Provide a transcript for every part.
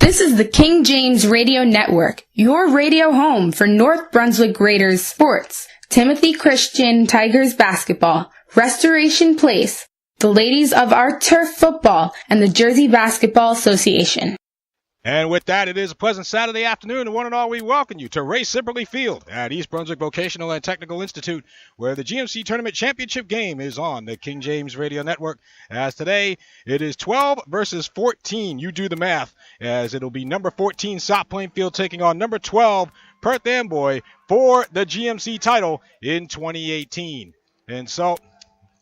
This is the King James Radio Network, your radio home for North Brunswick Raiders sports, Timothy Christian Tigers basketball, Restoration Place, the Ladies of Our Turf football, and the Jersey Basketball Association. And with that, it is a pleasant Saturday afternoon, and one and all, we welcome you to Ray Cipperly Field at East Brunswick Vocational and Technical Institute, where the GMC Tournament Championship game is on the King James Radio Network. As today, it is 12 versus 14. You do the math, as it'll be number 14 South Plainfield taking on number 12 Perth Amboy for the GMC title in 2018. And so,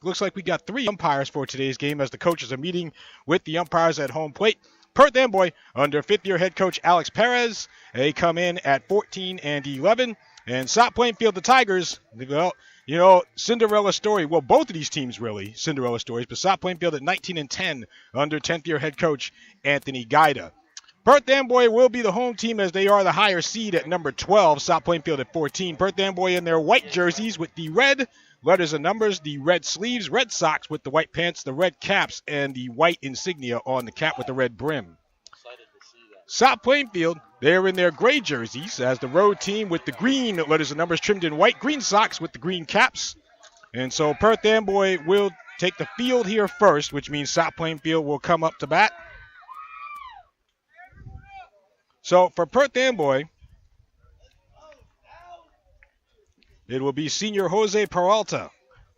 looks like we got 3 umpires for today's game as the coaches are meeting with the umpires at home plate. Perth Amboy under fifth-year head coach Alex Perez. They come in at 14 and 11. And South Plainfield, the Tigers, well, you know, Cinderella story. Well, both of these teams really Cinderella stories, but South Plainfield at 19 and 10 under 10th-year head coach Anthony Gaida. Perth Amboy will be the home team as they are the higher seed at number 12. South Plainfield at 14. Perth Amboy in their white jerseys with the red letters and numbers, the red sleeves, red socks with the white pants, the red caps, and the white insignia on the cap with the red brim. South Plainfield, they're in their gray jerseys as the road team with the green letters and numbers trimmed in white, green socks with the green caps. And so Perth Amboy will take the field here first, which means South Plainfield will come up to bat. So for Perth Amboy, it will be senior Jose Peralta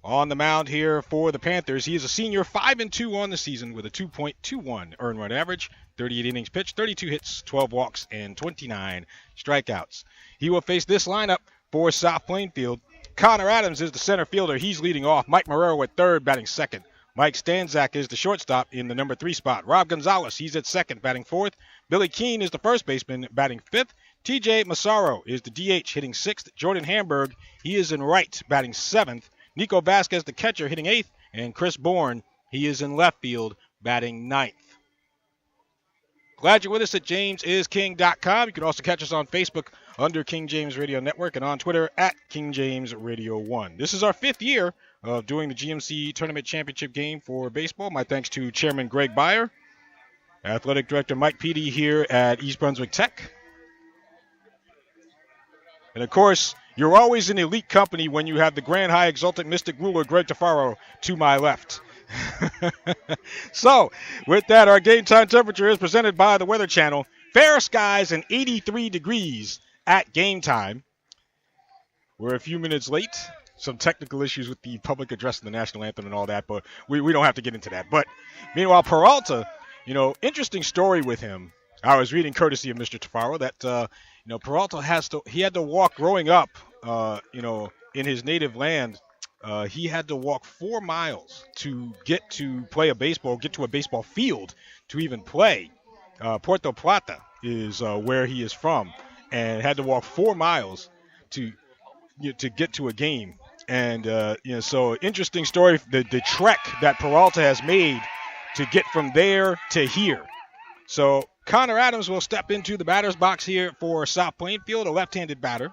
on the mound here for the Panthers. He is a senior, 5-2 on the season with a 2.21 earned run average, 38 innings pitched, 32 hits, 12 walks, and 29 strikeouts. He will face this lineup for South Plainfield. Conor Adams is the center fielder. He's leading off. Mike Marrero at third, batting second. Mike Stanzak is the shortstop in the number 3 spot. Rob Gonzalez, he's at second, batting fourth. Billy Keene is the first baseman, batting fifth. TJ Massaro is the DH, hitting 6th. Jordan Hamburg, he is in right, batting 7th. Nico Vasquez, the catcher, hitting 8th. And Chris Bourne, he is in left field, batting 9th. Glad you're with us at jamesisking.com. You can also catch us on Facebook under King James Radio Network and on Twitter at King James Radio 1. This is our 5th year of doing the GMC Tournament Championship game for baseball. My thanks to Chairman Greg Beyer, Athletic Director Mike Petey here at East Brunswick Tech. And, of course, you're always in elite company when you have the Grand High Exultant Mystic Ruler, Greg Tafaro, to my left. So, with that, our game time temperature is presented by the Weather Channel. Fair skies and 83 degrees at game time. We're a few minutes late. Some technical issues with the public address and the national anthem and all that, but we don't have to get into that. But, meanwhile, Peralta, you know, interesting story with him. I was reading courtesy of Mr. Tafaro that, Peralta he had to walk growing up, in his native land. He had to walk 4 miles to get to play get to a baseball field to even play. Puerto Plata is where he is from, and had to walk 4 miles to get to a game. And, so interesting story, the trek that Peralta has made to get from there to here. So Conor Adams will step into the batter's box here for South Plainfield, a left-handed batter.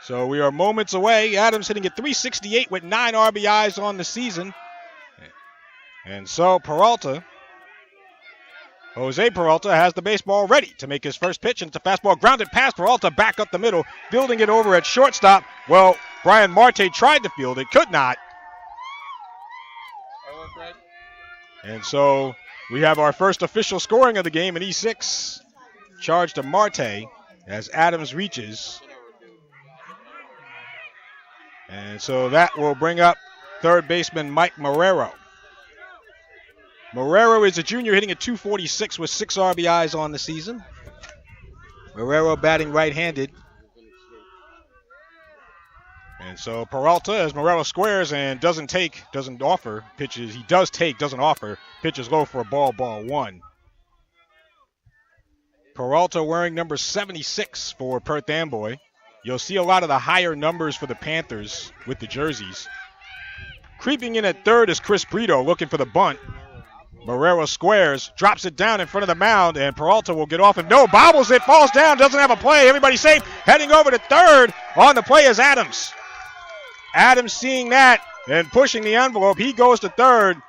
So we are moments away. Adams hitting at .368 with 9 RBIs on the season. And so Jose Peralta has the baseball ready to make his first pitch, and it's a fastball grounded past Peralta back up the middle, fielding it over at shortstop. Well, Bryan Marte tried to field it, could not. And so we have our first official scoring of the game in E6. Charge to Marte as Adams reaches. And so that will bring up third baseman Mike Marrero. Marrero is a junior hitting at .246 with 6 RBIs on the season. Marrero batting right-handed. And so Peralta, as Marrero squares and doesn't offer pitches. He does take, doesn't offer. Pitches low for a ball 1. Peralta wearing number 76 for Perth Amboy. You'll see a lot of the higher numbers for the Panthers with the jerseys. Creeping in at third is Chris Brito looking for the bunt. Marrero squares, drops it down in front of the mound, and Peralta will get off and bobbles it, falls down, doesn't have a play. Everybody safe. Heading over to third on the play is Adams. Adams seeing that and pushing the envelope. He goes to third.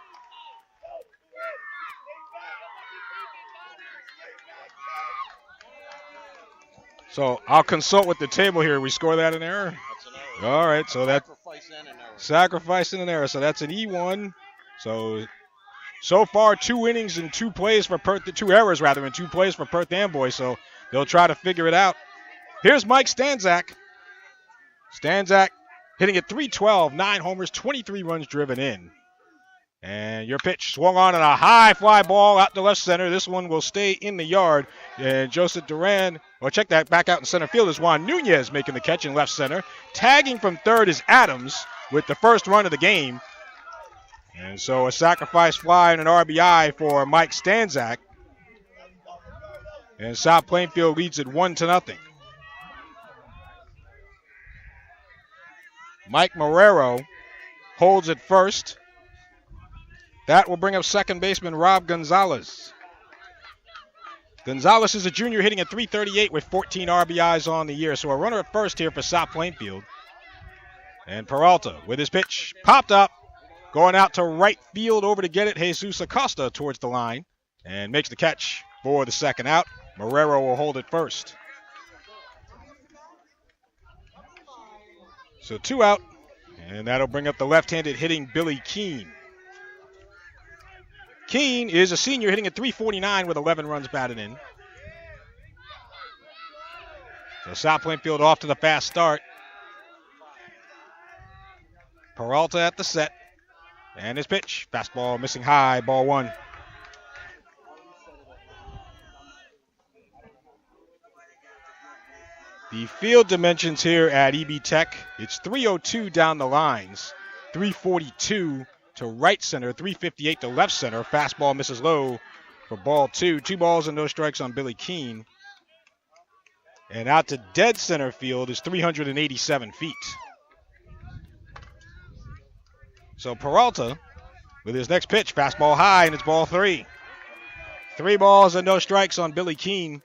So I'll consult with the table here. We score that an error? That's an error. All right, so that's Sacrifice and an error. sacrifice and an error. So that's an E1. So far, 2 innings and 2 plays for Perth, 2 errors rather, and 2 plays for Perth Amboy. So they'll try to figure it out. Here's Mike Stanczak. Stanczak hitting at .312, 9 homers, 23 runs driven in. And your pitch swung on and a high fly ball out to left center. This one will stay in the yard. And Joseph Duran, well, check that, back out in center field is Juan Nunez making the catch in left center. Tagging from third is Adams with the first run of the game. And so a sacrifice fly and an RBI for Mike Stanczak. And South Plainfield leads it 1-0. Mike Marrero holds at first. That will bring up second baseman Rob Gonzalez. Gonzalez is a junior hitting at .338 with 14 RBIs on the year. So a runner at first here for South Plainfield. And Peralta with his pitch popped up. Going out to right field over to get it. Jesus Acosta towards the line. And makes the catch for the second out. Marrero will hold it first. So 2 out. And that'll bring up the left-handed hitting Billy Keene. Keene is a senior hitting at .349 with 11 runs batted in. So South Plainfield off to the fast start. Peralta at the set. And his pitch. Fastball missing high. Ball 1. The field dimensions here at EB Tech. It's 302 down the lines. 342 to right center, 358 to left center. Fastball misses low for ball 2. 2 balls and no strikes on Billy Keene. And out to dead center field is 387 feet. So Peralta with his next pitch, fastball high, and it's ball 3. 3 balls and no strikes on Billy Keene.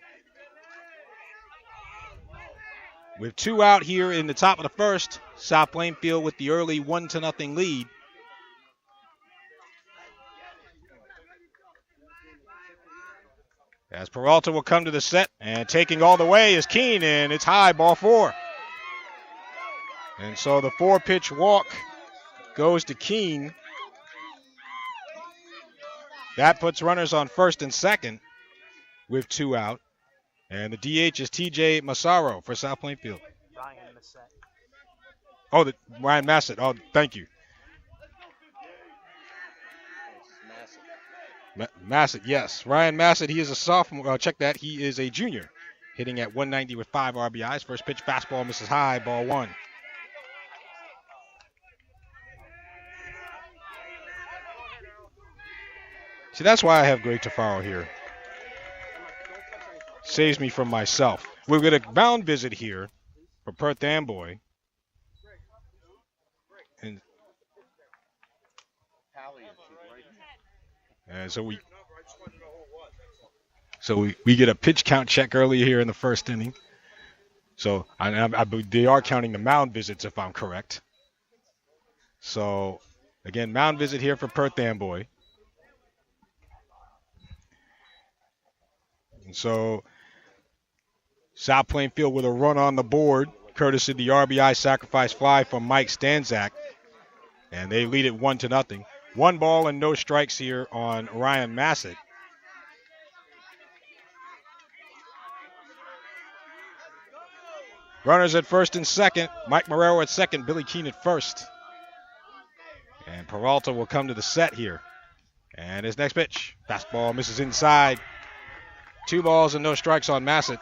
With 2 out here in the top of the first, South Plainfield with the early 1-0 lead. As Peralta will come to the set, and taking all the way is Keene, and it's high, ball 4. And so the 4-pitch walk goes to Keene. That puts runners on first and second with 2 out. And the DH is TJ Massaro for South Plainfield. Ryan Massett. Oh, thank you. Massett, yes. Ryan Massett, he is a sophomore. Check that. He is a junior, hitting at .190 with 5 RBIs. First pitch, fastball misses high, ball 1. See, that's why I have Greg Tafaro here. Saves me from myself. We'll get a mound visit here for Perth Amboy. And so we get a pitch count check earlier here in the first inning. So they are counting the mound visits if I'm correct. So again, mound visit here for Perth Amboy. And so South Plainfield with a run on the board, courtesy of the RBI sacrifice fly from Mike Stanczak. And they lead it 1-0. 1 ball and no strikes here on Ryan Massett. Runners at first and second. Mike Marrero at second. Billy Keene at first. And Peralta will come to the set here. And his next pitch. Fastball misses inside. 2 balls and no strikes on Massett.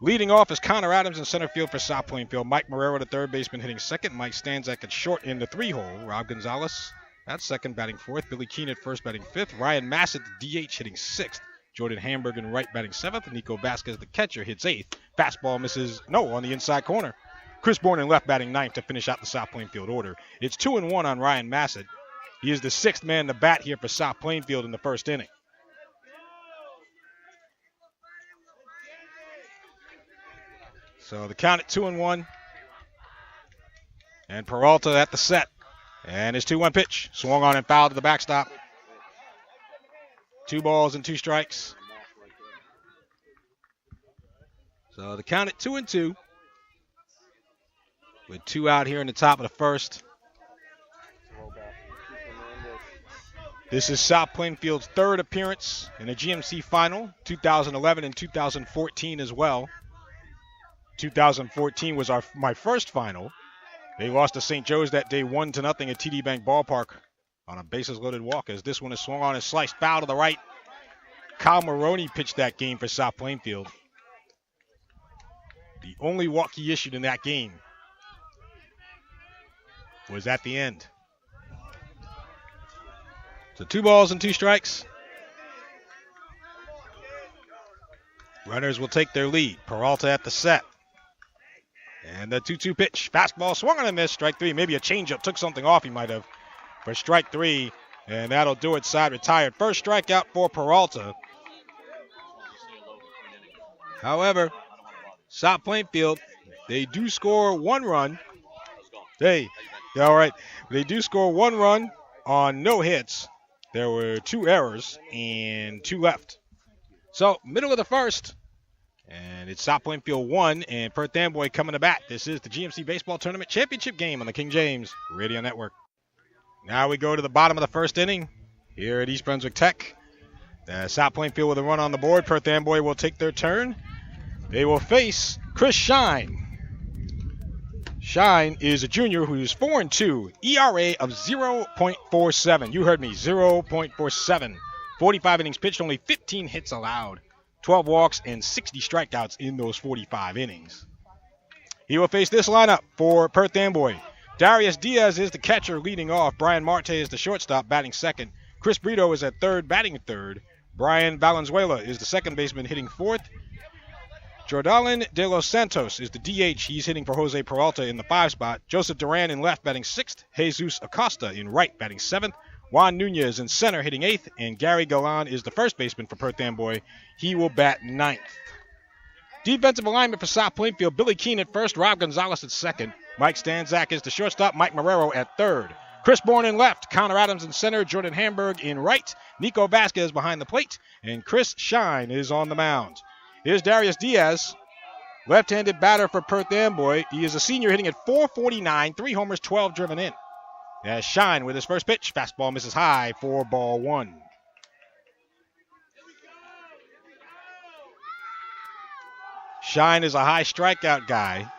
Leading off is Conor Adams in center field for South Plainfield. Mike Marrero, the third baseman, hitting second. Mike Stanczak at short in the 3-hole. Rob Gonzalez at second, batting fourth. Billy Keene at first, batting fifth. Ryan Massett, the DH, hitting sixth. Jordan Hamburg in right, batting seventh. Nico Vasquez, the catcher, hits eighth. Fastball misses, on the inside corner. Chris Bourne in left, batting ninth to finish out the South Plainfield order. It's 2-1 on Ryan Massett. He is the sixth man to bat here for South Plainfield in the first inning. So the count at 2-1. And Peralta at the set. And his 2-1 pitch. Swung on and fouled to the backstop. 2 balls and 2 strikes. So the count at 2-2. With 2 out here in the top of the first. This is South Plainfield's third appearance in a GMC final, 2011 and 2014 as well. 2014 was my first final. They lost to St. Joe's that day 1-0 at TD Bank Ballpark on a bases-loaded walk, as this one is swung on and sliced foul to the right. Kyle Maroney pitched that game for South Plainfield. The only walk he issued in that game was at the end. So 2 balls and 2 strikes. Runners will take their lead. Peralta at the set. And the 2-2 pitch. Fastball swung on and missed. Strike 3. Maybe a changeup. Took something off he might have. For strike 3. And that'll do it. Side retired. First strikeout for Peralta. However, South Plainfield, they do score 1 run. Hey, all right. They do score 1 run on no hits. There were 2 errors and 2 left. So, middle of the first. And it's South Plainfield 1 and Perth Amboy coming to bat. This is the GMC Baseball Tournament Championship game on the King James Radio Network. Now we go to the bottom of the first inning here at East Brunswick Tech. South Plainfield with a run on the board. Perth Amboy will take their turn. They will face Chris Shine. Shine is a junior who's 4-2, ERA of 0.47. You heard me, 0.47. 45 innings pitched, only 15 hits allowed. 12 walks and 60 strikeouts in those 45 innings. He will face this lineup for Perth Amboy. Darius Diaz is the catcher leading off. Bryan Marte is the shortstop batting second. Chris Brito is at third batting third. Brian Valenzuela is the second baseman hitting fourth. Jordalan Delos Santos is the DH. He's hitting for Jose Peralta in the 5 spot. Joseph Duran in left batting 6th. Jesus Acosta in right batting 7th. Juan Nunez in center hitting 8th. And Gary Galan is the first baseman for Perth Amboy. He will bat 9th. Defensive alignment for South Plainfield. Billy Keene at first. Rob Gonzalez at second. Mike Stanzak is the shortstop. Mike Marrero at third. Chris Bourne in left. Conor Adams in center. Jordan Hamburg in right. Nico Vasquez behind the plate. And Chris Shine is on the mound. Here's Darius Diaz, left-handed batter for Perth Amboy. He is a senior hitting at .449, 3 homers, 12 driven in. As Shine with his first pitch. Fastball misses high for ball 1. Shine is a high strikeout guy.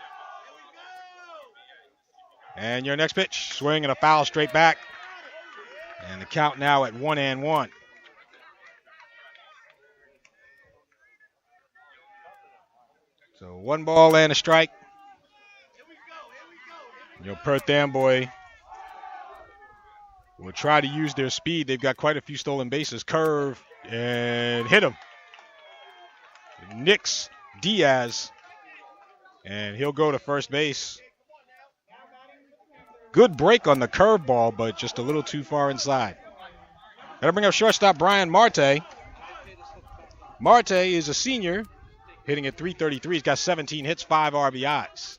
And your next pitch, swing and a foul straight back. And the count now at 1-1. So 1 ball and a strike. Perth Amboy will try to use their speed. They've got quite a few stolen bases. Curve and hit him. Nicks Diaz. And he'll go to first base. Good break on the curveball, but just a little too far inside. That'll bring up shortstop Bryan Marte. Marte is a senior, hitting at .333. He's got 17 hits, 5 RBIs.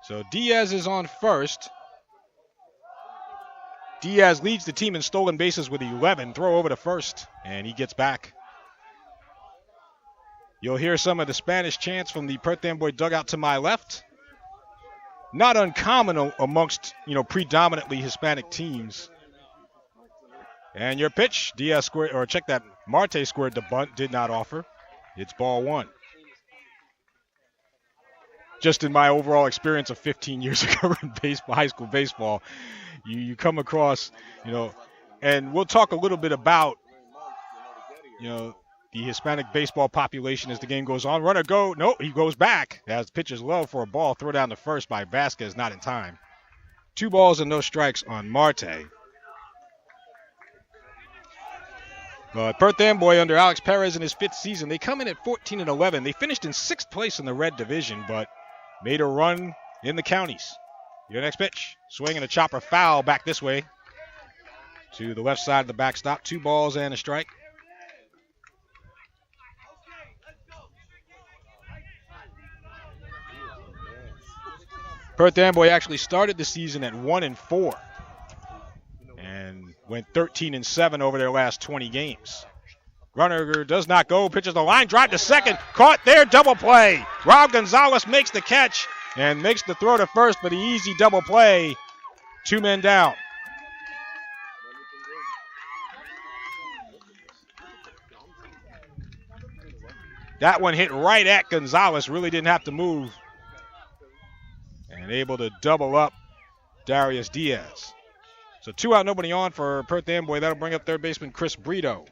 So Diaz is on first. Diaz leads the team in stolen bases with 11. Throw over to first, and he gets back. You'll hear some of the Spanish chants from the Perth Amboy dugout to my left. Not uncommon amongst, predominantly Hispanic teams. And your pitch, Diaz squared, or check that, Marte squared the bunt, did not offer. It's ball 1. Just in my overall experience of 15 years ago in baseball, high school baseball, you come across, and we'll talk a little bit about, the Hispanic baseball population as the game goes on. Runner go. No, he goes back as pitcher's low for a ball. Throw down to first by Vasquez, not in time. 2 balls and no strikes on Marte. Perth Amboy under Alex Perez in his 5th season. They come in at 14-11. They finished in 6th place in the red division, but made a run in the counties. Your next pitch. Swing and a chopper foul back this way to the left side of the backstop. 2 balls and a strike. Perth Amboy actually started the season at 1-4 and went 13-7 over their last 20 games. Runner does not go. Pitches the line drive to second. Caught there. Double play. Rob Gonzalez makes the catch and makes the throw to first, but an easy double play. 2 men down. That one hit right at Gonzalez. Really didn't have to move. And able to double up Darius Diaz. So 2 out, nobody on for Perth Amboy. That'll bring up third baseman Chris Brito.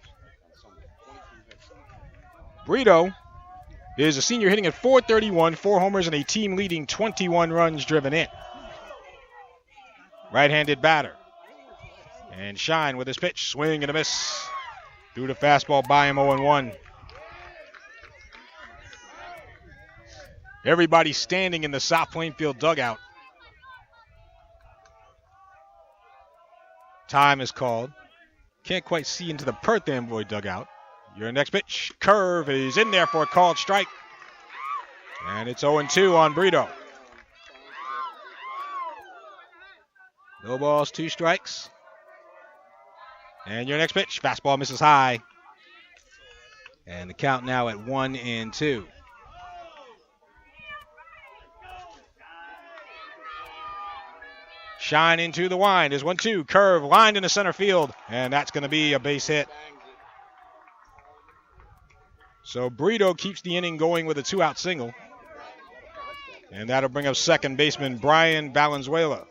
Brito is a senior hitting at .431, 4 homers, and a team-leading 21 runs driven in. Right-handed batter. And Shine with his pitch. Swing and a miss. Threw the fastball by him 0-1. Everybody standing in the South Plainfield dugout. Time is called. Can't quite see into the Perth Amboy dugout. Your next pitch. Curve is in there for a called strike. And it's 0-2 on Brito. No balls, 2 strikes. And your next pitch. Fastball misses high. And the count now at 1-2. Shine into the wind is 1-2. Curve lined into center field. And that's going to be a base hit. So Brito keeps the inning going with a 2-out single. And that'll bring up second baseman Bryan Valenzuela.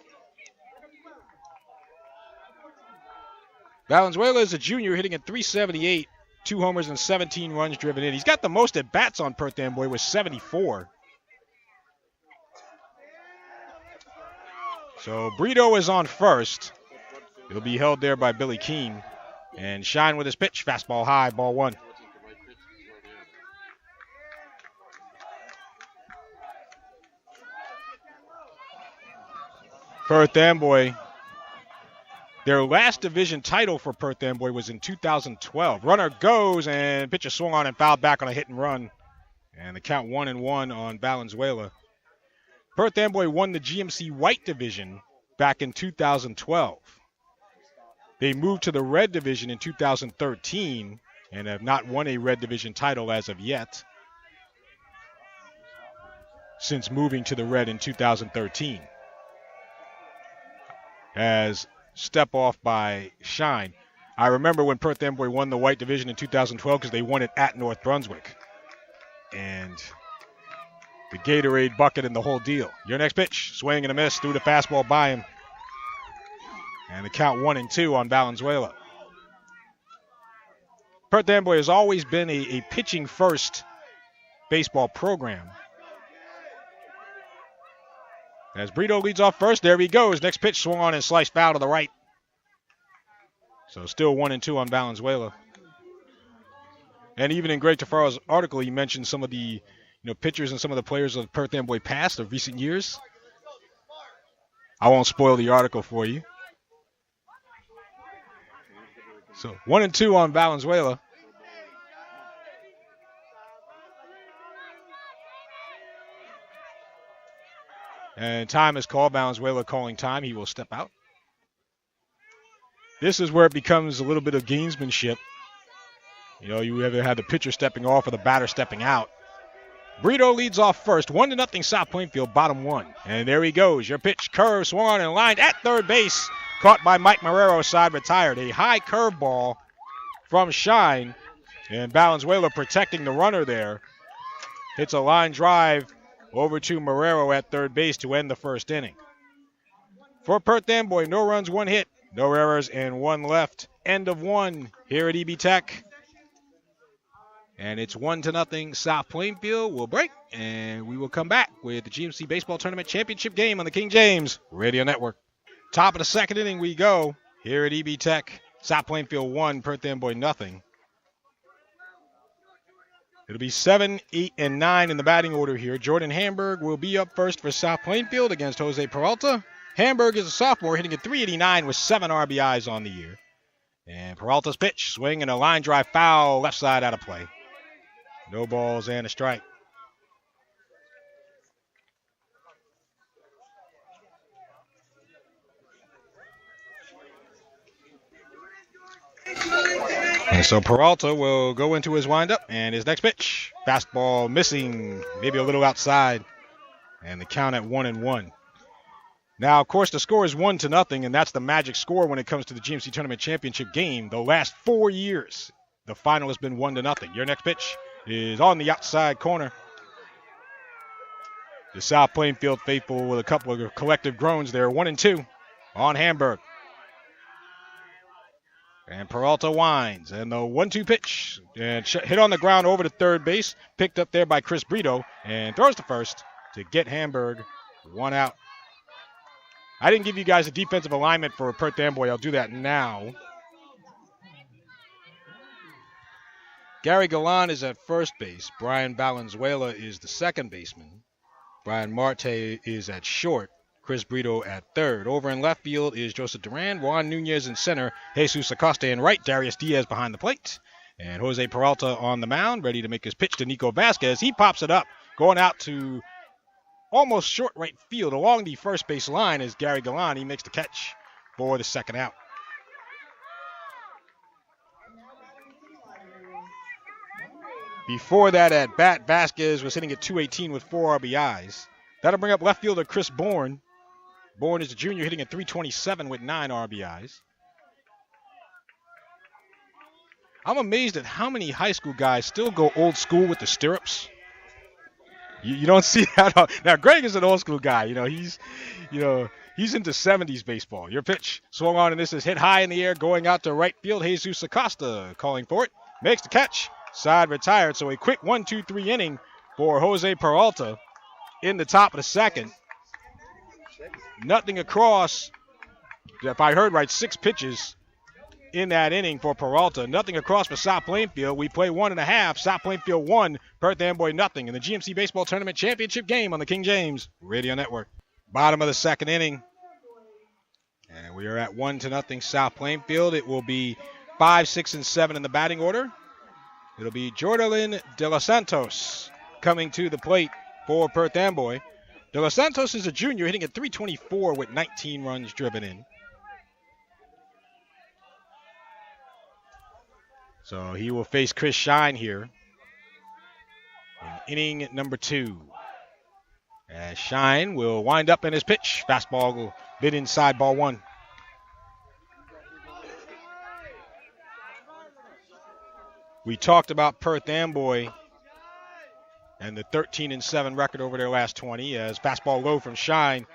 Valenzuela is a junior hitting at .378, 2 homers and 17 runs driven in. He's got the most at bats on Perth Amboy with 74. So Brito is on first. He'll be held there by Billy Keene. And Shine with his pitch. Fastball high, ball 1. Perth Amboy. Their last division title for Perth Amboy was in 2012. Runner goes and pitch is swung on and fouled back on a hit and run. And the count 1-1 on Valenzuela. Perth Amboy won the GMC White Division back in 2012. They moved to the Red Division in 2013 and have not won a Red Division title as of yet since moving to the Red in 2013. As step off by Shine. I remember when Perth Amboy won the White Division in 2012 because they won it at North Brunswick. And the Gatorade bucket and the whole deal. Your next pitch, swing and a miss, threw the fastball by him. And the count 1-2 on Valenzuela. Perth Amboy has always been a pitching first baseball program. As Brito leads off first, there he goes. Next pitch swung on and sliced foul to the right. So still 1-2 on Valenzuela. And even in Greg Tafaro's article, he mentioned some of the pitchers and some of the players of Perth Amboy past of recent years. I won't spoil the article for you. So 1-2 on Valenzuela. And time is called. Valenzuela calling time. He will step out. This is where it becomes a little bit of gamesmanship. You either have the pitcher stepping off or the batter stepping out. Brito leads off first. 1-0 South Plainfield, bottom 1. And there he goes. Your pitch, curve, swung on and lined at third base. Caught by Mike Marrero, side retired. A high curveball from Shine. And Valenzuela protecting the runner there. Hits a line drive over to Marrero at third base to end the first inning. For Perth Amboy, no runs, 1 hit, no errors, and 1 left. End of 1 here at EB Tech. And it's 1-0 South Plainfield. We'll break, and we will come back with the GMC Baseball Tournament Championship game on the King James Radio Network. Top of the second inning we go here at EB Tech. South Plainfield 1, Perth Amboy 0. It'll be 7, 8, and 9 in the batting order here. Jordan Hamburg will be up first for South Plainfield against Jose Peralta. Hamburg is a sophomore hitting at .389 with 7 RBIs on the year. And Peralta's pitch, swing and a line drive foul, left side out of play. No balls and a strike. And so Peralta will go into his windup, and his next pitch, fastball missing, maybe a little outside, and the count at 1-1. Now, of course, the score is 1-0, and that's the magic score when it comes to the GMC Tournament Championship game. The last 4 years, the final has been 1-0. Your next pitch is on the outside corner. The South Plainfield faithful with a couple of collective groans there, 1-2 on Hamburg. And Peralta winds, and the 1-2 pitch, and hit on the ground over to third base, picked up there by Chris Brito, and throws to first to get Hamburg 1 out. I didn't give you guys a defensive alignment for Perth Amboy. I'll do that now. Gary Galan is at first base. Brian Valenzuela is the second baseman. Bryan Marte is at short. Chris Brito at third. Over in left field is Joseph Duran. Juan Nunez in center. Jesus Acosta in right. Darius Diaz behind the plate. And Jose Peralta on the mound, ready to make his pitch to Nico Vasquez. He pops it up, going out to almost short right field along the first base line is Gary Galan. He makes the catch for the second out. Before that at bat, Vasquez was hitting at .218 with 4 RBIs. That'll bring up left fielder Chris Bourne. Bourne is the junior, hitting at .327 with 9 RBIs. I'm amazed at how many high school guys still go old school with the stirrups. You don't see that. Now, Greg is an old school guy. He's into 70s baseball. Your pitch swung on, and this is hit high in the air, going out to right field. Jesus Acosta calling for it. Makes the catch. Side retired. So a quick 1-2-3 inning for Jose Peralta in the top of the second. Nothing across. If I heard right, 6 pitches in that inning for Peralta. Nothing across for South Plainfield. We play 1.5. South Plainfield 1, Perth Amboy nothing in the GMC Baseball Tournament Championship game on the King James Radio Network. Bottom of the second inning. And we are at 1-0 South Plainfield. It will be 5, 6, and 7 in the batting order. It'll be Jordan De Los Santos coming to the plate for Perth Amboy. De Los Santos is a junior, hitting at .324 with 19 runs driven in. So he will face Chris Shine here in inning number 2. As Shine will wind up in his pitch. Fastball will bit inside, ball 1. We talked about Perth Amboy and the 13-7 record over their last 20 as fastball low from Shine.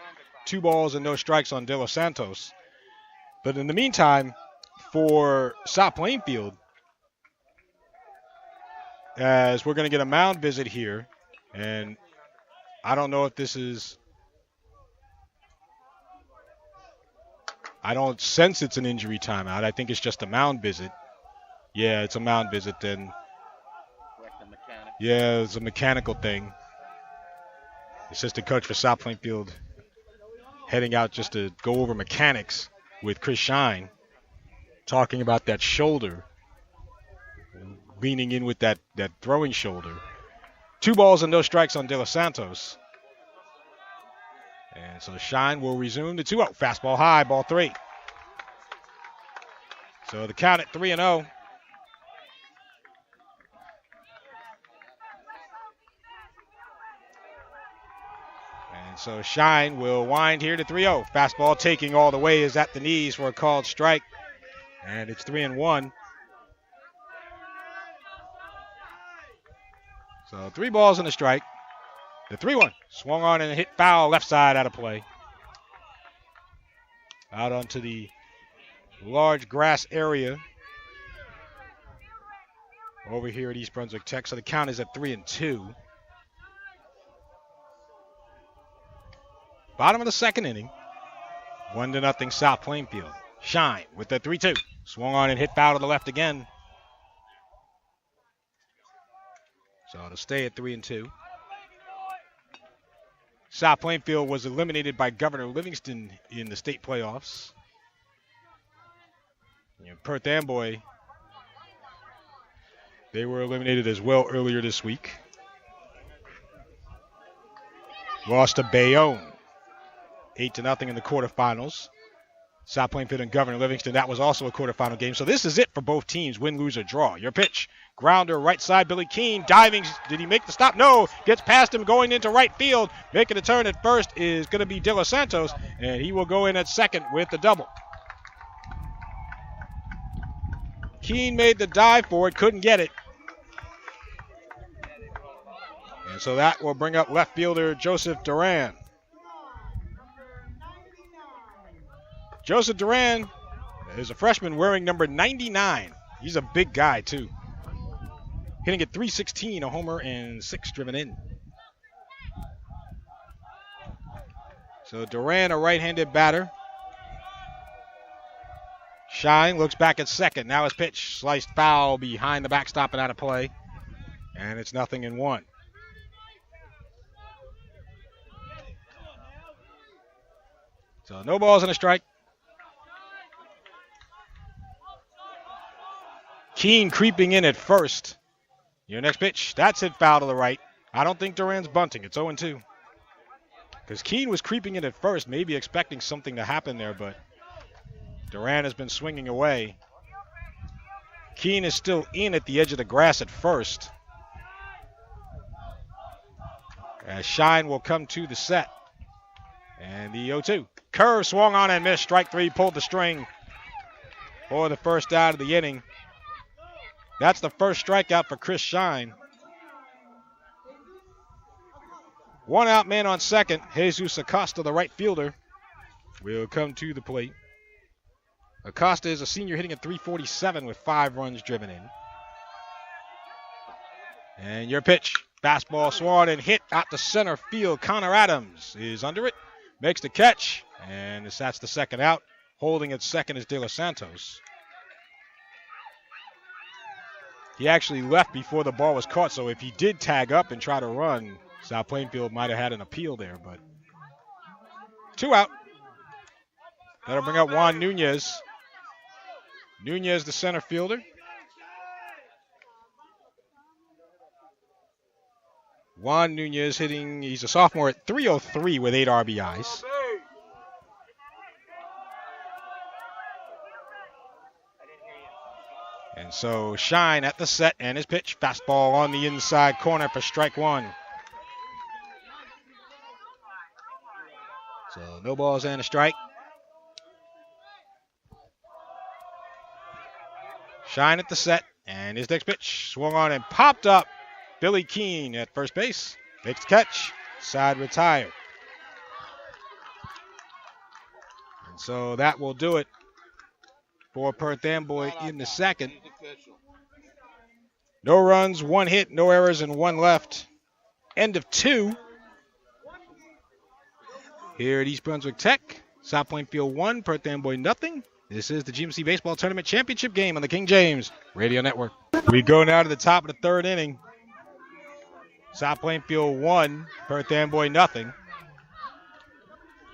2 balls and no strikes on De Los Santos. But in the meantime, for South Plainfield, as we're going to get a mound visit here, and I don't know if this is, I don't sense it's an injury timeout. I think it's just a mound visit. Yeah, it's a mound visit then. Yeah, it's a mechanical thing. Assistant coach for South Plainfield heading out just to go over mechanics with Chris Shine, talking about that shoulder, leaning in with that throwing shoulder. 2 balls and no strikes on De Los Santos. And so Shine will resume the 2-0. Fastball high, ball 3. So the count at 3-0. So Shine will wind here to 3-0. Fastball taking all the way is at the knees for a called strike. And it's 3-1. So 3 balls and a strike. The 3-1 swung on and hit foul left side out of play. Out onto the large grass area over here at East Brunswick Tech. So the count is at 3-2. Bottom of the second inning. 1-0 South Plainfield. Shine with the 3-2. Swung on and hit foul to the left again. So it'll stay at 3-2. South Plainfield was eliminated by Governor Livingston in the state playoffs. Perth Amboy, they were eliminated as well earlier this week. Lost to Bayonne. 8-0 in the quarterfinals. South Plainfield and Governor Livingston. That was also a quarterfinal game. So this is it for both teams, win, lose, or draw. Your pitch. Grounder, right side, Billy Keene, diving. Did he make the stop? No. Gets past him, going into right field. Making a turn at first is going to be Delos Santos, and he will go in at second with the double. Keene made the dive for it, couldn't get it. And so that will bring up left fielder Joseph Duran. Joseph Duran is a freshman wearing number 99. He's a big guy, too. Hitting at .316, a homer, and 6 driven in. So Duran, a right-handed batter. Shine looks back at second. Now his pitch, sliced foul behind the backstop and out of play. And it's 0-1. So no balls and a strike. Keene creeping in at first. Your next pitch, that's hit foul to the right. I don't think Duran's bunting. It's 0-2. Because Keene was creeping in at first, maybe expecting something to happen there, but Duran has been swinging away. Keene is still in at the edge of the grass at first. As Shine will come to the set. And the 0-2. Curve swung on and missed. Strike 3, pulled the string for the first out of the inning. That's the first strikeout for Chris Shine. One out man on second. Jesus Acosta, the right fielder, will come to the plate. Acosta is a senior hitting at .347 with 5 runs driven in. And your pitch. Fastball swung and hit out to center field. Conor Adams is under it. Makes the catch. And that's the second out. Holding at second is Delos Santos. He actually left before the ball was caught, so if he did tag up and try to run, South Plainfield might have had an appeal there, but 2 out. That'll bring up Juan Nunez. Nunez, the center fielder. Juan Nunez hitting, he's a sophomore at .303 with 8 RBIs. And so Shine at the set and his pitch. Fastball on the inside corner for strike 1. So no balls and a strike. Shine at the set and his next pitch. Swung on and popped up. Billy Keene at first base. Makes the catch. Side retired. And so that will do it for Perth Amboy in the second. No runs, 1 hit, no errors, and 1 left. End of 2. Here at East Brunswick Tech, South Plainfield 1, Perth Amboy nothing. This is the GMC Baseball Tournament Championship game on the King James Radio Network. We go now to the top of the 3rd inning. South Plainfield 1, Perth Amboy nothing.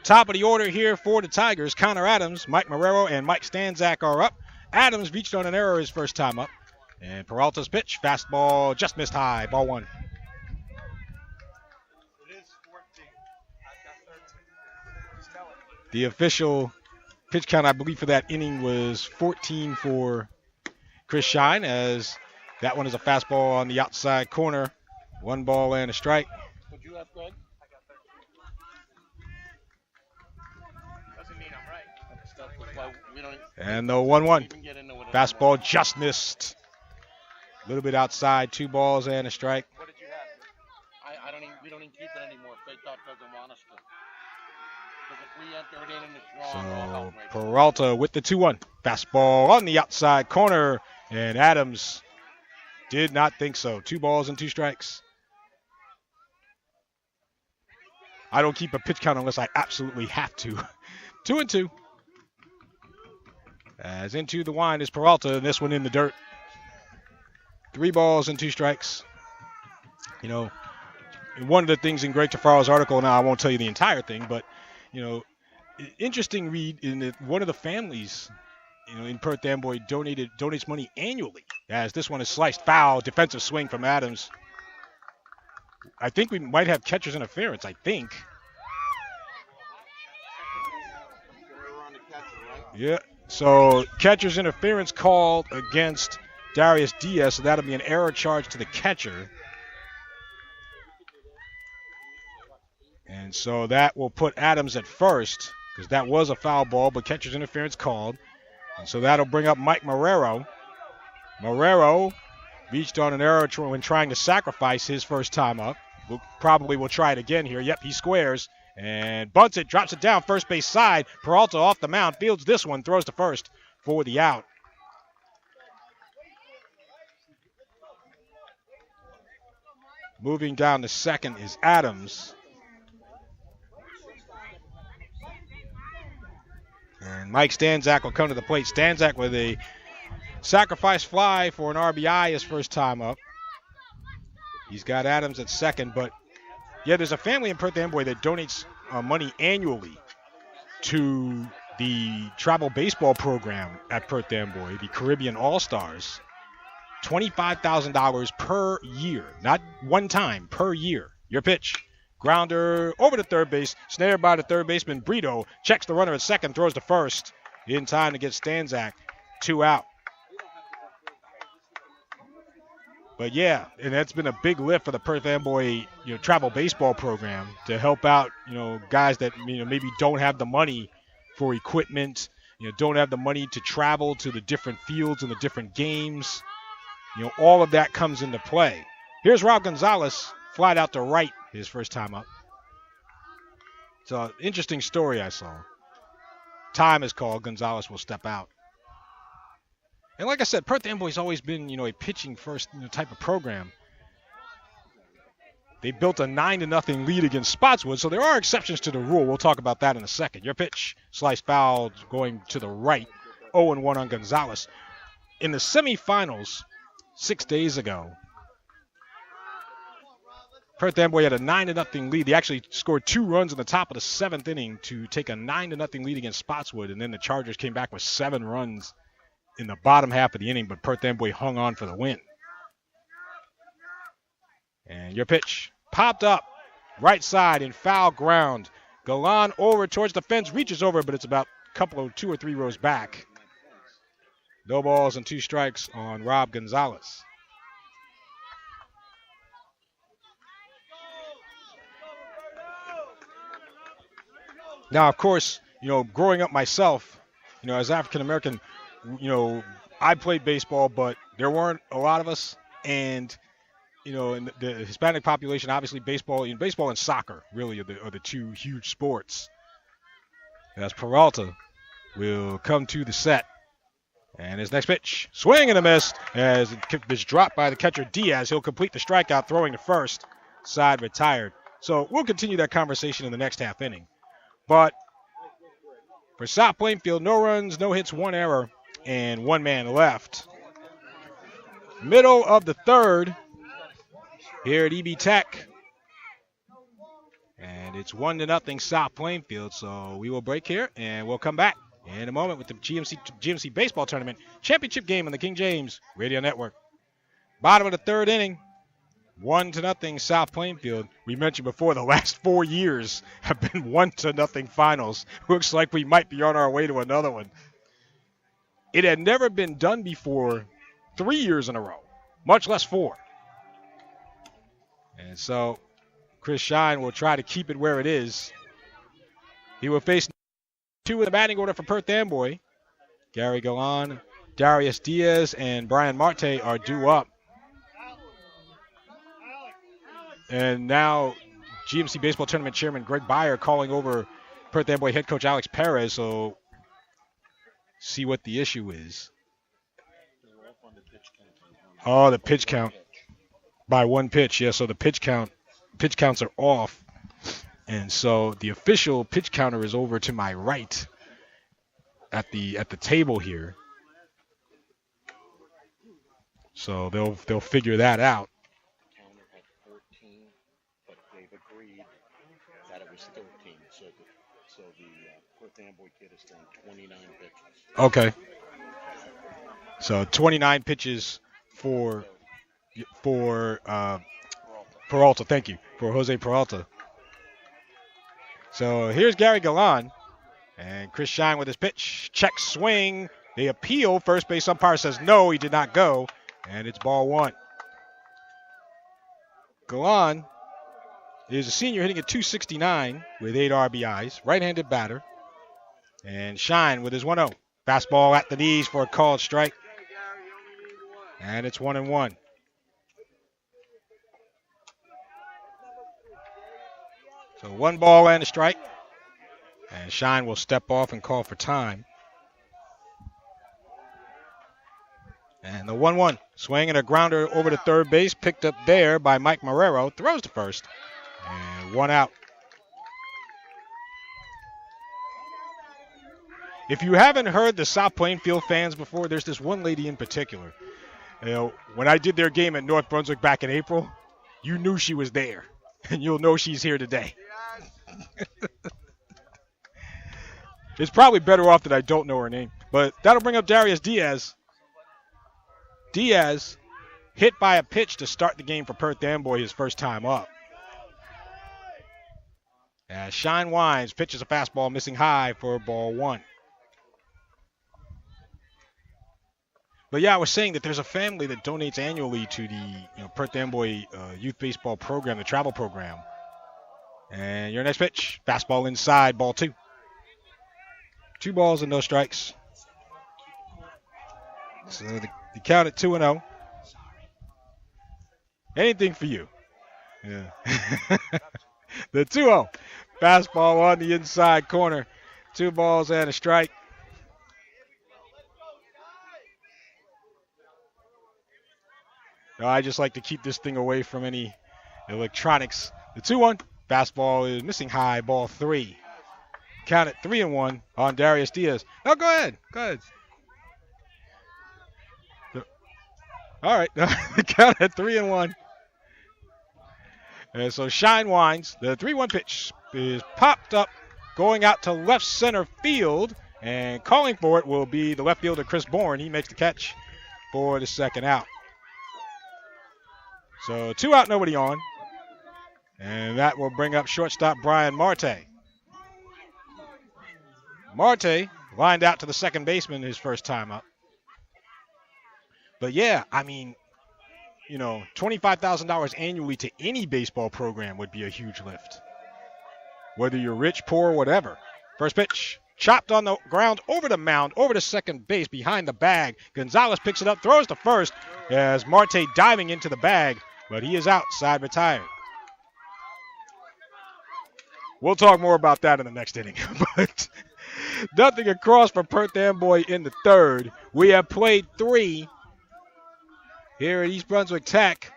Top of the order here for the Tigers. Conor Adams, Mike Marrero, and Mike Stanzak are up. Adams reached on an error his first time up. And Peralta's pitch, fastball, just missed high, ball 1. It is 14. I've got 13. Just tell it. The official pitch count, I believe, for that inning was 14 for Chris Shine, as that one is a fastball on the outside corner. 1 ball and a strike. What'd you have, Greg? I got 13. Doesn't mean I'm right. And the 1-1. Fastball just missed. A little bit outside, 2 balls and a strike. What did you have? We don't even keep it anymore. Fake doesn't want us to. Because if we enter it in and it's wrong, we'll help right Peralta with the 2-1. Fastball on the outside corner. And Adams did not think so. 2 balls and 2 strikes. I don't keep a pitch count unless I absolutely have to. 2-2. As into the wind is Peralta, and this one in the dirt. 3 balls and 2 strikes. You know, one of the things in Greg Tafaro's article, now I won't tell you the entire thing, but, you know, interesting read in that one of the families, you know, in Perth Amboy donates money annually, as this one is sliced foul, defensive swing from Adams. I think we might have catcher's interference, I think. Yeah. So catcher's interference called against Darius Diaz, so that'll be an error charge to the catcher. And so that will put Adams at first, because that was a foul ball, but catcher's interference called. And so that'll bring up Mike Marrero. Marrero reached on an error when trying to sacrifice his first time up. Probably will try it again here. Yep, he squares and bunts it, drops it down first base side. Peralta off the mound, fields this one, throws to first for the out. Moving down to second is Adams. And Mike Stanzak will come to the plate. Stanzak with a sacrifice fly for an RBI his first time up. He's got Adams at second, but yeah, there's a family in Perth Amboy that donates money annually to the travel baseball program at Perth Amboy, the Caribbean All-Stars. $25,000 per year, not one time, per year. Your pitch. Grounder over to third base, snared by the third baseman Brito, checks the runner at second, throws to first in time to get Stanzak 2 out. But yeah, and that's been a big lift for the Perth Amboy, travel baseball program to help out, guys that maybe don't have the money for equipment, don't have the money to travel to the different fields and the different games. All of that comes into play. Here's Rob Gonzalez, flied out to right his first time up. It's an interesting story I saw. Time is called. Gonzalez will step out. And like I said, Perth Amboy's always been, a pitching first type of program. They built a 9-0 lead against Spotswood, so there are exceptions to the rule. We'll talk about that in a second. Your pitch, slice foul going to the right. 0-1 on Gonzalez. In the semifinals 6 days ago, Perth Amboy had a 9-0 lead. They actually scored 2 runs in the top of the 7th inning to take a 9-0 lead against Spotswood, and then the Chargers came back with 7 runs in the bottom half of the inning, but Perth Amboy hung on for the win. And your pitch popped up right side in foul ground. Galan over towards the fence, reaches over, but it's about 2 or 3 rows back. No balls and 2 strikes on Rob Gonzalez. Now, of course, growing up myself, as African-American, I played baseball, but there weren't a lot of us. And, in the Hispanic population, obviously baseball and soccer really are the 2 huge sports. As Peralta will come to the set. And his next pitch, swing and a miss, as it's dropped by the catcher Diaz. He'll complete the strikeout, throwing to first. Side retired. So we'll continue that conversation in the next half inning. But for South Plainfield, no runs, no hits, 1 error, and 1 man left. Middle of the 3rd here at EB Tech. And it's 1-0 South Plainfield. So we will break here, and we'll come back in a moment with the GMC Baseball Tournament Championship game on the King James Radio Network. Bottom of the 3rd inning. 1-0 South Plainfield. We mentioned before the last 4 years have been 1-0 finals. Looks like we might be on our way to another one. It had never been done before 3 years in a row, much less 4. And so Chris Shine will try to keep it where it is. He will face 2 in the batting order for Perth Amboy. Gary Galan, Darius Diaz, and Bryan Marte are due up. And now GMC Baseball Tournament Chairman Greg Beyer calling over Perth Amboy head coach Alex Perez. So see what the issue is. Oh, the pitch count by 1 pitch. Yeah, so the pitch counts are off. And so the official pitch counter is over to my right at the table here. So they'll figure that out. Okay. So 29 pitches for Peralta. Thank you. For Jose Peralta. So here's Gary Galan. And Chris Shine with his pitch. Check swing. They appeal. First base umpire says no, he did not go. And it's ball one. Galan is a senior hitting at .269 with 8 RBIs. Right-handed batter. And Shine with his 1-0. Fastball at the knees for a called strike. And it's 1-1. So 1 ball and a strike. And Shine will step off and call for time. And the 1-1. Swing and a grounder over to third base. Picked up there by Mike Marrero. Throws to first. And 1 out. If you haven't heard the South Plainfield fans before, there's this one lady in particular. You know, when I did their game at North Brunswick back in April, you knew she was there. And you'll know she's here today. It's probably better off that I don't know her name. But that'll bring up Darius Diaz. Diaz hit by a pitch to start the game for Perth Amboy his first time up. As Shine winds, pitches a fastball missing high for ball one. But yeah, I was saying that there's a family that donates annually to the Perth Amboy youth baseball program, the travel program. And your next pitch, fastball inside, ball two. 2 balls and no strikes. So the count at 2-0. Anything for you. Yeah. The 2-0. Fastball on the inside corner. 2 balls and a strike. I just like to keep this thing away from any electronics. The 2-1. Fastball is missing high, ball 3. Count at 3-1 on Darius Diaz. No, go ahead. Go ahead. All right. The count at 3-1. And so Shine winds. The 3-1 pitch is popped up, going out to left center field. And calling for it will be the left fielder, Chris Bourne. He makes the catch for the second out. So 2 out, nobody on. And that will bring up shortstop Bryan Marte. Marte lined out to the second baseman his first time up. But yeah, I mean, $25,000 annually to any baseball program would be a huge lift. Whether you're rich, poor, whatever. First pitch, chopped on the ground over the mound, over to second base, behind the bag. Gonzalez picks it up, throws to first as Marte diving into the bag, but he is outside, retired. We'll talk more about that in the next inning. But nothing across for Perth Amboy in the third. We have played 3 here at East Brunswick Tech.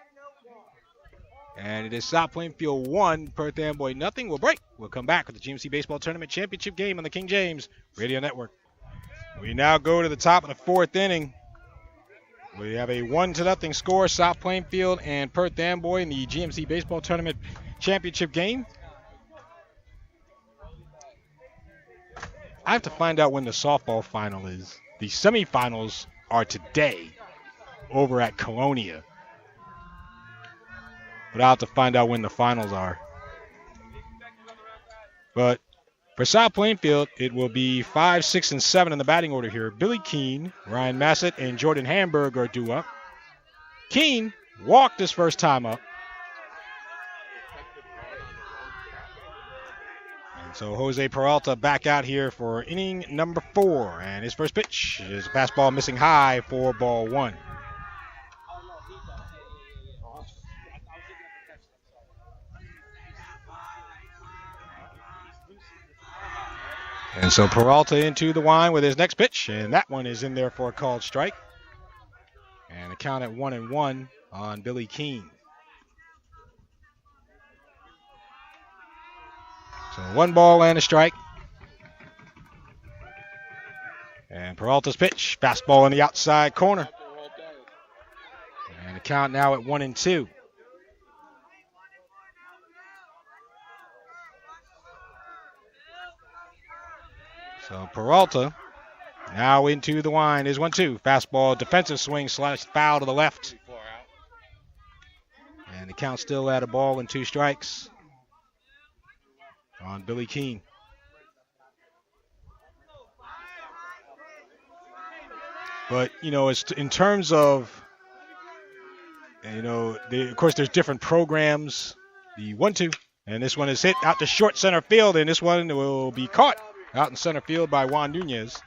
And it is South Plainfield 1, Perth Amboy nothing. We'll break. We'll come back with the GMC Baseball Tournament Championship game on the King James Radio Network. We now go to the top of the 4th inning. We have a 1-0 score, South Plainfield and Perth Amboy in the GMC Baseball Tournament Championship game. I have to find out when the softball final is. The semifinals are today over at Colonia. But I'll have to find out when the finals are. But for South Plainfield, it will be 5, 6, and 7 in the batting order here. Billy Keene, Ryan Massett, and Jordan Hamburg are due up. Keene walked his first time up. So Jose Peralta back out here for inning number 4. And his first pitch is a fastball missing high for ball 1. And so Peralta into the line with his next pitch. And that one is in there for a called strike. And a count at 1-1 on Billy Keene. So 1 ball and a strike. And Peralta's pitch, fastball in the outside corner. And the count now at 1-2. So Peralta now into the line is 1-2. Fastball, defensive swing, slash foul to the left. And the count still at 1 and 2 strikes on Billy Keene. But, it's in terms of, of course, there's different programs. The 1-2, and this one is hit out to short center field, and this one will be caught out in center field by Juan Nunez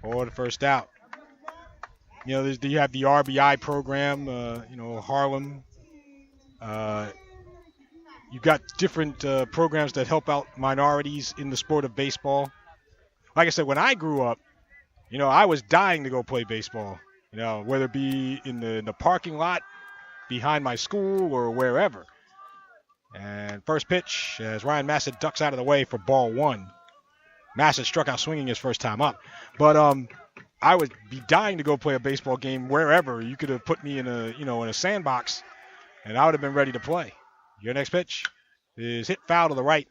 for the first out. You have the RBI program, Harlem. You've got different programs that help out minorities in the sport of baseball. Like I said, when I grew up, I was dying to go play baseball, whether it be in the parking lot behind my school or wherever. And first pitch as Ryan Marte ducks out of the way for ball one. Marte struck out swinging his first time up. But I would be dying to go play a baseball game wherever. You could have put me in a sandbox, and I would have been ready to play. Your next pitch is hit foul to the right.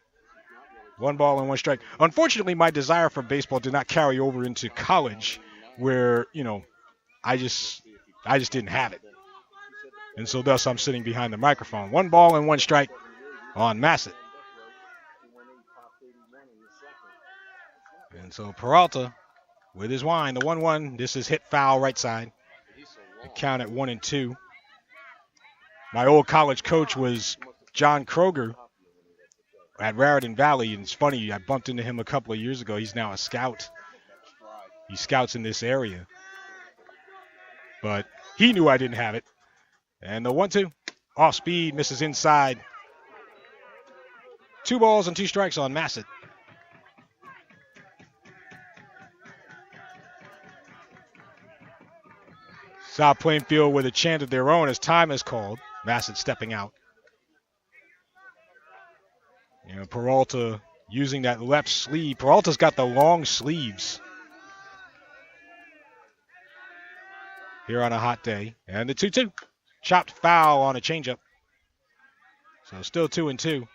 1 ball and 1 strike. Unfortunately, my desire for baseball did not carry over into college where, I just didn't have it. And so thus I'm sitting behind the microphone. 1 ball and 1 strike on Marte. And so Peralta with his wind, the 1-1. This is hit foul right side. The count at 1-2. My old college coach was John Kroger at Raritan Valley, and it's funny, I bumped into him a couple of years ago. He's now a scout. He scouts in this area. But he knew I didn't have it. And the 1-2, off speed, misses inside. 2 balls and 2 strikes on Marte. South Plainfield with a chant of their own as time is called. Marte stepping out. Peralta using that left sleeve. Peralta's got the long sleeves here on a hot day. And the 2-2. Chopped foul on a changeup. So still 2-2.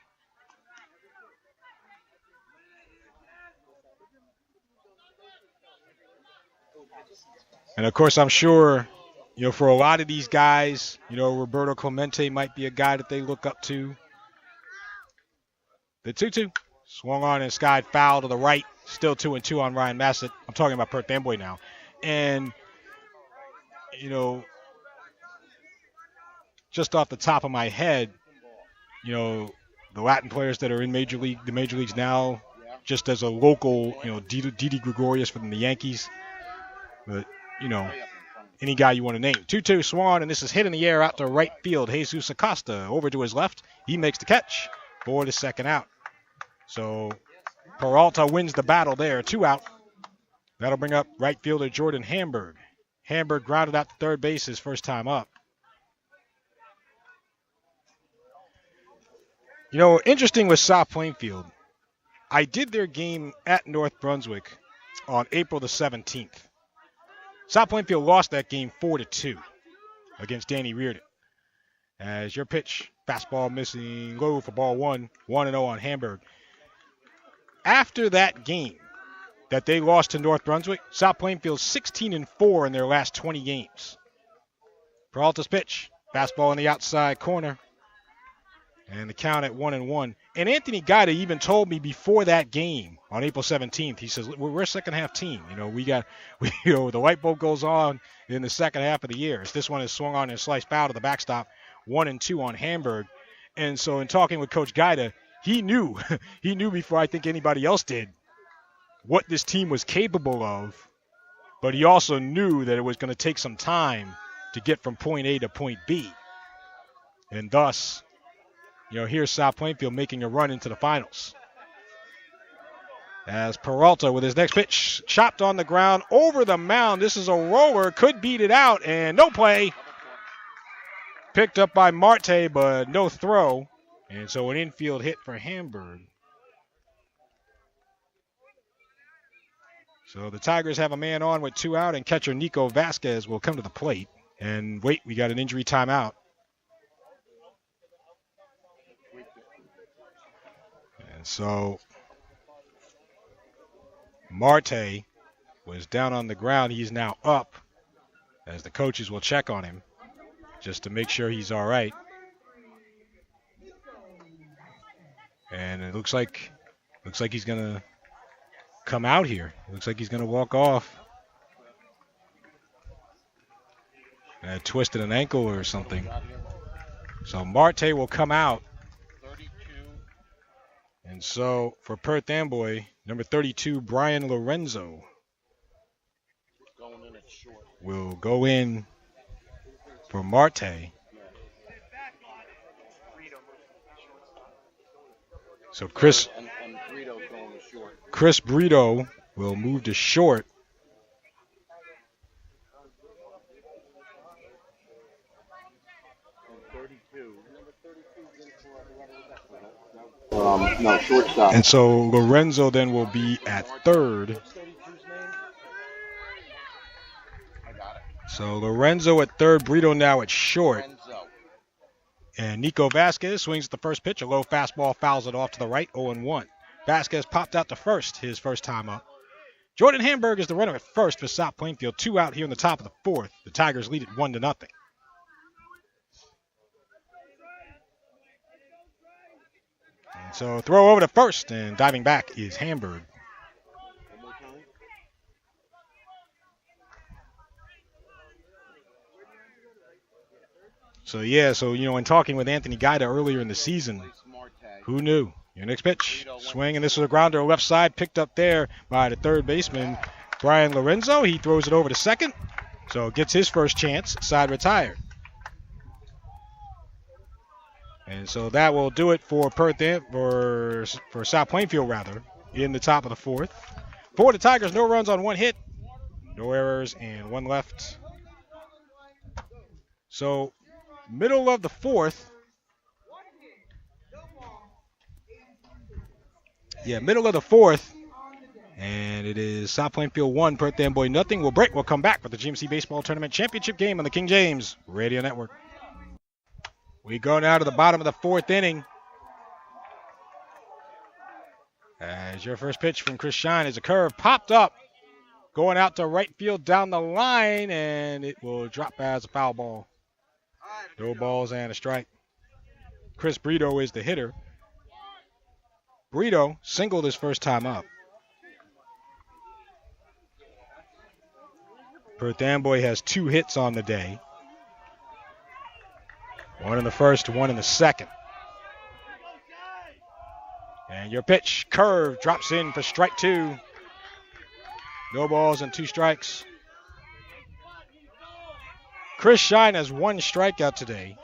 And of course, I'm sure, for a lot of these guys, Roberto Clemente might be a guy that they look up to. The 2-2 swung on and skied foul to the right. Still 2-2 on Ryan Marte. I'm talking about Perth Amboy now. And, just off the top of my head, the Latin players that are in the major leagues now, just as a local, Didi Gregorius from the Yankees. But, any guy you want to name. 2-2 swung, and this is hit in the air out to right field. Jesus Acosta over to his left. He makes the catch for the second out. So Peralta wins the battle there. 2 out. That'll bring up right fielder Jordan Hamburg. Hamburg grounded out to third base his first time up. Interesting with South Plainfield. I did their game at North Brunswick on April the 17th. South Plainfield lost that game 4-2 against Danny Reardon. As your pitch, fastball missing low for ball 1, 1-0 on Hamburg. After that game that they lost to North Brunswick, South Plainfield 16-4 in their last 20 games. Peralta's pitch, fastball in the outside corner. And the count at 1-1. And Anthony Gaida even told me before that game on April 17th, he says, we're a second half team. The light bulb goes on in the second half of the year. As this one is swung on and sliced foul to the backstop, 1-2 on Hamburg. And so in talking with Coach Gaida, he knew before I think anybody else did what this team was capable of. But he also knew that it was going to take some time to get from point A to point B. And thus, here's South Plainfield making a run into the finals. As Peralta with his next pitch, chopped on the ground over the mound. This is a roller, could beat it out, and no play. Picked up by Marte, but no throw. And so an infield hit for Hamburg. So the Tigers have a man on with 2 out, and catcher Nico Vasquez will come to the plate. And wait, we got an injury timeout. And so Marte was down on the ground. He's now up as the coaches will check on him just to make sure he's all right. And it looks like he's going to come out here. Looks like he's going to walk off. Twisted an ankle or something. So Marte will come out. 32. And so for Perth Amboy, number 32, Brian Lorenzo Going in at short. will go in for Marte. So Chris And Brito going to short. Chris Brito will move to short. No, shortstop. And so Lorenzo then will be at third. I got it. So Lorenzo at third, Brito now at short. Lorenzo. And Nico Vasquez swings at the first pitch. A low fastball fouls it off to the right, 0-1. Vasquez popped out to first, his first time up. Jordan Hamburg is the runner at first for South Plainfield. 2 out here in the top of the fourth. The Tigers lead it 1-0. And so throw over to first, and diving back is Hamburg. One more time. So in talking with Anthony Guida earlier in the season, who knew? Your next pitch, swing, and this was a grounder left side, picked up there by the third baseman, Brian Lorenzo. He throws it over to second, so gets his first chance, side retired. And so that will do it for for South Plainfield, rather, in the top of the fourth. For the Tigers, no runs on 1 hit, no errors, and 1 left. So middle of the fourth. Middle of the fourth. And it is South Plainfield 1, Perth Amboy nothing. We'll break. We'll come back with the GMC Baseball Tournament Championship game on the King James Radio Network. We go now to the bottom of the fourth inning. As your first pitch from Chris Shine is a curve popped up. Going out to right field down the line, and it will drop as a foul ball. No balls and a strike. Chris Brito is the hitter. Brito singled his first time up. Perth Amboy has 2 hits on the day. 1 in the first, 1 in the second. And your pitch, curve, drops in for strike 2. No balls and 2 strikes. Chris Shine has 1 strikeout today.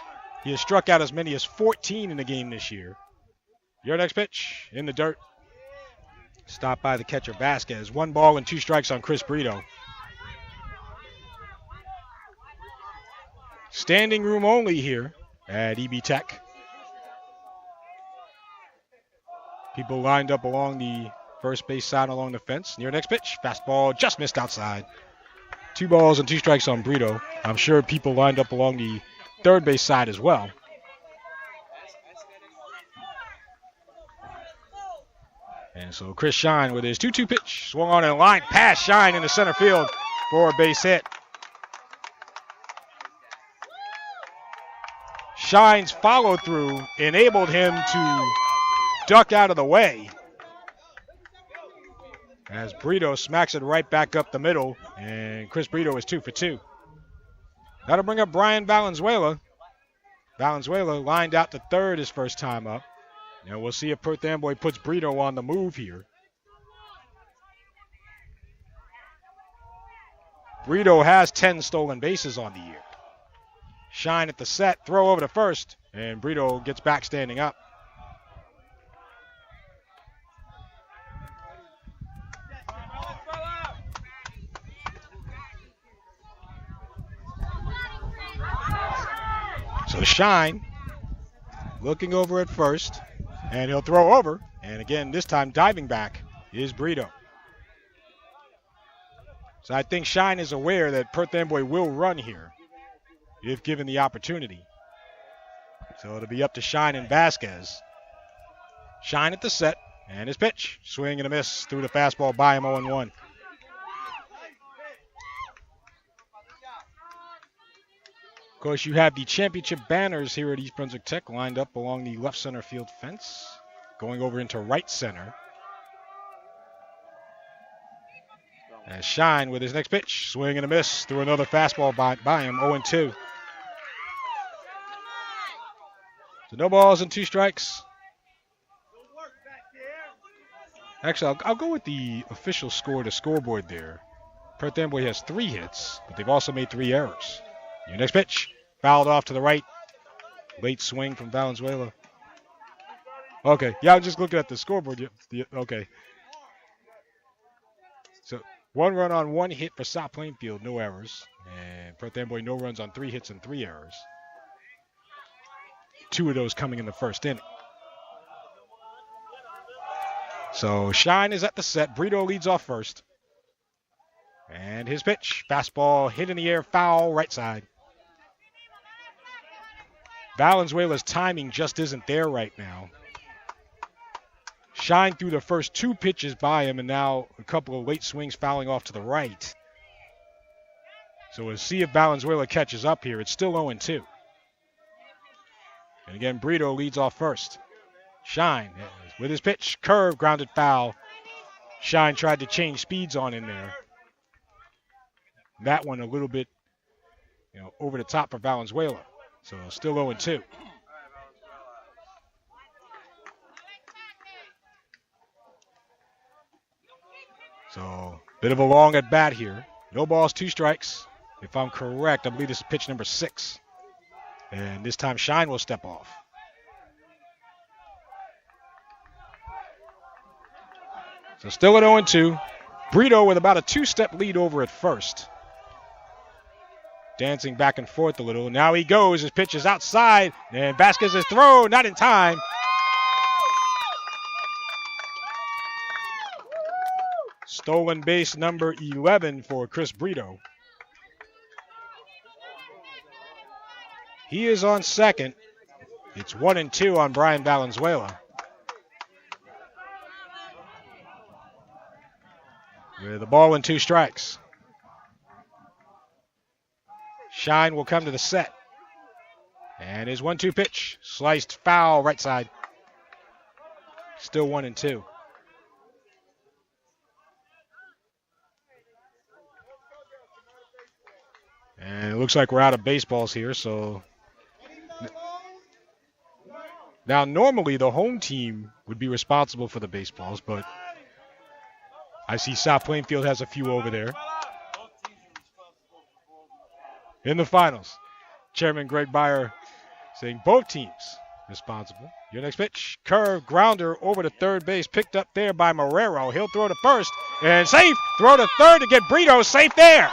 He has struck out as many as 14 in the game this year. Your next pitch, in the dirt. Stopped by the catcher Vasquez. 1 ball and 2 strikes on Chris Brito. Standing room only here at EB Tech. People lined up along the first base side along the fence. Near next pitch, fastball just missed outside. 2 balls and 2 strikes on Brito. I'm sure people lined up along the third base side as well. And so Chris Shine with his 2-2 pitch. Swung on in line, pass Shine into center field for a base hit. Shine's follow-through enabled him to duck out of the way. As Brito smacks it right back up the middle, and Chris Brito is 2 for 2. That'll bring up Brian Valenzuela. Valenzuela lined out to third his first time up. And we'll see if Perth Amboy puts Brito on the move here. Brito has 10 stolen bases on the year. Shine at the set, throw over to first, and Brito gets back standing up. So Shine looking over at first, and he'll throw over, and again, this time diving back is Brito. So I think Shine is aware that Perth Amboy will run here if given the opportunity. So it'll be up to Shine and Vasquez. Shine at the set, and his pitch. Swing and a miss through the fastball by him, 0-1. Of course, you have the championship banners here at East Brunswick Tech lined up along the left center field fence, going over into right center. As Shine with his next pitch. Swing and a miss. Threw another fastball by him. 0-2. So no balls and 2 strikes. Actually, I'll go with the official score, the scoreboard there. Perth Amboy has 3 hits, but they've also made 3 errors. Your next pitch. Fouled off to the right. Late swing from Valenzuela. Okay. Yeah, I was just looking at the scoreboard. Okay. So 1 run on 1 hit for South Plainfield, no errors. And Perth Amboy, no runs on 3 hits and 3 errors. 2 of those coming in the first inning. So Shine is at the set. Brito leads off first. And his pitch. Fastball hit in the air, foul, right side. Valenzuela's timing just isn't there right now. Shine threw the first 2 pitches by him, and now a couple of late swings fouling off to the right. So we'll see if Valenzuela catches up here. It's still 0-2. And again, Brito leads off first. Shine with his pitch. Curve, grounded foul. Shine tried to change speeds on in there. That one a little bit, over the top for Valenzuela. So still 0-2. So bit of a long at bat here. No balls, 2 strikes. If I'm correct, I believe this is pitch number 6. And this time Shine will step off. So still at 0-2. Brito with about a 2-step lead over at first. Dancing back and forth a little. Now he goes. His pitch is outside. And Vasquez's throw, not in time. Stolen base number 11 for Chris Brito. He is on second. It's 1-2 on Brian Valenzuela. With a ball and 2 strikes. Shine will come to the set. And his 1-2 pitch. Sliced foul right side. Still 1-2. And it looks like we're out of baseballs here, so. Now, normally the home team would be responsible for the baseballs, but I see South Plainfield has a few over there. In the finals, Chairman Greg Beyer saying both teams responsible. Your next pitch, curve, grounder over to third base, picked up there by Marrero. He'll throw to first, and safe. Throw to third to get Brito safe there.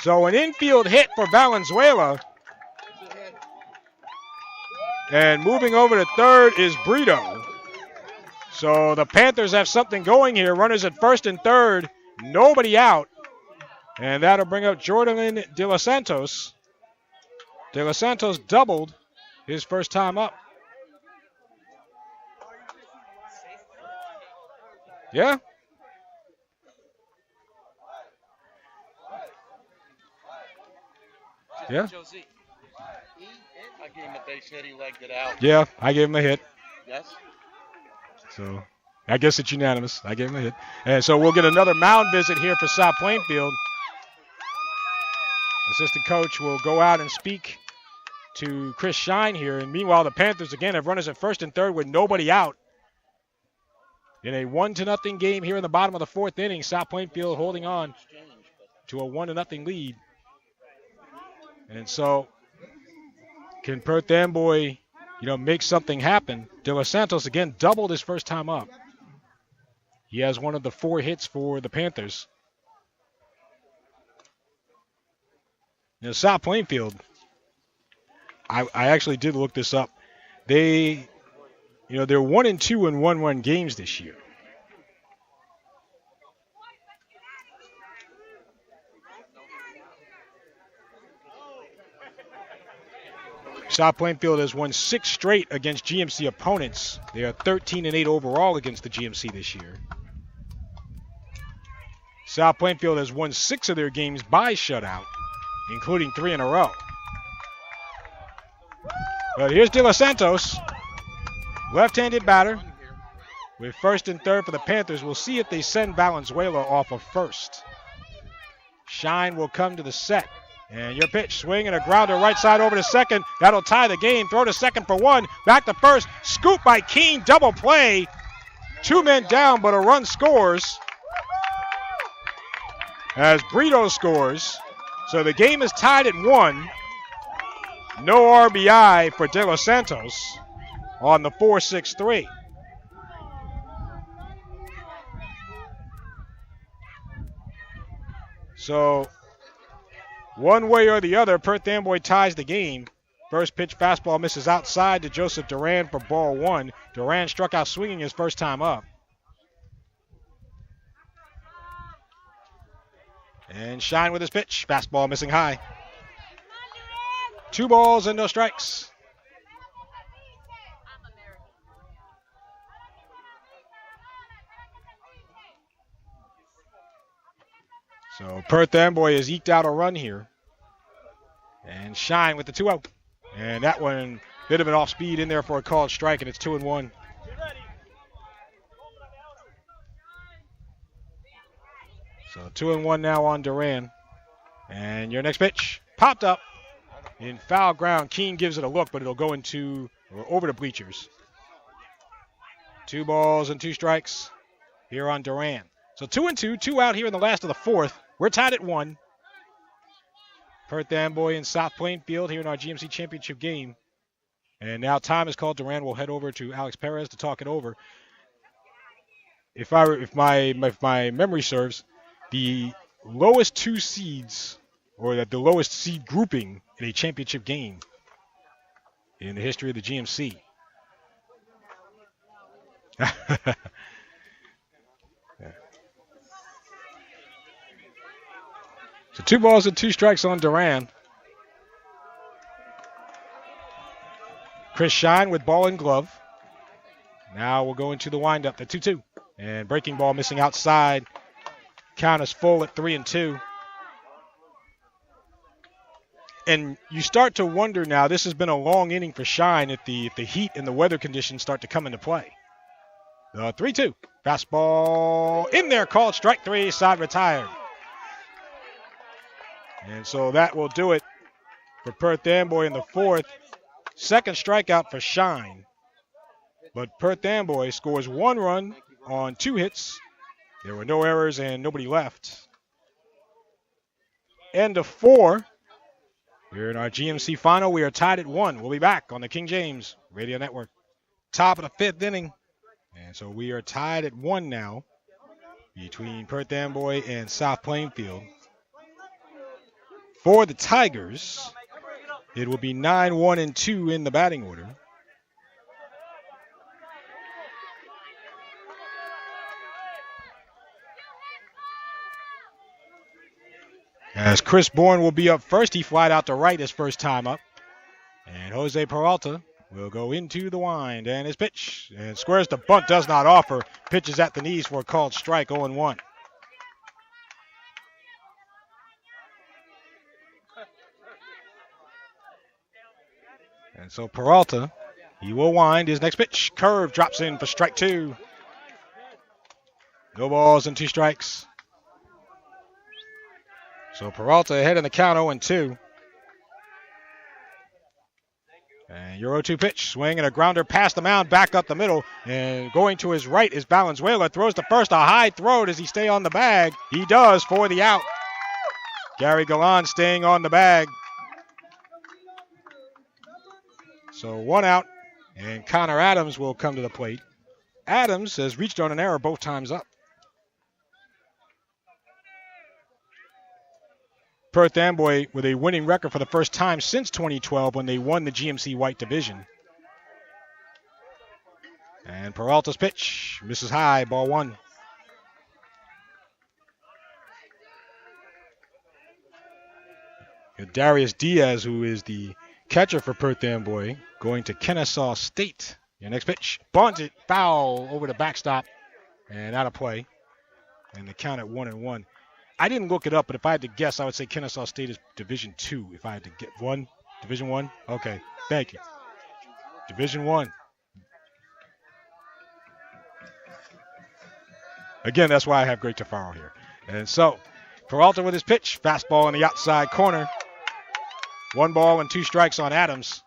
So an infield hit for Valenzuela. And moving over to third is Brito. So the Panthers have something going here. Runners at first and third. Nobody out. And that'll bring up Jordan Delos Santos. Delos Santos doubled his first time up. Yeah. Yeah. I gave him a base hit. He legged it out. Yeah, I gave him a hit. Yes. So I guess it's unanimous. I gave him a hit. And so we'll get another mound visit here for South Plainfield. Assistant coach will go out and speak to Chris Shine here. And meanwhile, the Panthers again have runners at first and third with nobody out. In a 1-0 game here in the bottom of the 4th inning, South Plainfield holding on to a 1-0 lead. And so can Perth Amboy, make something happen? Delos Santos again doubled his first time up. He has one of the 4 hits for the Panthers. South Plainfield, I actually did look this up. They're 1-2 in 1-1 games this year. South Plainfield has won 6 straight against GMC opponents. They are 13-8 overall against the GMC this year. South Plainfield has won 6 of their games by shutout, including 3 in a row. But here's De Los Santos, left-handed batter. with first and third for the Panthers. We'll see if they send Valenzuela off of first. Shine will come to the set. And your pitch, swing and a grounder right side over to second. That'll tie the game. Throw to second for one. Back to first. Scoop by Keene. Double play. 2 men down, but a run scores as Brito scores. So the game is tied at 1. No RBI for Delos Santos on the 4-6-3. So one way or the other, Perth Amboy ties the game. First pitch fastball misses outside to Joseph Duran for ball 1. Duran struck out swinging his first time up. And Shine with his pitch. Fastball missing high. 2 balls and no strikes. So Perth Amboy has eked out a run here. And Shine with the 2-0. And that one, bit of an off speed in there for a called strike, and it's 2-1. So 2-1 now on Duran. And your next pitch popped up in foul ground. Keene gives it a look, but it'll go into or over the bleachers. 2 balls and 2 strikes here on Duran. So 2-2, 2 out here in the last of the 4th. We're tied at 1. Perth Amboy and South Plainfield here in our GMC Championship game. And now time is called. Duran will head over to Alex Perez to talk it over. If my memory serves, the lowest 2 seeds, or the lowest seed grouping in a championship game in the history of the GMC. So 2 balls and 2 strikes on Duran. Chris Shine with ball and glove. Now we'll go into the windup, the 2-2. And breaking ball missing outside. Count is full at 3-2. And you start to wonder now, this has been a long inning for Shine if the heat and the weather conditions start to come into play. The 3-2. Fastball in there, called strike 3, side retired. And so that will do it for Perth Amboy in the 4th. Second strikeout for Shine. But Perth Amboy scores 1 run on 2 hits. There were no errors and nobody left. End of 4. We're in our GMC final. We are tied at 1. We'll be back on the King James Radio Network. Top of the 5th inning. And so we are tied at 1 now between Perth Amboy and South Plainfield. For the Tigers, it will be 9-1-2 in the batting order. As Chris Bourne will be up first, he flied out to right his first time up. And Jose Peralta will go into the wind and his pitch. And squares the bunt, does not offer. Pitches at the knees for a called strike, 0-1. And so Peralta, he will wind his next pitch. Curve drops in for strike 2. No balls and 2 strikes. So Peralta ahead in the count, 0-2. And your 0-2 pitch. Swing and a grounder past the mound, back up the middle. And going to his right is Valenzuela. Throws to first, a high throw. Does he stay on the bag? He does for the out. Gary Gallan staying on the bag. So 1 out, and Conor Adams will come to the plate. Adams has reached on an error both times up. Perth Amboy with a winning record for the first time since 2012 when they won the GMC White Division. And Peralta's pitch misses high, ball 1. Darius Diaz, who is the catcher for Perth Amboy, going to Kennesaw State. Your next pitch, bunted, foul over the backstop, and out of play. And the count at 1-1. I didn't look it up, but if I had to guess, I would say Kennesaw State is Division 2. If I had to get one, Division 1. Okay, thank you. Division 1. Again, that's why I have Greg Tafaro here. And so, Peralta with his pitch. Fastball in the outside corner. 1 ball and 2 strikes on Adams.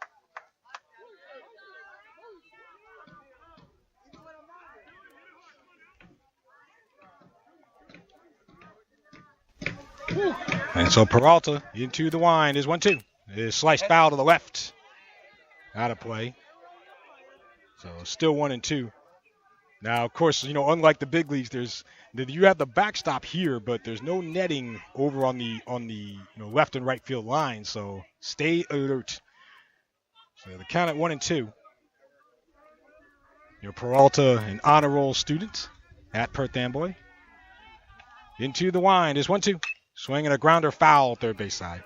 And so Peralta into the wind is 1-2. Is sliced foul to the left. Out of play. So still 1-2. Now, of course, unlike the big leagues, you have the backstop here, but there's no netting over on the left and right field line. So stay alert. So the count at 1-2. Peralta, an honor roll student at Perth Amboy. Into the wind is 1-2. Swinging a grounder foul, third base side.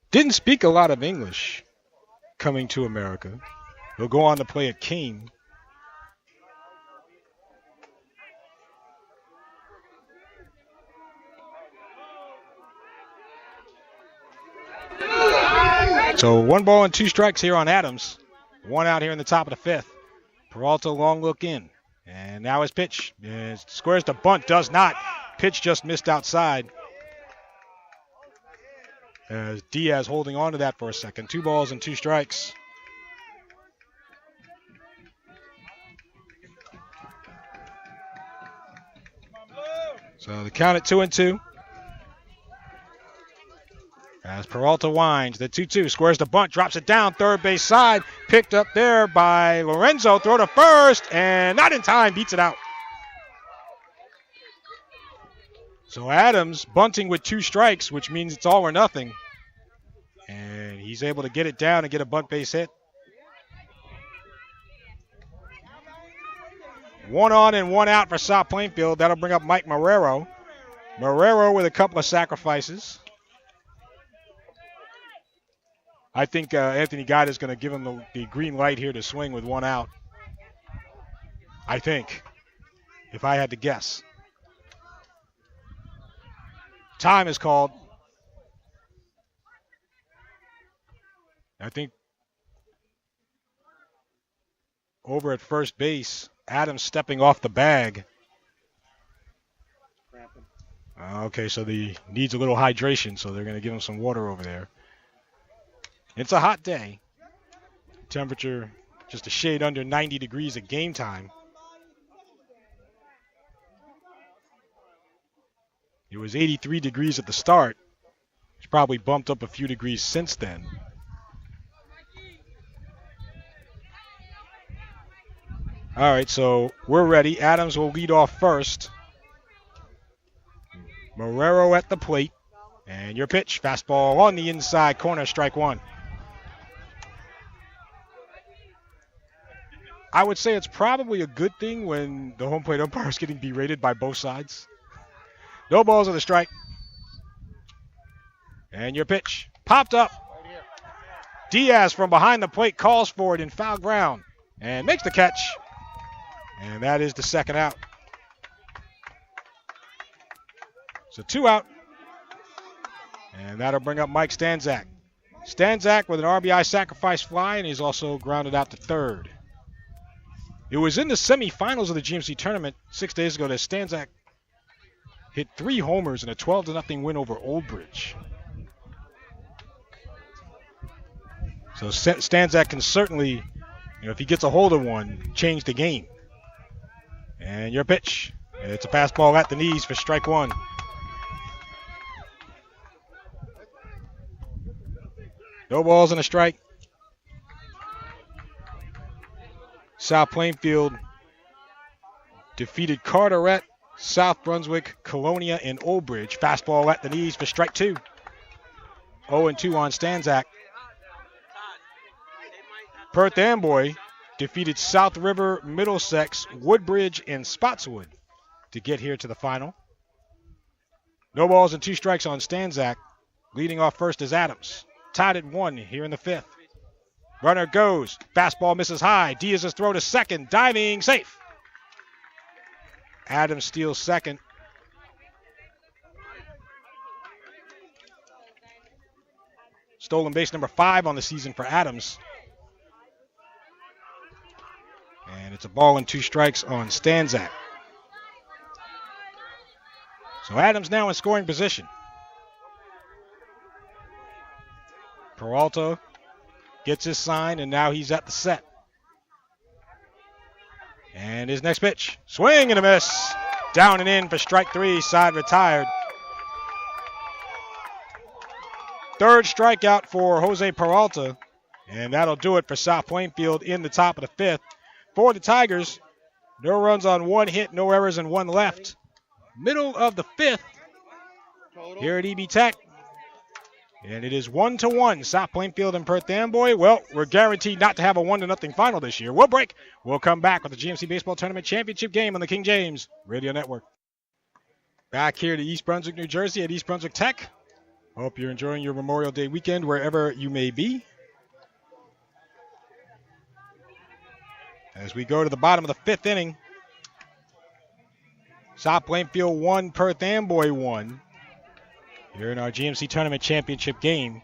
Didn't speak a lot of English coming to America. He'll go on to play at King. So 1 ball and 2 strikes here on Adams. 1 out here in the top of the 5th. Peralta long look in. And now his pitch. Squares the bunt. Does not. Pitch just missed outside. As Diaz holding on to that for a second. 2 balls and 2 strikes. So the count at 2-2. As Peralta winds, the 2-2 squares the bunt, drops it down, third base side, picked up there by Lorenzo, throw to first, and not in time, beats it out. So Adams bunting with 2 strikes, which means it's all or nothing. And he's able to get it down and get a bunt base hit. 1 on and 1 out for South Plainfield. That'll bring up Mike Marrero. Marrero with a couple of sacrifices. I think Anthony Gott is going to give him the green light here to swing with 1 out. I think, if I had to guess. Time is called. I think over at first base, Adams stepping off the bag. Okay, so he needs a little hydration, so they're going to give him some water over there. It's a hot day. Temperature just a shade under 90 degrees at game time. It was 83 degrees at the start. It's probably bumped up a few degrees since then. All right, so we're ready. Adams will lead off first. Marrero at the plate. And your pitch, fastball on the inside corner, strike 1. I would say it's probably a good thing when the home plate umpire is getting berated by both sides. No balls on the strike. And your pitch, popped up. Diaz from behind the plate calls for it in foul ground and makes the catch. And that is the second out. So 2 out. And that'll bring up Mike Stanczak. Stanczak with an RBI sacrifice fly, and he's also grounded out to third. It was in the semifinals of the GMC tournament 6 days ago that Stanczak hit 3 homers in a 12-0 win over Old Bridge. So Stanczak can certainly, if he gets a hold of one, change the game. And your pitch. It's a fastball at the knees for strike 1. No balls and a strike. South Plainfield defeated Carteret, South Brunswick, Colonia, and Old Bridge. Fastball at the knees for strike 2. 0-2 on Stanczak. Perth Amboy defeated South River, Middlesex, Woodbridge, and Spotswood to get here to the final. No balls and 2 strikes on Stanczak. Leading off first is Adams. Tied at 1 here in the 5th. Runner goes. Fastball misses high. Diaz's throw to second. Diving. Safe. Adams steals second. Stolen base number 5 on the season for Adams. And it's a ball and 2 strikes on Stanzak. So Adams now in scoring position. Peralta gets his sign, and now he's at the set. And his next pitch. Swing and a miss. Down and in for strike 3. Side retired. Third strikeout for Jose Peralta. And that'll do it for South Plainfield in the top of the 5th. For the Tigers, no runs on 1 hit, no errors, and 1 left. Middle of the 5th here at EB Tech. And it is 1-1, South Plainfield and Perth Amboy. Well, we're guaranteed not to have a 1-0 final this year. We'll break. We'll come back with the GMC Baseball Tournament Championship game on the King James Radio Network. Back here to East Brunswick, New Jersey at East Brunswick Tech. Hope you're enjoying your Memorial Day weekend wherever you may be. As we go to the bottom of the 5th inning, South Plainfield 1, Perth Amboy 1. Here in our GMC Tournament Championship game.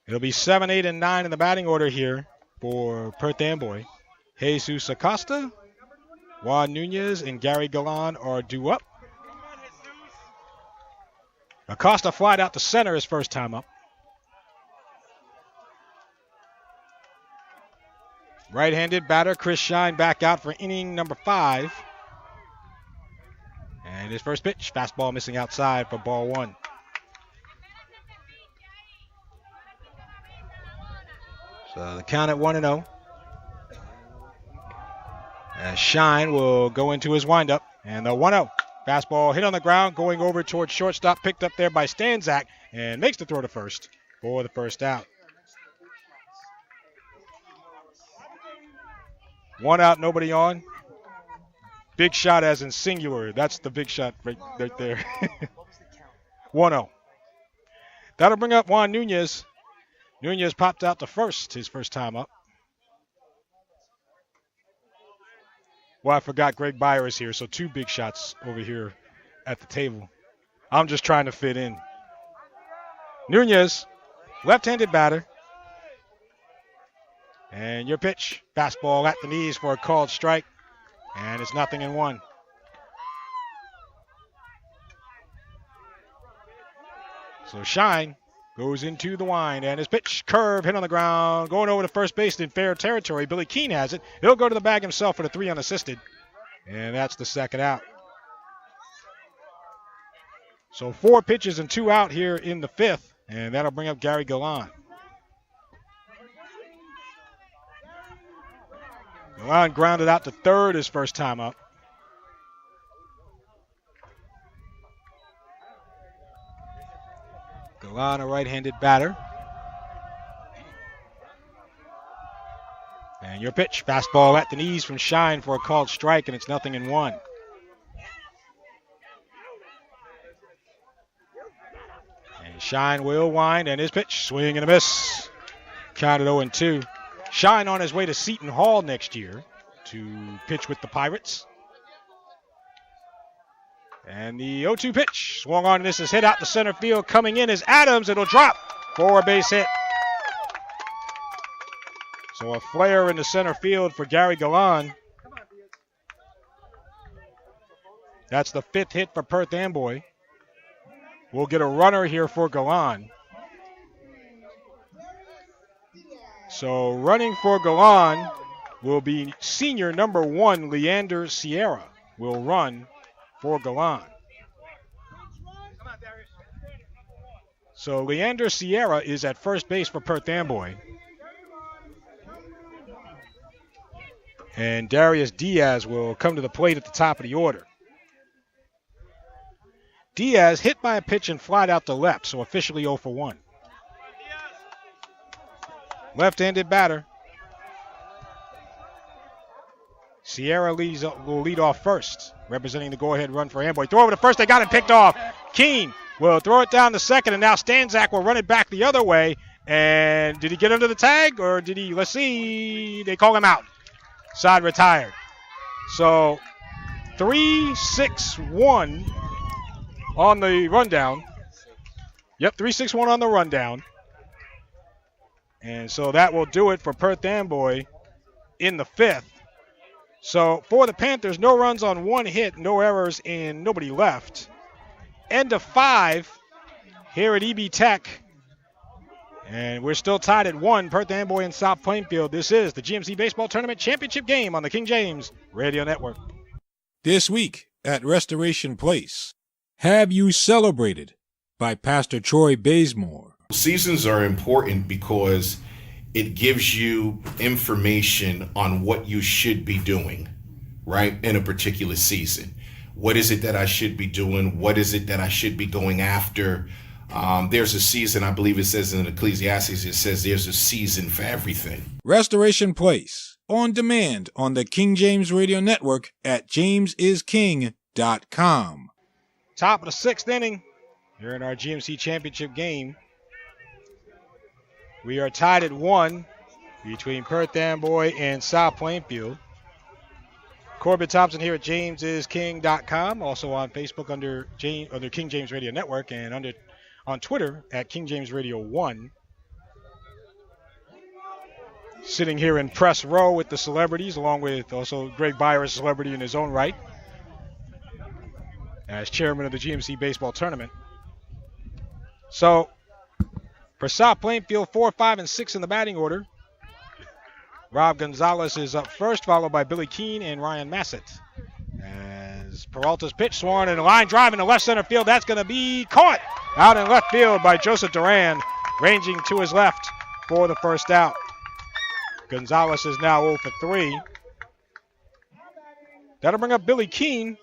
It'll be 7, 8, and 9 in the batting order here for Perth Amboy. Jesus Acosta, Juan Nunez, and Gary Galan are due up. Acosta flied out to center his first time up. Right-handed batter Chris Shine back out for inning number 5. And his first pitch, fastball missing outside for ball 1. So the count at 1-0. As Shine will go into his windup. And the 1-0. Fastball hit on the ground, going over towards shortstop, picked up there by Stanzak, and makes the throw to first for the first out. 1 out, nobody on. Big shot as in singular. That's the big shot right there. 1-0. That'll bring up Juan Nunez. Nunez popped out to first his first time up. Well, I forgot Greg Byer is here, so 2 big shots over here at the table. I'm just trying to fit in. Nunez, left-handed batter. And your pitch, fastball at the knees for a called strike. And it's 0-1. So Shine goes into the wind, and his pitch, curve, hit on the ground, going over to first base in fair territory. Billy Keene has it. He'll go to the bag himself for the 3 unassisted. And that's the second out. So 4 pitches and 2 out here in the 5th, and that'll bring up Gary Galan. Galan grounded out to third his first time up. Galan, a right-handed batter. And your pitch, fastball at the knees from Shine for a called strike, and it's 0-1. And Shine will wind, and his pitch, swing and a miss. Counted 0-2. Shine on his way to Seton Hall next year to pitch with the Pirates. And the 0-2 pitch swung on, and this is hit out to center field. Coming in is Adams. It'll drop for a base hit. So a flare in the center field for Gary Galan. That's the 5th hit for Perth Amboy. We'll get a runner here for Galan. So running for Galan will be senior number 1, Leander Sierra, will run for Galan. So Leander Sierra is at first base for Perth Amboy. And Darius Diaz will come to the plate at the top of the order. Diaz hit by a pitch and flied out to left, so officially 0 for 1. Left-handed batter. Sierra will lead off first, representing the go-ahead run for Amboy. Throw over to first. They got it picked off. Keene will throw it down to second, and now Stanzak will run it back the other way. And did he get under the tag, or did he? Let's see. They call him out. Side retired. So 3-6-1 on the rundown. Yep, 3-6-1 on the rundown. And so that will do it for Perth Amboy in the 5th. So for the Panthers, no runs on 1 hit, no errors, and nobody left. End of 5 here at EB Tech. And we're still tied at 1, Perth Amboy and South Plainfield. This is the GMC Baseball Tournament Championship game on the King James Radio Network. This week at Restoration Place, Have You Celebrated by Pastor Troy Bazemore. Seasons are important because it gives you information on what you should be doing, right, in a particular season. What is it that I should be doing? What is it that I should be going after? There's a season, I believe it says in Ecclesiastes, it says there's a season for everything. Restoration Place, on demand on the King James Radio Network at jamesisking.com. Top of the 6th inning here in our GMC Championship game. We are tied at 1 between Perth Amboy and South Plainfield. Corbett Thompson here at jamesisking.com, also on Facebook under King James Radio Network, and on Twitter at King James Radio 1. Sitting here in press row with the celebrities, along with also Greg Byer, a celebrity in his own right, as chairman of the GMC Baseball Tournament. So, for South Plainfield, 4, 5, and 6 in the batting order. Rob Gonzalez is up first, followed by Billy Keene and Ryan Massett. As Peralta's pitch swung and a line drive in the left center field. That's going to be caught out in left field by Joseph Duran, ranging to his left for the first out. Gonzalez is now 0 for 3. That'll bring up Billy Keene.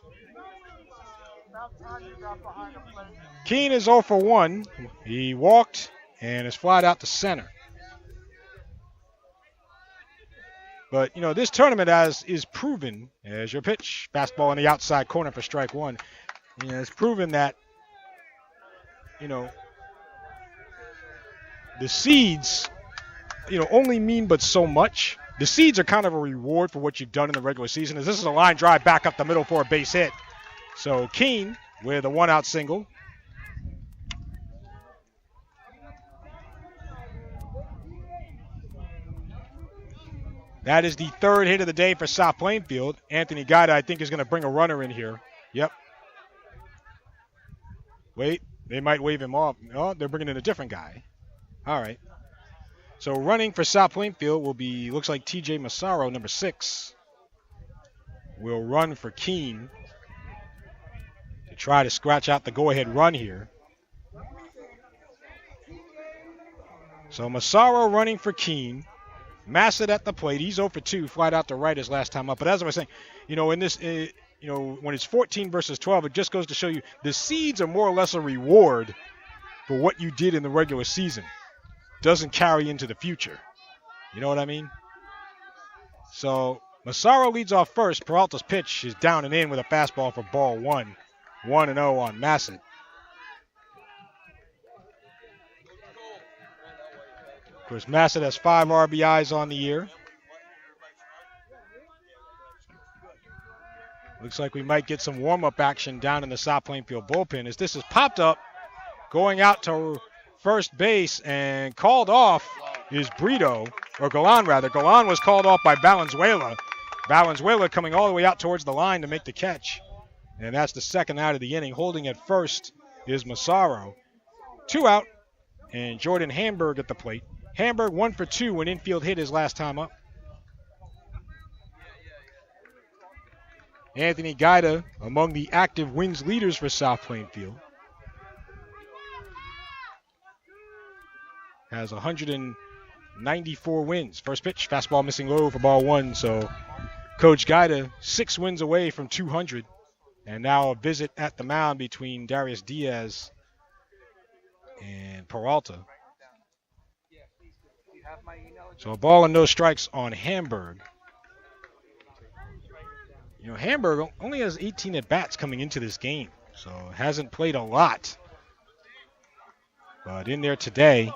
Keene is 0 for 1. He walked and is flied out to center. But, this tournament is proven, as your pitch, fastball on the outside corner for strike 1, it's proven that, the seeds, only mean but so much. The seeds are kind of a reward for what you've done in the regular season, as this is a line drive back up the middle for a base hit. So Keene with a 1-out single. That is the 3rd hit of the day for South Plainfield. Anthony Gaida, I think, is going to bring a runner in here. Yep. Wait, they might wave him off. Oh, they're bringing in a different guy. All right. So running for South Plainfield will be, looks like TJ Massaro, number 6, will run for Keene to try to scratch out the go-ahead run here. So Massaro running for Keene. Massett at the plate. He's 0 for 2, flied out to right his last time up. But as I was saying, in this, when it's 14 versus 12, it just goes to show you the seeds are more or less a reward for what you did in the regular season. Doesn't carry into the future. You know what I mean? So Massaro leads off first. Peralta's pitch is down and in with a fastball for ball 1. 1-0 on Massett. Of course, Massett has 5 RBIs on the year. Looks like we might get some warm-up action down in the South Plainfield bullpen as this is popped up, going out to first base, and called off is Brito, or Galan rather. Galan was called off by Valenzuela. Valenzuela coming all the way out towards the line to make the catch. And that's the 2nd out of the inning. Holding at first is Massaro. 2 out, and Jordan Hamburg at the plate. Hamburg 1 for 2 when infield hit his last time up. Anthony Gaida among the active wins leaders for South Plainfield. Has 194 wins. First pitch, fastball missing low for ball 1. So Coach Gaida 6 wins away from 200. And now a visit at the mound between Darius Diaz and Peralta. So a ball and no strikes on Hamburg. Hamburg only has 18 at-bats coming into this game, so hasn't played a lot. But in there today.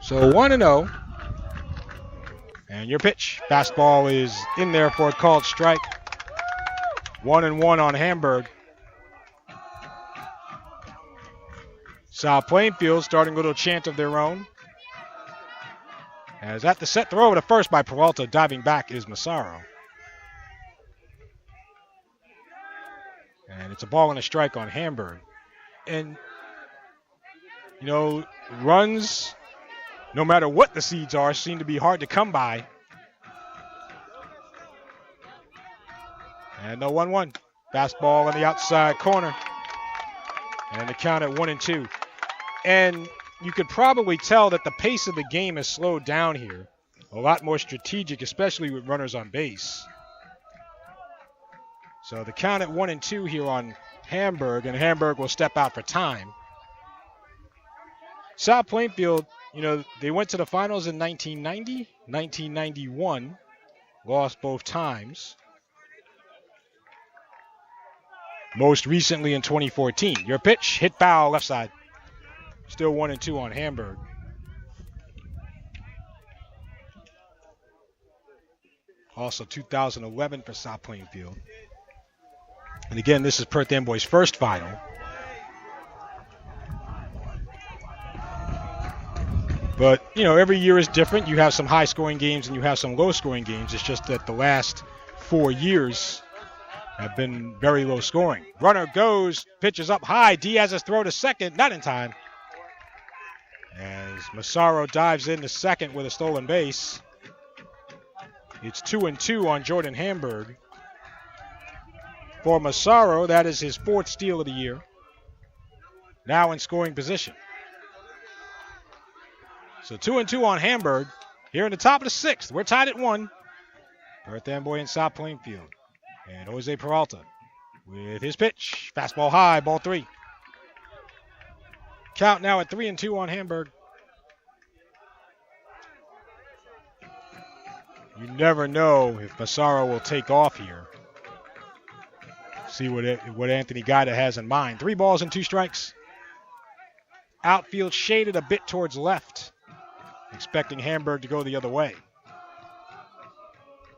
So 1-0. And your pitch. Fastball is in there for a called strike. 1-1 on Hamburg. South Plainfield starting a little chant of their own. As at the set throw to first by Peralta, diving back is Massaro. And it's a ball and a strike on Hamburg. And, runs, no matter what the seeds are, seem to be hard to come by. And the 1-1. Fastball on the outside corner. And the count at 1-2. And you could probably tell that the pace of the game has slowed down here. A lot more strategic, especially with runners on base. So the count at 1-2 here on Hamburg, and Hamburg will step out for time. South Plainfield, they went to the finals in 1990, 1991, lost both times. Most recently in 2014. Your pitch, hit foul, left side. Still 1-2 on Hamburg. Also 2011 for South Plainfield. And again, this is Perth Amboy's first final. But, every year is different. You have some high-scoring games and you have some low-scoring games. It's just that the last 4 years have been very low scoring. Runner goes, pitches up high. Diaz's throw to second, not in time. As Massaro dives into second with a stolen base. It's 2-2 on Jordan Hamburg. For Massaro, that is his 4th steal of the year. Now in scoring position. So 2-2 on Hamburg. Here in the top of the 6th. We're tied at 1. Perth Amboy and South Plainfield. And Jose Peralta with his pitch. Fastball high, ball 3. Count now at 3-2 on Hamburg. You never know if Massaro will take off here. See what Anthony Guida has in mind. 3 balls and 2 strikes. Outfield shaded a bit towards left. Expecting Hamburg to go the other way.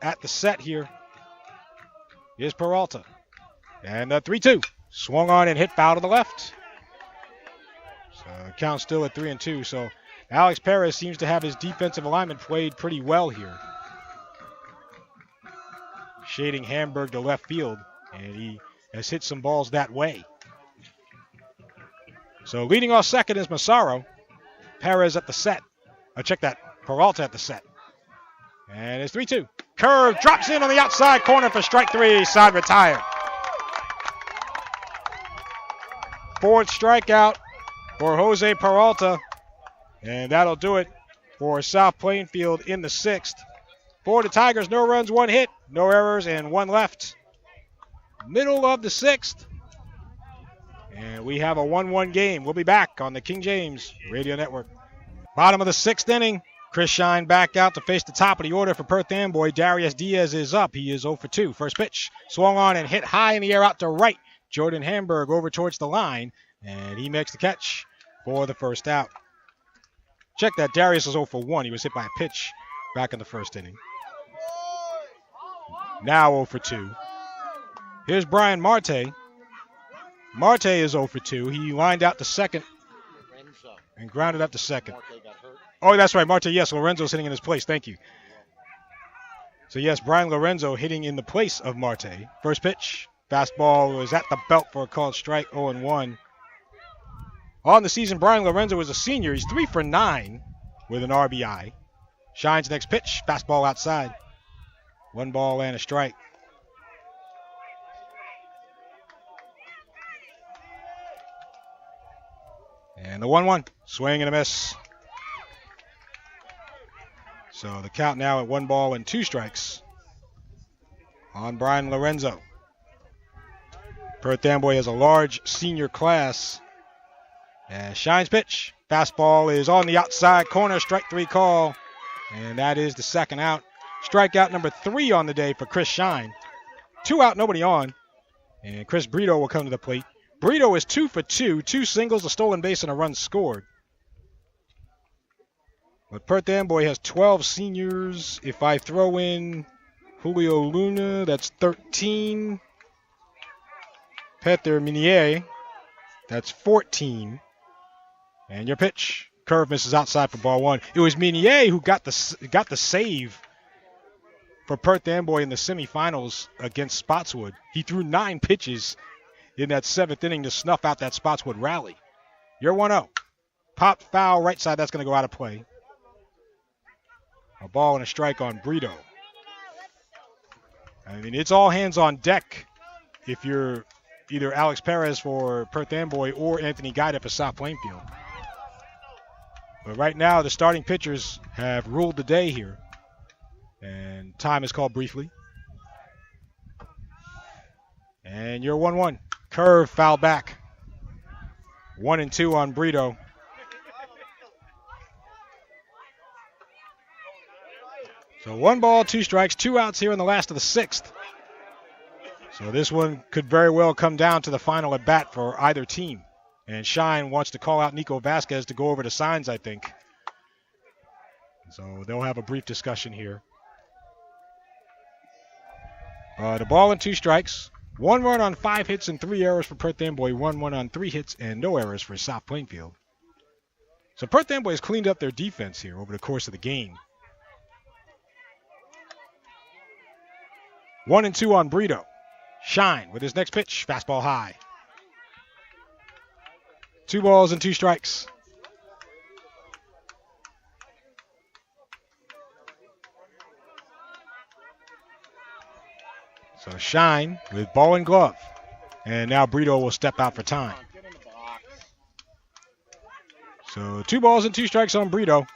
At the set here is Peralta. And the 3-2. Swung on and hit foul to the left. So count still at 3-2. So Alex Perez seems to have his defensive alignment played pretty well here. Shading Hamburg to left field. And he has hit some balls that way. So leading off second is Massaro. Perez at the set. Check that. Peralta at the set. And it's 3-2. Curve drops in on the outside corner for strike 3. Side retired. 4th strikeout for Jose Peralta. And that'll do it for South Plainfield in the 6th. For the Tigers, no runs, 1 hit, no errors, and 1 left. Middle of the 6th. And we have a 1-1 game. We'll be back on the King James Radio Network. Bottom of the 6th inning. Chris Shine back out to face the top of the order for Perth Amboy. Darius Diaz is up. He is 0 for 2. First pitch. Swung on and hit high in the air out to right. Jordan Hamburg over towards the line. And he makes the catch for the first out. Check that. Darius is 0 for 1. He was hit by a pitch back in the first inning. Now 0 for 2. Here's Bryan Marte. Marte is 0 for 2. He lined out to second and grounded up to second. Oh, that's right, Marte. Yes, Lorenzo's hitting in his place. Thank you. So, yes, Brian Lorenzo hitting in the place of Marte. First pitch. Fastball was at the belt for a called strike, 0-1. On the season, Brian Lorenzo is a senior. He's 3 for 9 with an RBI. Shine's next pitch. Fastball outside. 1 ball and a strike. And the 1-1. Swing and a miss. So the count now at 1 ball and 2 strikes on Brian Lorenzo. Perth Amboy has a large senior class. And Shine's pitch. Fastball is on the outside corner. Strike 3 call. And that is the second out. Strikeout number 3 on the day for Chris Shine. 2 out, nobody on. And Chris Brito will come to the plate. Brito is 2 for 2. 2 singles, a stolen base, and a run scored. But Perth Amboy has 12 seniors. If I throw in Julio Luna, that's 13. Peter Minier, that's 14. And your pitch. Curve misses outside for ball one. It was Minier who got the save for Perth Amboy in the semifinals against Spotswood. He threw 9 pitches in that 7th inning to snuff out that Spotswood rally. You're 1-0. Pop foul right side. That's going to go out of play. A ball and a strike on Brito. I mean, it's all hands on deck if you're either Alex Perez for Perth Amboy or Anthony Guida for South Plainfield. But right now, the starting pitchers have ruled the day here. And time is called briefly. And you're 1-1. Curve foul back. 1-2 on Brito. So 1 ball, 2 strikes, 2 outs here in the last of the 6th. So this one could very well come down to the final at bat for either team. And Shine wants to call out Nico Vasquez to go over the signs, I think. So they'll have a brief discussion here. The ball and 2 strikes. 1 run on 5 hits and 3 errors for Perth Amboy. 1 run on 3 hits and no errors for South Plainfield. So Perth Amboy has cleaned up their defense here over the course of the game. 1-2 on Brito. Shine with his next pitch. Fastball high. 2 balls and 2 strikes. So Shine with ball and glove. And now Brito will step out for time. So 2 balls and 2 strikes on Brito.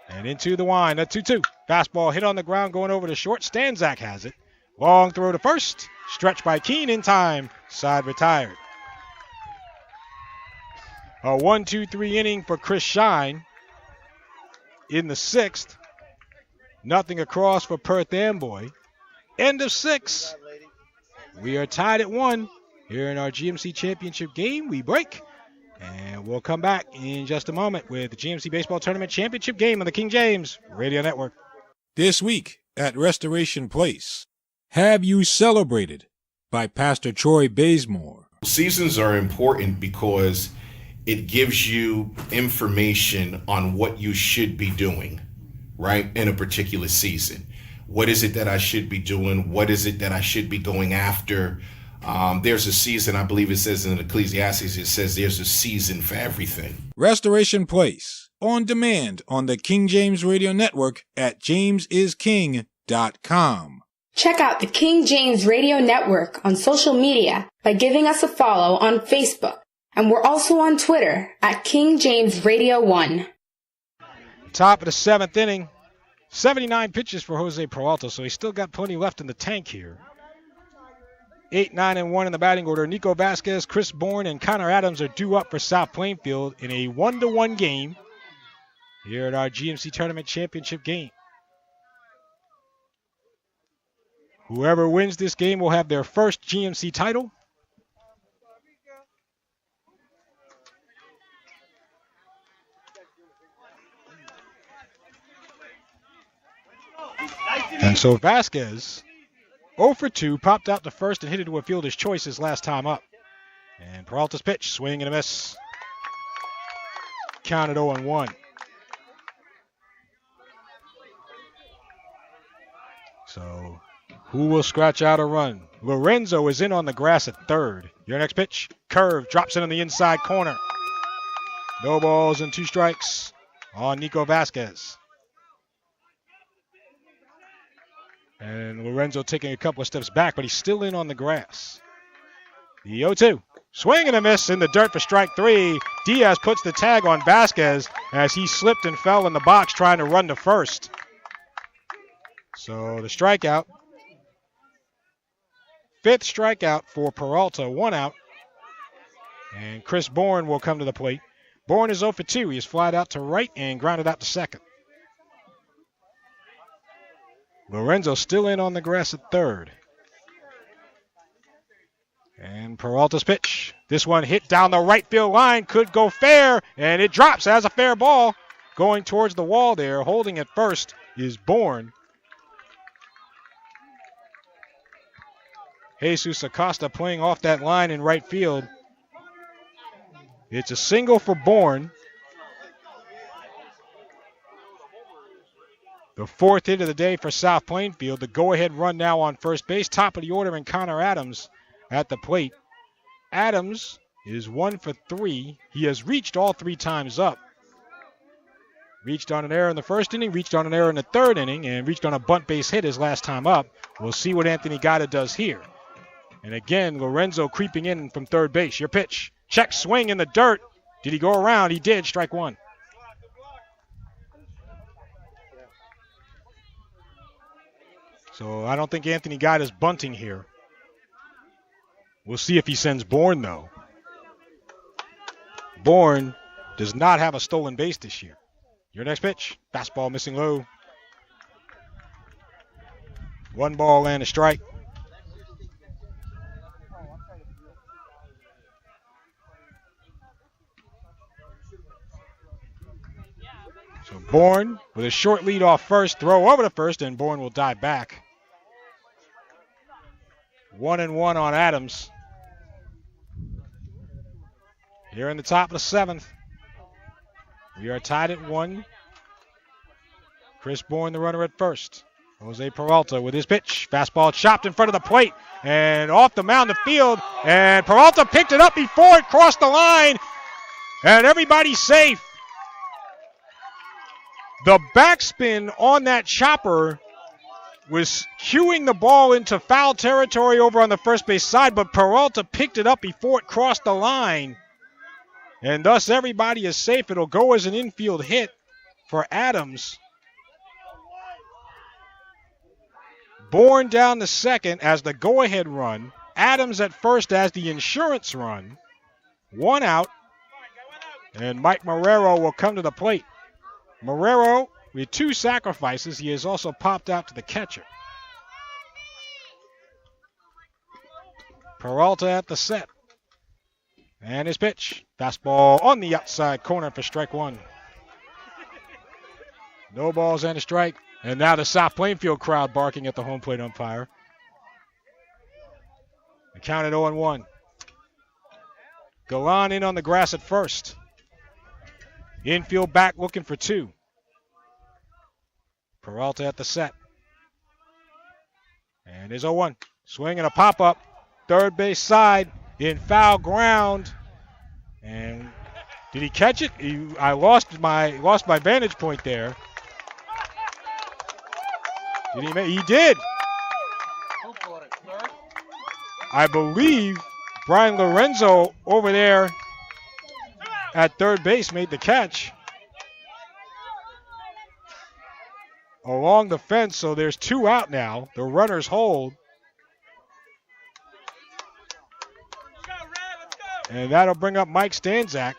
And into the wind. A 2-2. Fastball hit on the ground going over to short. Stanzak has it. Long throw to first. Stretch by Keene in time. Side retired. A 1-2-3 inning for Chris Shine. In the 6th. Nothing across for Perth Amboy. End of 6. We are tied at 1 here in our GMC Championship game. We break. And we'll come back in just a moment with the GMC Baseball Tournament Championship game on the King James Radio Network. This week at Restoration Place, Have You Celebrated by Pastor Troy Bazemore. Seasons are important because it gives you information on what you should be doing, right, in a particular season. What is it that I should be doing? What is it that I should be going after? There's a season, I believe it says in Ecclesiastes, it says there's a season for everything. Restoration Place, on demand on the King James Radio Network at jamesisking.com. Check out the King James Radio Network on social media by giving us a follow on Facebook. And we're also on Twitter at King James Radio 1. Top of the 7th inning. 79 pitches for Jose Peralta, so he's still got plenty left in the tank here. 8, 9, and 1 in the batting order. Nico Vasquez, Chris Bourne, and Conor Adams are due up for South Plainfield in a 1-1 game here at our GMC Tournament Championship game. Whoever wins this game will have their first GMC title. And so Vasquez, 0 for 2, popped out to first and hit into a fielder's choice his last time up. And Peralta's pitch, swing and a miss. Counted 0-1. So who will scratch out a run? Lorenzo is in on the grass at third. Your next pitch, curve, drops in on the inside corner. No balls and 2 strikes on Nico Vasquez. And Lorenzo taking a couple of steps back, but he's still in on the grass. The 0-2. Swing and a miss in the dirt for strike 3. Diaz puts the tag on Vasquez as he slipped and fell in the box trying to run to first. So the strikeout. 5th strikeout for Peralta, 1 out. And Chris Bourne will come to the plate. Bourne is 0 for 2. He is flied out to right and grounded out to second. Lorenzo still in on the grass at third. And Peralta's pitch. This one hit down the right field line. Could go fair. And it drops as a fair ball. Going towards the wall there. Holding at first is Bourne. Jesus Acosta playing off that line in right field. It's a single for Bourne. The fourth hit of the day for South Plainfield. The go-ahead run now on first base. Top of the order, and Conor Adams at the plate. Adams is 1 for 3. He has reached all 3 times up. Reached on an error in the first inning, reached on an error in the third inning, and reached on a bunt base hit his last time up. We'll see what Anthony Gaida does here. And again, Lorenzo creeping in from third base. Your pitch. Check swing in the dirt. Did he go around? He did. Strike one. So I don't think Anthony Gaida's bunting here. We'll see if he sends Bourne, though. Bourne does not have a stolen base this year. Your next pitch. Fastball missing low. 1 ball and a strike. So Bourne with a short lead off first. Throw over to first, and Bourne will dive back. 1-1 on Adams. Here in the top of the 7th. We are tied at 1. Chris Bourne, the runner at first. Jose Peralta with his pitch. Fastball chopped in front of the plate and off the mound of field. And Peralta picked it up before it crossed the line. And everybody's safe. The backspin on that chopper was cueing the ball into foul territory over on the first base side, but Peralta picked it up before it crossed the line. And thus everybody is safe. It'll go as an infield hit for Adams. Bourne down to second as the go-ahead run. Adams at first as the insurance run. 1 out. And Mike Marrero will come to the plate. Marrero, with 2 sacrifices, he has also popped out to the catcher. Peralta at the set. And his pitch. Fastball on the outside corner for strike 1. No balls and a strike. And now the South Plainfield crowd barking at the home plate umpire. The count at 0-1. Galan in on the grass at first. Infield back looking for 2. Peralta at the set. And there's 0-1. Swing and a pop-up. Third base side in foul ground. And did he catch it? I lost my vantage point there. Did he did. Who caught it, sir? I believe Brian Lorenzo over there at third base made the catch. Along the fence, so there's 2 out now. The runners hold. And that'll bring up Mike Stanzak.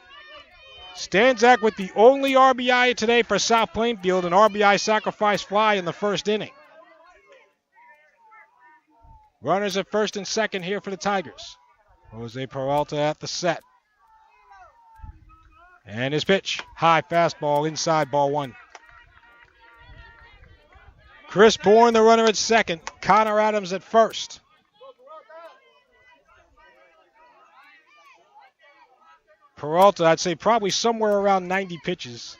Stanzak with the only RBI today for South Plainfield, an RBI sacrifice fly in the first inning. Runners at first and second here for the Tigers. Jose Peralta at the set. And his pitch. High fastball inside, ball 1. Chris Bourne, the runner at second. Conor Adams at first. Peralta, I'd say probably somewhere around 90 pitches.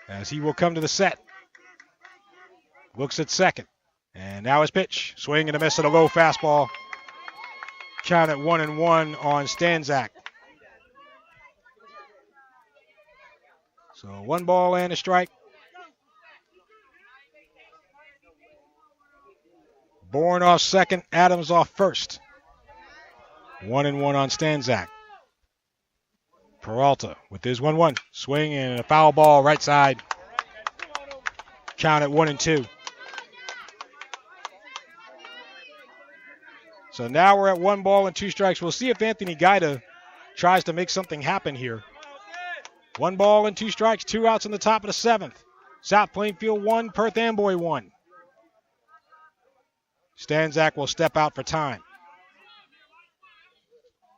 As he will come to the set. Looks at second. And now his pitch. Swing and a miss at a low fastball. Count at 1-1 on Stanzak. So 1 ball and a strike. Bourne off second, Adams off first. 1-1 on Stanzak. Peralta with his 1-1. Swing and a foul ball right side. Count at 1-2. So now we're at 1 ball and 2 strikes. We'll see if Anthony Gaida tries to make something happen here. 1 ball and 2 strikes, 2 outs in the top of the 7th. South Plainfield 1, Perth Amboy 1. Stanzak will step out for time.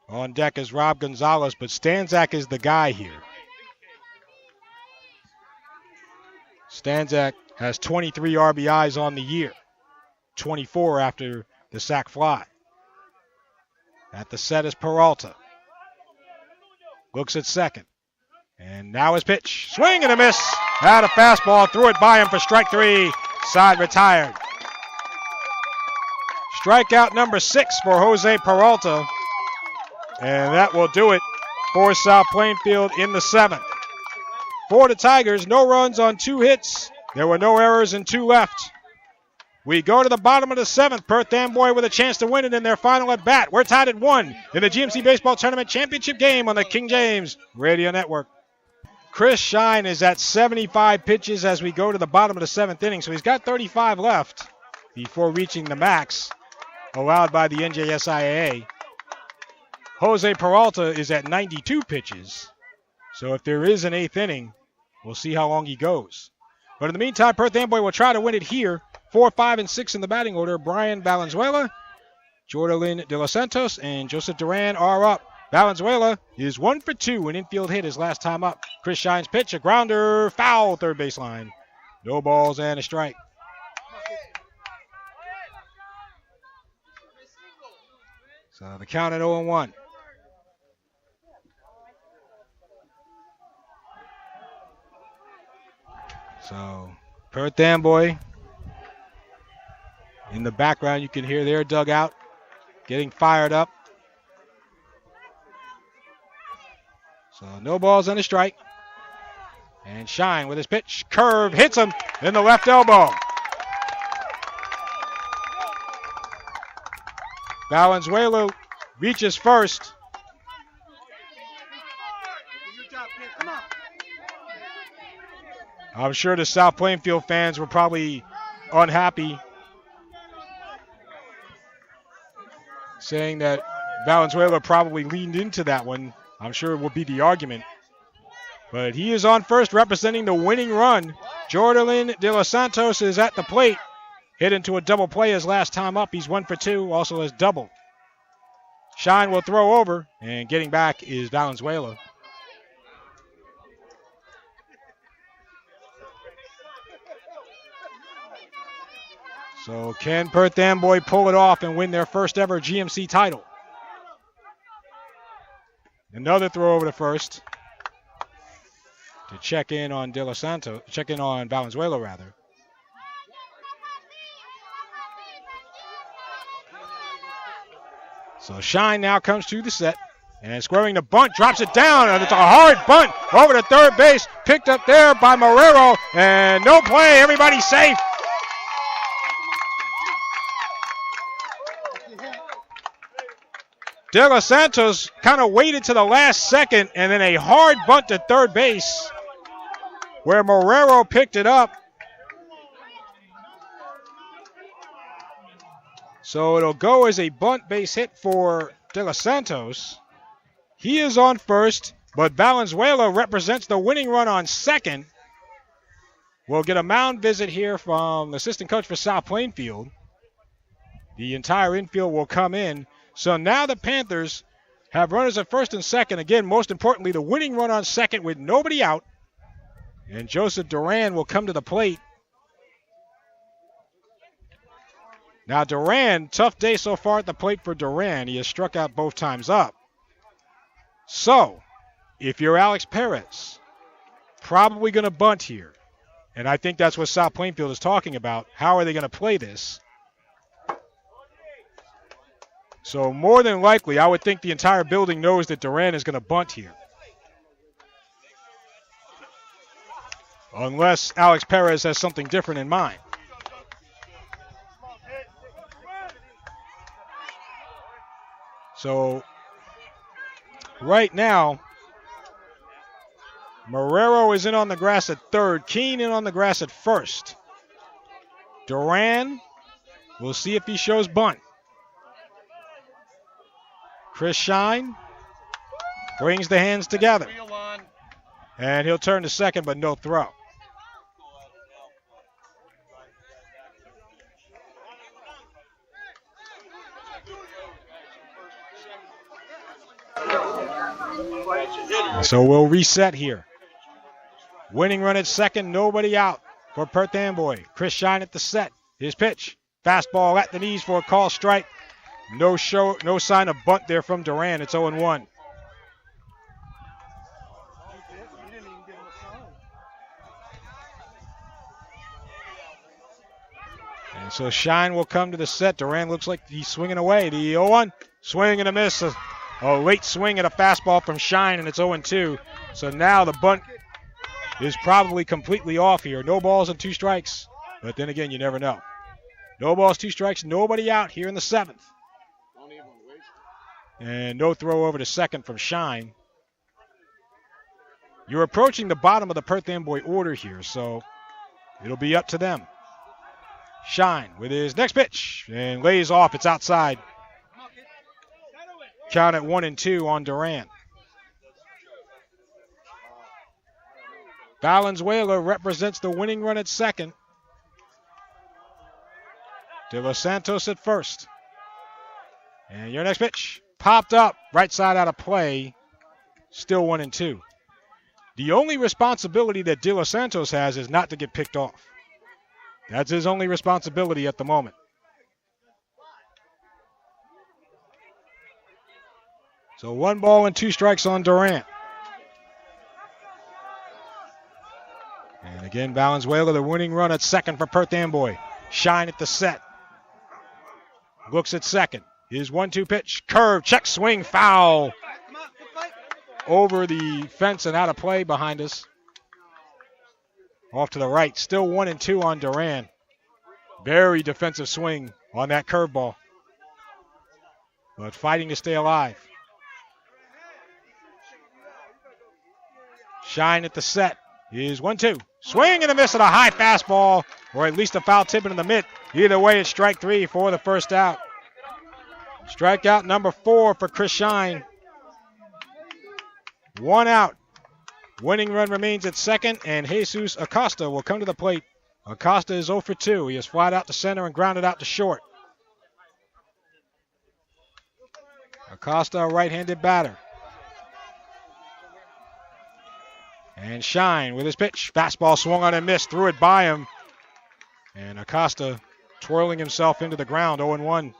On deck is Rob Gonzalez, but Stanzak is the guy here. Stanzak has 23 RBIs on the year, 24 after the sac fly. At the set is Peralta. Looks at second. And now his pitch. Swing and a miss. Had a fastball. Threw it by him for strike 3. Side retired. Strikeout number 6 for Jose Peralta. And that will do it for South Plainfield in the 7th. For the Tigers, no runs on 2 hits. There were no errors and 2 left. We go to the bottom of the 7th. Perth Amboy with a chance to win it in their final at bat. We're tied at 1 in the GMC Baseball Tournament Championship game on the King James Radio Network. Chris Shine is at 75 pitches as we go to the bottom of the 7th inning, so he's got 35 left before reaching the max allowed by the NJSIAA. Jose Peralta is at 92 pitches, so if there is an 8th inning, we'll see how long he goes. But in the meantime, Perth Amboy will try to win it here. 4, 5, and 6 in the batting order. Brian Valenzuela, Jordan Delos Santos, and Joseph Duran are up. Valenzuela is 1 for 2, an infield hit his last time up. Chris Shine's pitch, a grounder, foul, third baseline. No balls and a strike. So the count at 0-1. So Perth Amboy. In the background, you can hear their dugout getting fired up. So no balls and a strike. And Shine with his pitch. Curve hits him in the left elbow. Valenzuela reaches first. I'm sure the South Plainfield fans were probably unhappy, saying that Valenzuela probably leaned into that one. I'm sure it will be the argument. But he is on first representing the winning run. Jordan De Los Santos is at the plate. Hit into a double play his last time up. He's 1 for 2, also has double. Shine will throw over, and getting back is Valenzuela. So can Perth Amboy pull it off and win their first ever GMC title? Another throw over to first to check in on De Los Santos, check in on Valenzuela rather. So Shine now comes to the set and squaring the bunt, drops it down, and it's a hard bunt over to third base, picked up there by Marrero, and no play, everybody's safe. De Los Santos kind of waited to the last second, and then a hard bunt to third base where Marrero picked it up. So it'll go as a bunt base hit for De Los Santos. He is on first, but Valenzuela represents the winning run on second. We'll get a mound visit here from the assistant coach for South Plainfield. The entire infield will come in. So now the Panthers have runners at first and second. Again, most importantly, the winning run on second with nobody out. And Joseph Duran will come to the plate. Now Duran, tough day so far at the plate for Duran. He has struck out both times up. So, if you're Alex Perez, probably going to bunt here. And I think that's what South Plainfield is talking about. How are they going to play this? So more than likely, I would think the entire building knows that Duran is going to bunt here. Unless Alex Perez has something different in mind. So right now, Marrero is in on the grass at third. Keene in on the grass at first. Duran, we'll see if he shows bunt. Chris Shine brings the hands together. And he'll turn to second, but no throw. So we'll reset here. Winning run at second, nobody out for Perth Amboy. Chris Shine at the set. His pitch. Fastball at the knees for a call strike. No sign of bunt there from Duran. It's 0-1. And so Shine will come to the set. Duran looks like he's swinging away. The 0-1, swing and a miss. A late swing at a fastball from Shine, and it's 0-2. So now the bunt is probably completely off here. No balls and 2 strikes. But then again, you never know. No balls, 2 strikes, nobody out here in the 7th. And no throw over to second from Shine. You're approaching the bottom of the Perth Amboy order here, so it'll be up to them. Shine with his next pitch and lays off. It's outside. Count at 1-2 on Duran. Valenzuela represents the winning run at second. Delos Santos at first. And your next pitch popped up, right side out of play. Still 1-2. The only responsibility that Delos Santos has is not to get picked off. That's his only responsibility at the moment. So 1 ball and 2 strikes on Duran. And again, Valenzuela, the winning run at second for Perth Amboy. Shine at the set. Looks at second. His 1-2 pitch. Curve, check swing, foul. Over the fence and out of play behind us. Off to the right. Still 1-2 on Duran. Very defensive swing on that curveball. But fighting to stay alive. Shine at the set. Is 1-2. Swing and a miss at a high fastball, or at least a foul tip in the mitt. Either way, it's strike 3 for the first out. Strikeout number 4 for Chris Shine. 1 out. Winning run remains at second, and Jesus Acosta will come to the plate. Acosta is 0 for 2. He has flied out to center and grounded out to short. Acosta, a right-handed batter. And Shine with his pitch. Fastball swung on and missed. Threw it by him. And Acosta twirling himself into the ground. 0-1.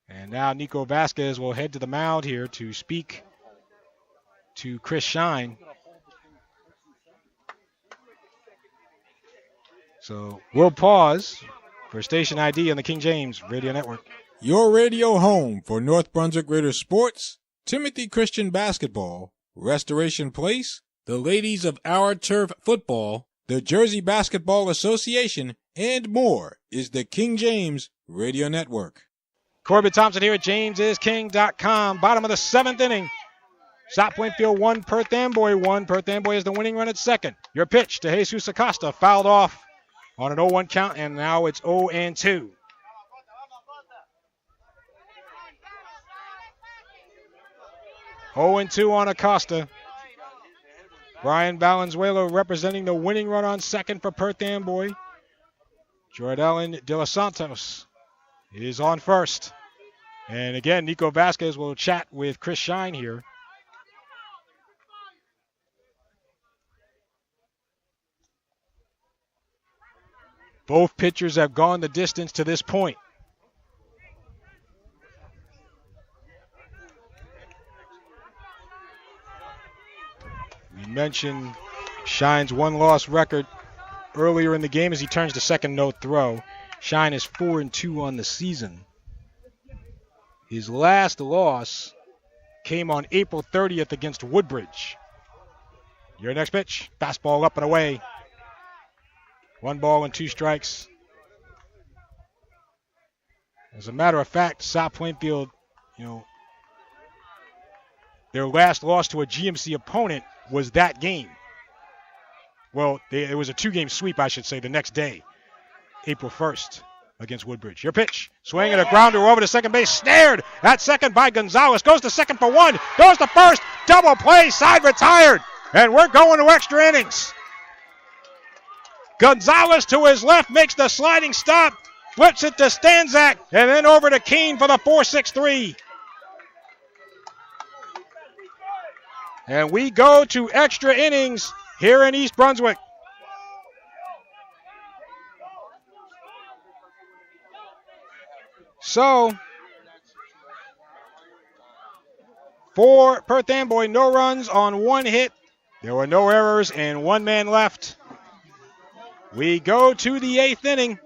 And now Nico Vasquez will head to the mound here to speak to Chris Shine. So we'll pause for station ID on the King James Radio Network. Your radio home for North Brunswick Raiders sports, Timothy Christian basketball, Restoration Place, the ladies of Our Turf football, the Jersey Basketball Association, and more is the King James Radio Network. Corbett Thompson here at jamesisking.com. Bottom of the 7th inning. South Plainfield 1, Perth Amboy 1. Perth Amboy is the winning run at second. Your pitch to Jesus Acosta, fouled off on an 0-1 count, and now it's 0-2. (0-2) on Acosta. Brian Valenzuela representing the winning run on second for Perth Amboy. Jordan De Los Santos is on first. And again, Nico Vasquez will chat with Chris Shine here. Both pitchers have gone the distance to this point. We mentioned Shine's 1-loss record earlier in the game as he turns to second, no throw. Shine is 4-2 on the season. His last loss came on April 30th against Woodbridge. Your next pitch, fastball up and away. 1 ball and 2 strikes. As a matter of fact, South Plainfield, their last loss to a GMC opponent was that game. Well, it was a 2-game sweep, I should say, the next day, April 1st against Woodbridge. Your pitch, swing and a grounder over to second base, snared at second by Gonzalez, goes to second for 1, goes to first, double play, side retired, and we're going to extra innings. Gonzalez to his left makes the sliding stop, flips it to Stanzak, and then over to Keene for the 4-6-3. And we go to extra innings here in East Brunswick. So, for Perth Amboy, no runs on 1 hit. There were no errors and 1 man left. We go to the 8th inning.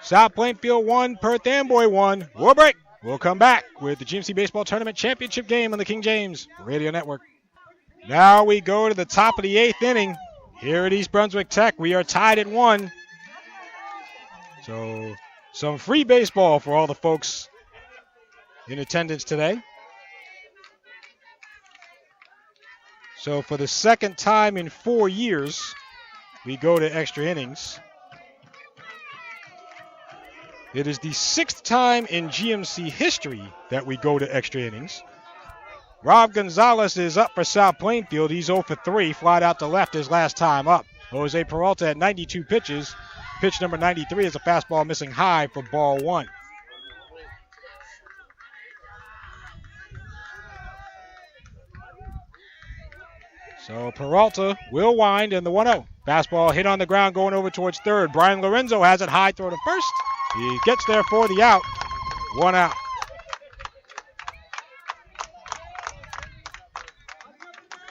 South Plainfield 1, Perth Amboy 1. We'll break. We'll come back with the GMC Baseball Tournament Championship game on the King James Radio Network. Now we go to the top of the 8th inning. Here at East Brunswick Tech, we are tied at 1. So, some free baseball for all the folks in attendance today. So, for the second time in 4 years, we go to extra innings. It is the 6th time in GMC history that we go to extra innings. Rob Gonzalez is up for South Plainfield. He's 0 for 3, flied out to left his last time up. Jose Peralta at 92 pitches. Pitch number 93 is a fastball missing high for ball 1. So Peralta will wind in the 1-0. Fastball hit on the ground going over towards third. Brian Lorenzo has it high, throw to first. He gets there for the out. 1 out.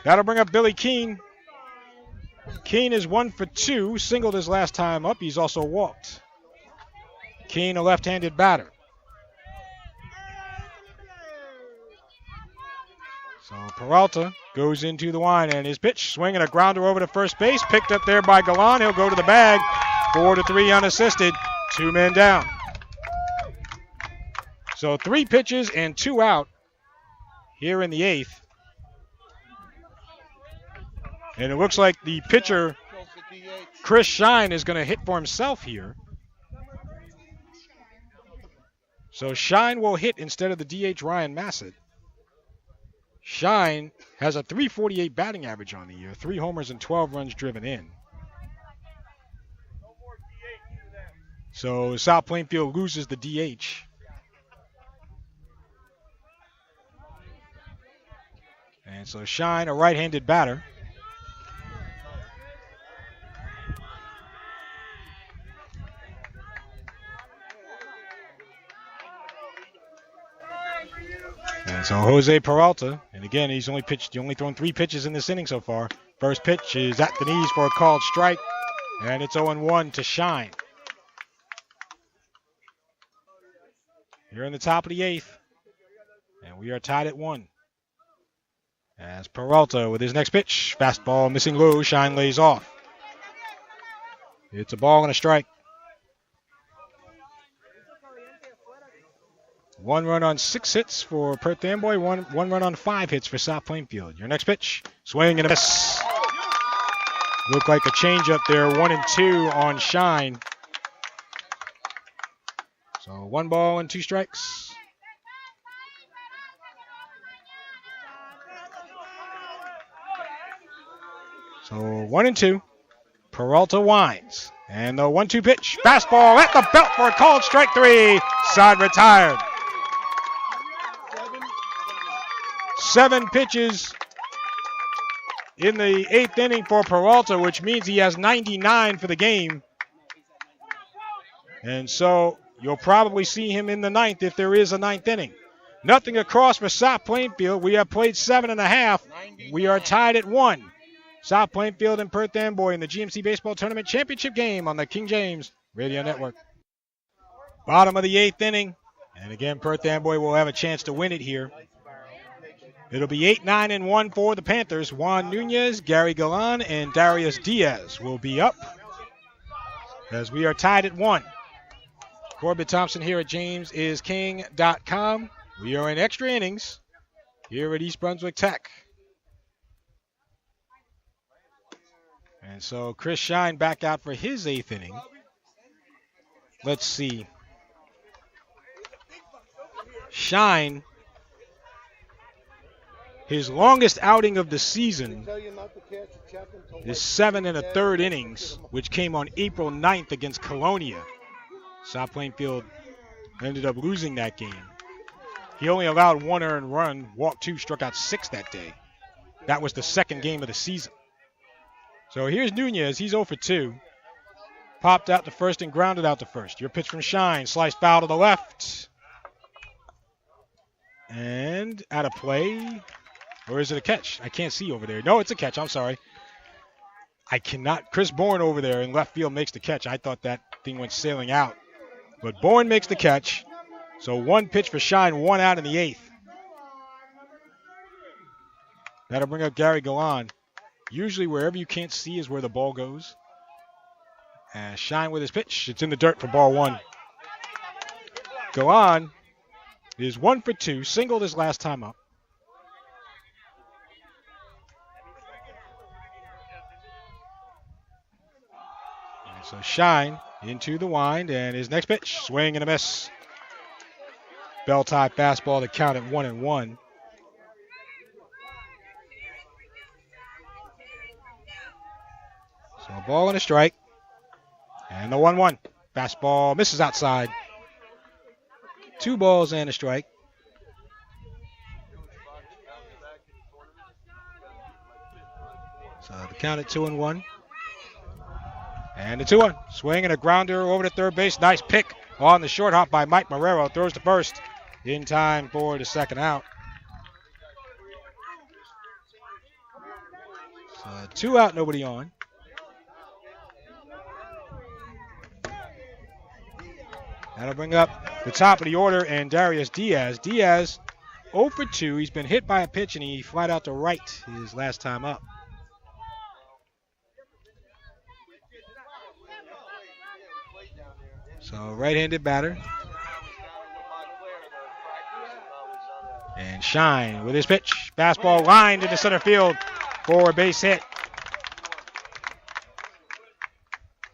That'll bring up Billy Keene. Keene is 1 for 2, singled his last time up. He's also walked. Keene, a left-handed batter. So Peralta goes into the wind, and his pitch, swinging a grounder over to first base, picked up there by Galan. He'll go to the bag. 4-3 unassisted, 2 men down. So 3 pitches and 2 out here in the 8th. And it looks like the pitcher, Chris Shine, is going to hit for himself here. So Shine will hit instead of the DH Ryan Massett. Shine has a .348 batting average on the year, 3 homers and 12 runs driven in. So South Plainfield loses the DH. And so Shine, a right-handed batter. And so Jose Peralta, and again, he's only thrown 3 pitches in this inning so far. First pitch is at the knees for a called strike, and it's 0-1 to Shine. Here in the top of the 8th, and we are tied at 1. As Peralta with his next pitch, fastball missing low, Shine lays off. It's a ball and a strike. 1 run on 6 hits for Perth Amboy, one run on 5 hits for South Plainfield. Your next pitch, swing and a miss. Looked like a changeup there, 1-2 on Shine. So 1 ball and 2 strikes. So 1-2. Peralta winds. And the 1-2 pitch. Fastball at the belt for a called strike 3. Side retired. 7 pitches in the 8th inning for Peralta, which means he has 99 for the game. And so you'll probably see him in the 9th if there is a 9th inning. Nothing across for South Plainfield. We have played 7.5. We are tied at 1. South Plainfield and Perth Amboy in the GMC Baseball Tournament Championship game on the King James Radio Network. Bottom of the 8th inning. And again, Perth Amboy will have a chance to win it here. It'll be 8-9-1 for the Panthers. Juan Nunez, Gary Galan, and Darius Diaz will be up as we are tied at 1. Corbett Thompson here at JamesIsKing.com. We are in extra innings here at East Brunswick Tech. And so Chris Shine back out for his 8th inning. Let's see. Shine, his longest outing of the season is 7 1/3 innings, which came on April 9th against Colonia. South Plainfield ended up losing that game. He only allowed 1 earned run, walked 2, struck out 6 that day. That was the second game of the season. So here's Nunez. He's 0 for 2. popped out to first and grounded out to first. Your pitch from Shine, sliced foul to the left. And out of play. Or is it a catch? I can't see over there. No, it's a catch. I'm sorry. I cannot. Chris Bourne over there in left field makes the catch. I thought that thing went sailing out. But Bourne makes the catch. So one pitch for Shine, one out in the eighth. That'll bring up Gary Galan. Usually wherever you can't see is where the ball goes. And Shine with his pitch. It's in the dirt for ball one. Galan is 1 for 2. Singled his last time up. And so Shine into the wind. And his next pitch. Swing and a miss. Bell tie fastball to count at 1-1. So a ball and a strike. And the 1-1. Fastball misses outside. 2 balls and a strike. So the count at 2-1. And the 2-1. Swing and a grounder over to third base. Nice pick on the short hop by Mike Marrero. Throws to first in time for the second out. So 2 out, nobody on. That'll bring up the top of the order and Darius Diaz. Diaz 0 for 2. He's been hit by a pitch and he flied out to right his last time up. So right-handed batter. And Shine with his pitch. Fastball lined into center field for a base hit.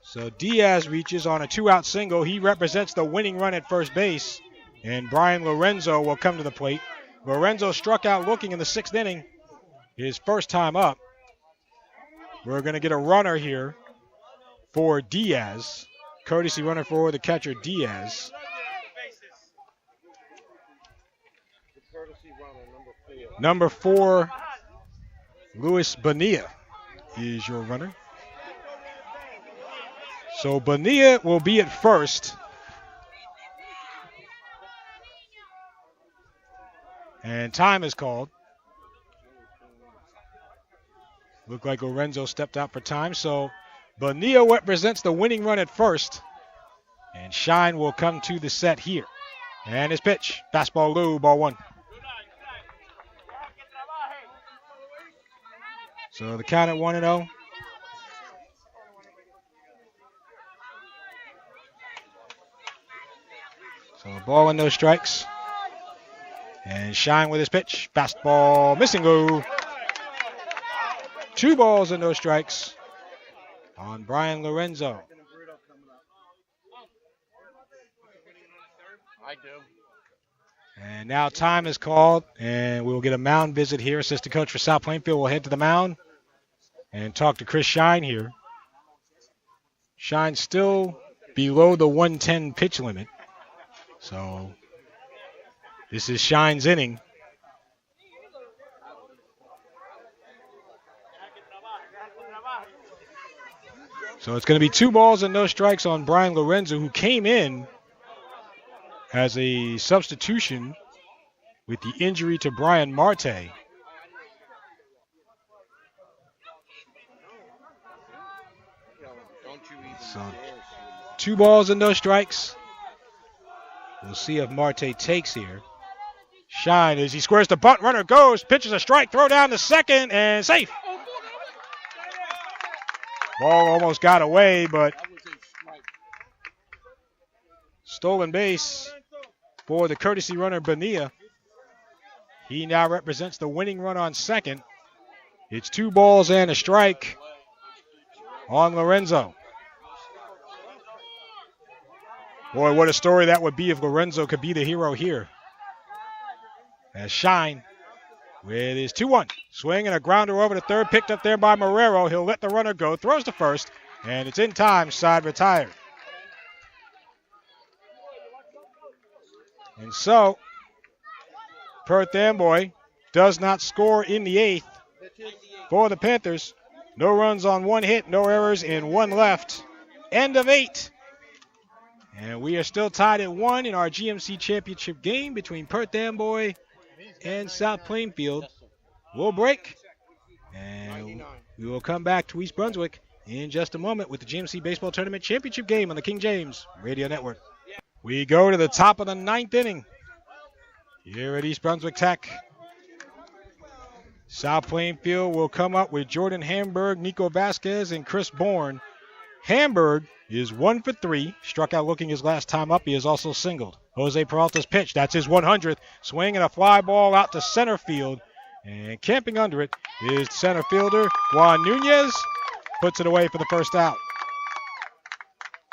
So Diaz reaches on a 2-out single. He represents the winning run at first base. And Brian Lorenzo will come to the plate. Lorenzo struck out looking in the 6th inning. His first time up. We're going to get a runner here for Diaz. Courtesy runner for the catcher, Diaz. Number 4, Luis Bonilla is your runner. So Bonilla will be at first. And time is called. Looked like Lorenzo stepped out for time. So Bonilla represents the winning run at first. And Shine will come to the set here. And his pitch. Fastball low, ball 1. So the count at 1-0. So a ball and no strikes. And Shine with his pitch. Fastball missing low. 2 balls and no strikes on Brian Lorenzo. I do. And now time is called, and we'll get a mound visit here. Assistant coach for South Plainfield will head to the mound and talk to Chris Shine here. Shine still below the 110 pitch limit. So this is Shine's inning. So it's going to be 2 balls and no strikes on Brian Lorenzo, who came in as a substitution with the injury to Bryan Marte. So 2 balls and no strikes. We'll see if Marte takes here. Shine as he squares the bunt. Runner goes. Pitches a strike. Throw down to second and safe. Ball almost got away, but stolen base for the courtesy runner Bonilla. He now represents the winning run on second. It's 2 balls and a strike on Lorenzo. Boy, what a story that would be if Lorenzo could be the hero here. As Shine with his 2-1. Swing and a grounder over to third. Picked up there by Marrero. He'll let the runner go. Throws to first. And it's in time. Side retired. And so, Perth Amboy does not score in the 8th for the Panthers. No runs on 1 hit. No errors and 1 left. end of 8. And we are still tied at 1 in our GMC Championship game between Perth Amboy and South Plainfield. We'll break, and we will come back to East Brunswick in just a moment with the GMC Baseball Tournament Championship game on the King James Radio Network. We go to the top of the 9th inning here at East Brunswick Tech. South Plainfield will come up with Jordan Hamburg, Nico Vasquez, and Chris Bourne. Hamburg is 1 for 3, struck out looking his last time up. He is also singled. Jose Peralta's pitch, that's his 100th. Swing and a fly ball out to center field. And camping under it is center fielder Juan Nunez. Puts it away for the first out.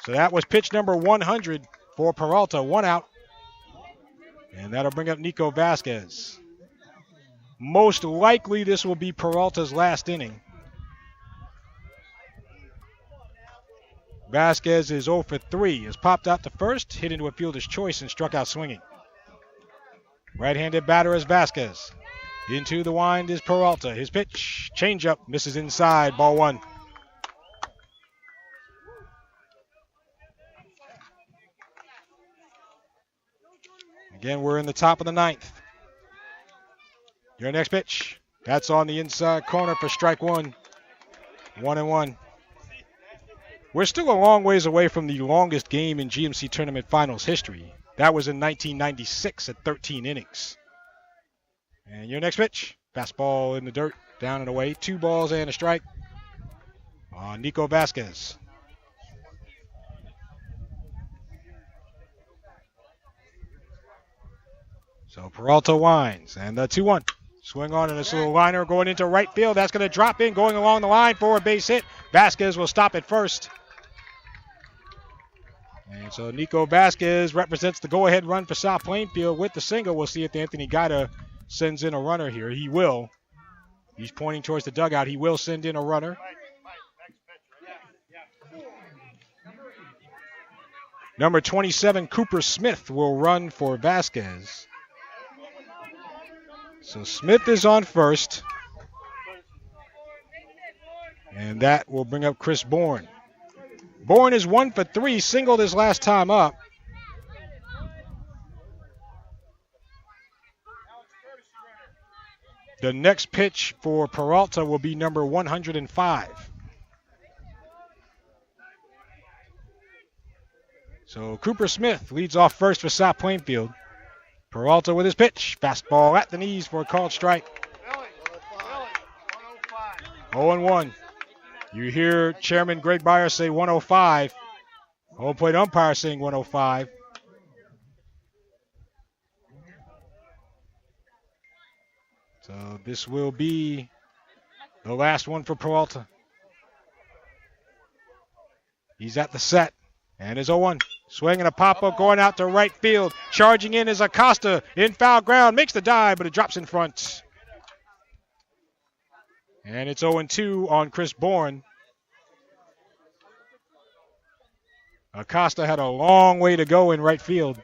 So that was pitch number 100 for Peralta, 1 out. And that'll bring up Nico Vasquez. Most likely this will be Peralta's last inning. Vasquez is 0 for 3. Has popped out to first, hit into a fielder's choice, and struck out swinging. Right-handed batter is Vasquez. Into the wind is Peralta. His pitch, changeup, misses inside, ball 1. Again, we're in the top of the 9th. Your next pitch. That's on the inside corner for strike 1. 1-1. We're still a long ways away from the longest game in GMC Tournament Finals history. That was in 1996 at 13 innings. And your next pitch. Fastball in the dirt, down and away. 2 balls and a strike on Nico Vasquez. So Peralta winds, and the 2-1. Swing on and this little liner going into right field. That's going to drop in, going along the line for a base hit. Vasquez will stop at first. And so Nico Vasquez represents the go-ahead run for South Plainfield with the single. We'll see if Anthony Gaida sends in a runner here. He will. He's pointing towards the dugout. He will send in a runner. Number 27, Cooper Smith, will run for Vasquez. So Smith is on first. And that will bring up Chris Bourne. Bourne is 1 for 3, singled his last time up. The next pitch for Peralta will be number 105. So Cooper Smith leads off first for South Plainfield. Peralta with his pitch. Fastball at the knees for a called strike. 0-1. You hear Chairman Greg Byers say 105. Home plate umpire saying 105. So this will be the last one for Peralta. He's at the set. And is 0-1. Swing and a pop-up going out to right field. Charging in is Acosta in foul ground. Makes the dive, but it drops in front. And it's 0-2 on Chris Bourne. Acosta had a long way to go in right field.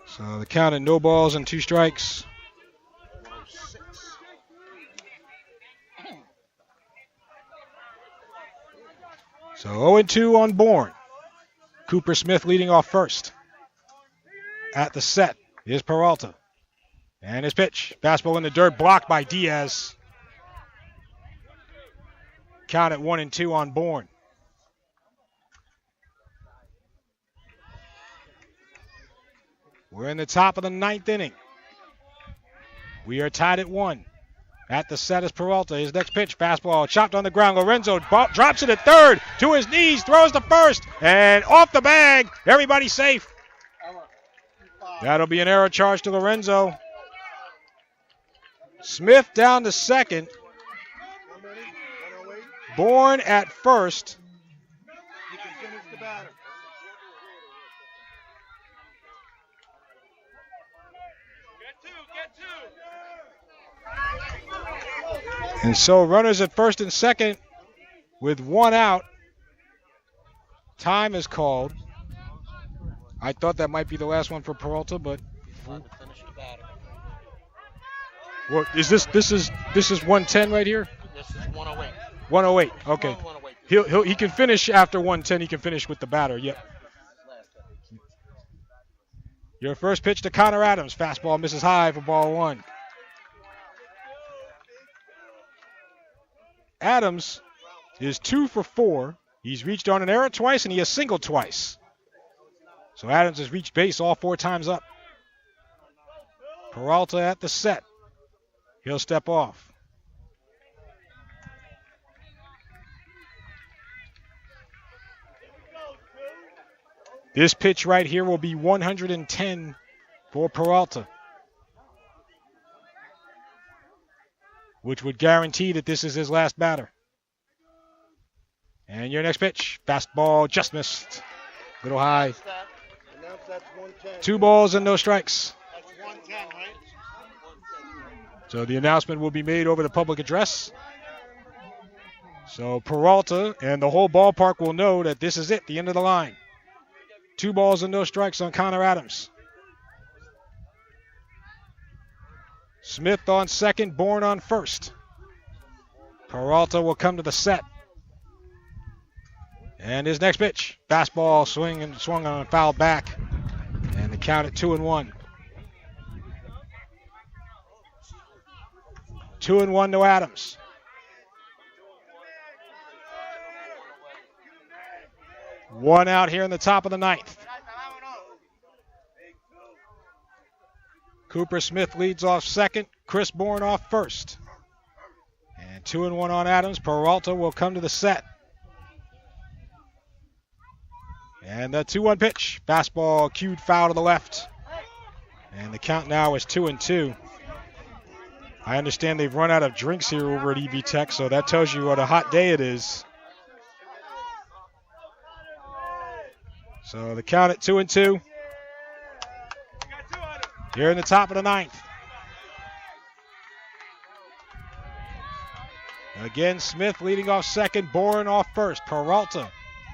So the count at no balls and 2 strikes. So 0-2 on Bourne. Cooper Smith leading off first. At the set is Peralta. And his pitch. Fastball in the dirt, blocked by Diaz. Count at 1-2 on Bourne. We're in the top of the 9th inning. We are tied at 1. At the set is Peralta. His next pitch, fastball, chopped on the ground. Lorenzo drops it at third, to his knees, throws to first, and off the bag. Everybody safe. That'll be an error charge to Lorenzo. Smith down to second. Bourne at first. And so runners at first and second with 1 out. Time is called. I thought that might be the last one for Peralta, but Well, this is 110 right here? This is 108. 108. Okay. 108. He can finish after 110. He can finish with the batter. Yep. Your first pitch to Conor Adams. Fastball misses high for ball one. Adams is 2 for 4. He's reached on an error twice, and he has singled twice. So Adams has reached base all 4 times up. Peralta at the set. He'll step off. This pitch right here will be 110 for Peralta, which would guarantee that this is his last batter. And your next pitch, fastball just missed. Little high. 2 balls and no strikes. That's 110, right? So the announcement will be made over the public address. So Peralta and the whole ballpark will know that this is it, the end of the line. 2 balls and no strikes on Conor Adams. Smith on second, Bourne on first. Peralta will come to the set. And his next pitch, fastball swung on foul back. And the count at 2-1. 2-1 to Adams. One out here in the top of the 9th. Cooper Smith leads off second. Chris Bourne off first. And 2-1 on Adams. Peralta will come to the set. And the 2-1 pitch. Fastball cued foul to the left. And the count now is 2-2. I understand they've run out of drinks here over at EB Tech, so that tells you what a hot day it is. So the count at 2-2. Here in the top of the 9th. Again, Smith leading off second, Bourne off first. Peralta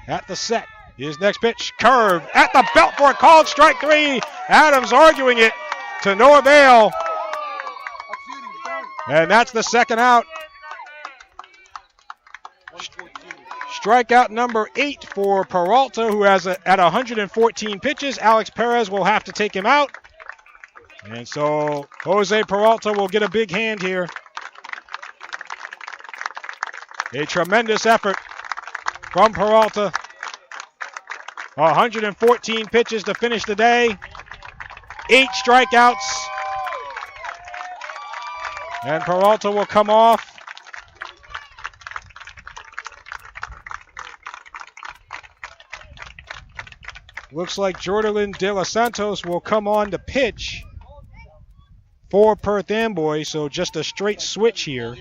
at the set. His next pitch, curve at the belt for a called strike 3. Adams arguing it to no avail. And that's the second out. Strikeout number 8 for Peralta, who has at 114 pitches. Alex Perez will have to take him out. And so Jose Peralta will get a big hand here. A tremendous effort from Peralta. 114 pitches to finish the day. 8 strikeouts. And Peralta will come off. Looks like Jordan Delos Santos will come on to pitch for Perth Amboy. So just a straight switch here.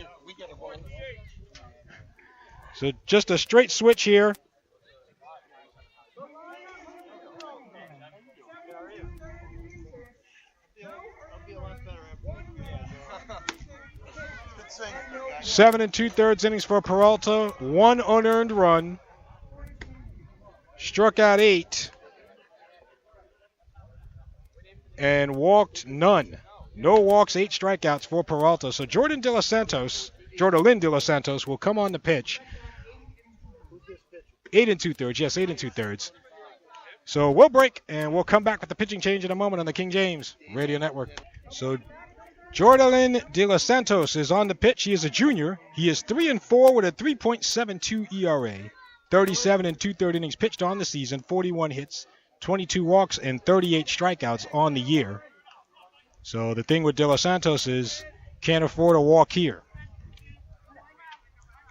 So just a straight switch here. Seven and 2/3 innings for Peralta. 1 unearned run. Struck out 8. And walked none. No walks, 8 strikeouts for Peralta. So Jordan Lynn De Los Santos will come on the pitch. 8 and 2/3. Yes, 8 and 2/3. So we'll break and we'll come back with the pitching change in a moment on the King James Radio Network. So Jordan De Los Santos is on the pitch. He is a junior. He is 3 and 4 with a 3.72 ERA. 37 and 2/3 innings pitched on the season. 41 hits, 22 walks, and 38 strikeouts on the year. So the thing with De Los Santos is can't afford a walk here.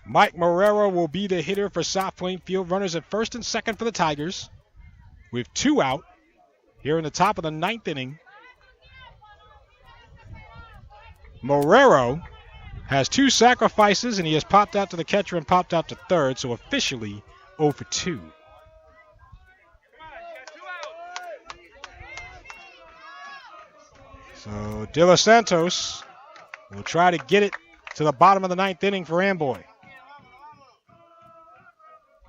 Mike Marrero will be the hitter for South Plainfield. Runners at first and second for the Tigers with 2 out here in the top of the 9th inning. Marrero has 2 sacrifices, and he has popped out to the catcher and popped out to third, so officially 0 for 2. So De Los Santos will try to get it to the bottom of the 9th inning for Amboy.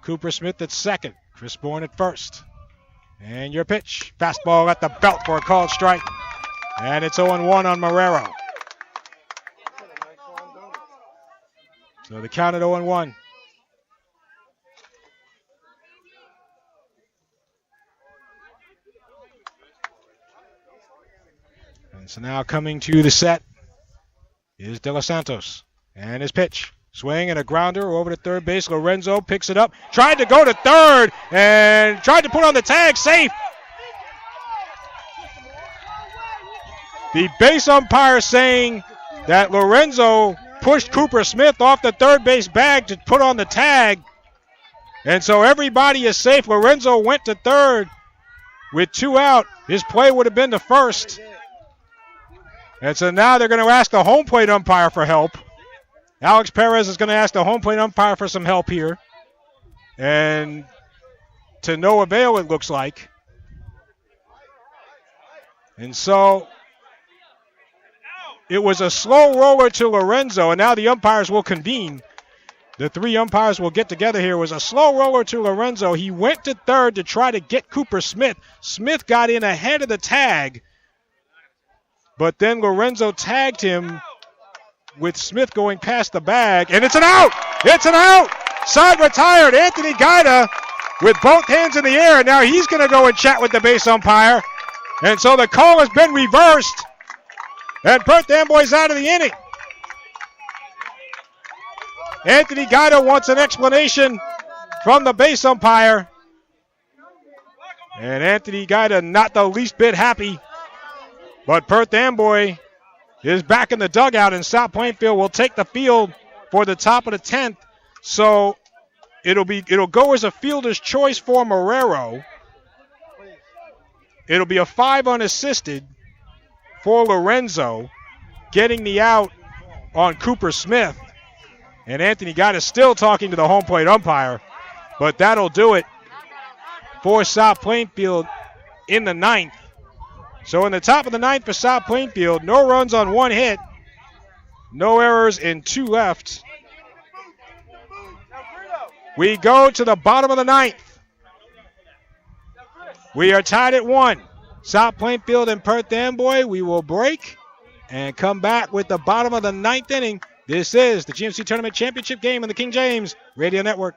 Cooper Smith at second. Chris Bourne at first. And your pitch. Fastball at the belt for a called strike. And it's 0-1 on Marrero. So the count at 0-1. And so now coming to the set is Delos Santos. And his pitch. Swing and a grounder over to third base. Lorenzo picks it up. Tried to go to third and tried to put on the tag. Safe. The base umpire saying that Lorenzo pushed Cooper Smith off the third base bag to put on the tag. And so everybody is safe. Lorenzo went to third with 2 out. His play would have been to first. And so now they're going to ask the home plate umpire for help. Alex Perez is going to ask the home plate umpire for some help here. And to no avail, it looks like. And so it was a slow roller to Lorenzo, and now the umpires will convene. The 3 umpires will get together here. It was a slow roller to Lorenzo. He went to third to try to get Cooper Smith. Smith got in ahead of the tag, but then Lorenzo tagged him with Smith going past the bag, and it's an out! It's an out! Side retired. Anthony Guida with both hands in the air, and now he's going to go and chat with the base umpire. And so the call has been reversed, and Perth Amboy's out of the inning. Anthony Guida wants an explanation from the base umpire. And Anthony Guida not the least bit happy. But Perth Amboy is back in the dugout, and South Plainfield will take the field for the top of the 10th. So it'll go as a fielder's choice for Marrero. It'll be a 5 unassisted for Lorenzo, getting the out on Cooper Smith. And Anthony Guida still talking to the home plate umpire, but that'll do it for South Plainfield in the 9th. So in the top of the 9th for South Plainfield, no runs on 1 hit, no errors and 2 left. We go to the bottom of the 9th. We are tied at 1. South Plainfield and Perth Amboy. We will break and come back with the bottom of the 9th inning. This is the GMC Tournament Championship game on the King James Radio Network.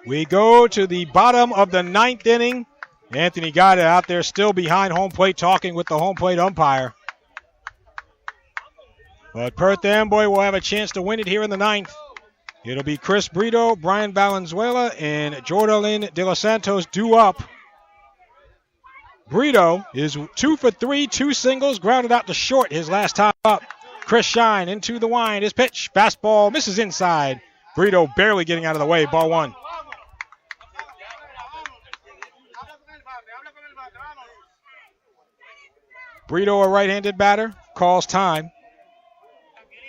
We go to the bottom of the 9th inning. Anthony Guida out there still behind home plate talking with the home plate umpire. But Perth Amboy will have a chance to win it here in the 9th. It'll be Chris Brito, Brian Valenzuela, and Jordan De Los Santos due up. Brito is 2 for 3, 2 singles, grounded out to short his last time up. Chris Shine into the wind. His pitch, fastball, misses inside. Brito barely getting out of the way, ball 1. Brito, a right-handed batter, calls time.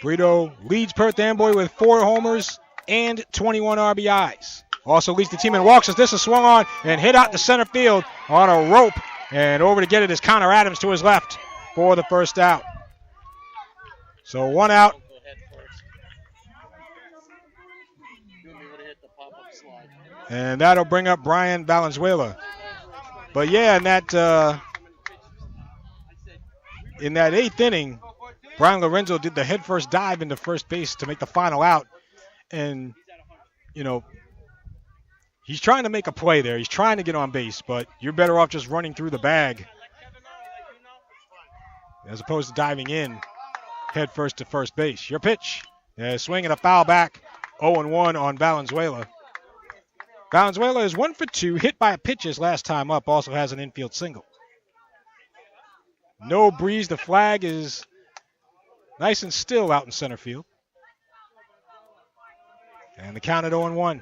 Brito leads Perth Amboy with 4 homers and 21 RBIs. Also leads the team in walks as this is swung on and hit out to center field on a rope. And over to get it is Conor Adams to his left for the first out. So 1 out. And that'll bring up Brian Valenzuela. But yeah, in that 8th inning, Brian Lorenzo did the headfirst dive into first base to make the final out. And, he's trying to make a play there. He's trying to get on base, but you're better off just running through the bag as opposed to diving in headfirst to first base. Your pitch. Swing and a foul back. 0-1 on Valenzuela. Valenzuela is 1 for 2, hit by a pitch his last time up, also has an infield single. No breeze. The flag is nice and still out in center field. And the count at 0-1.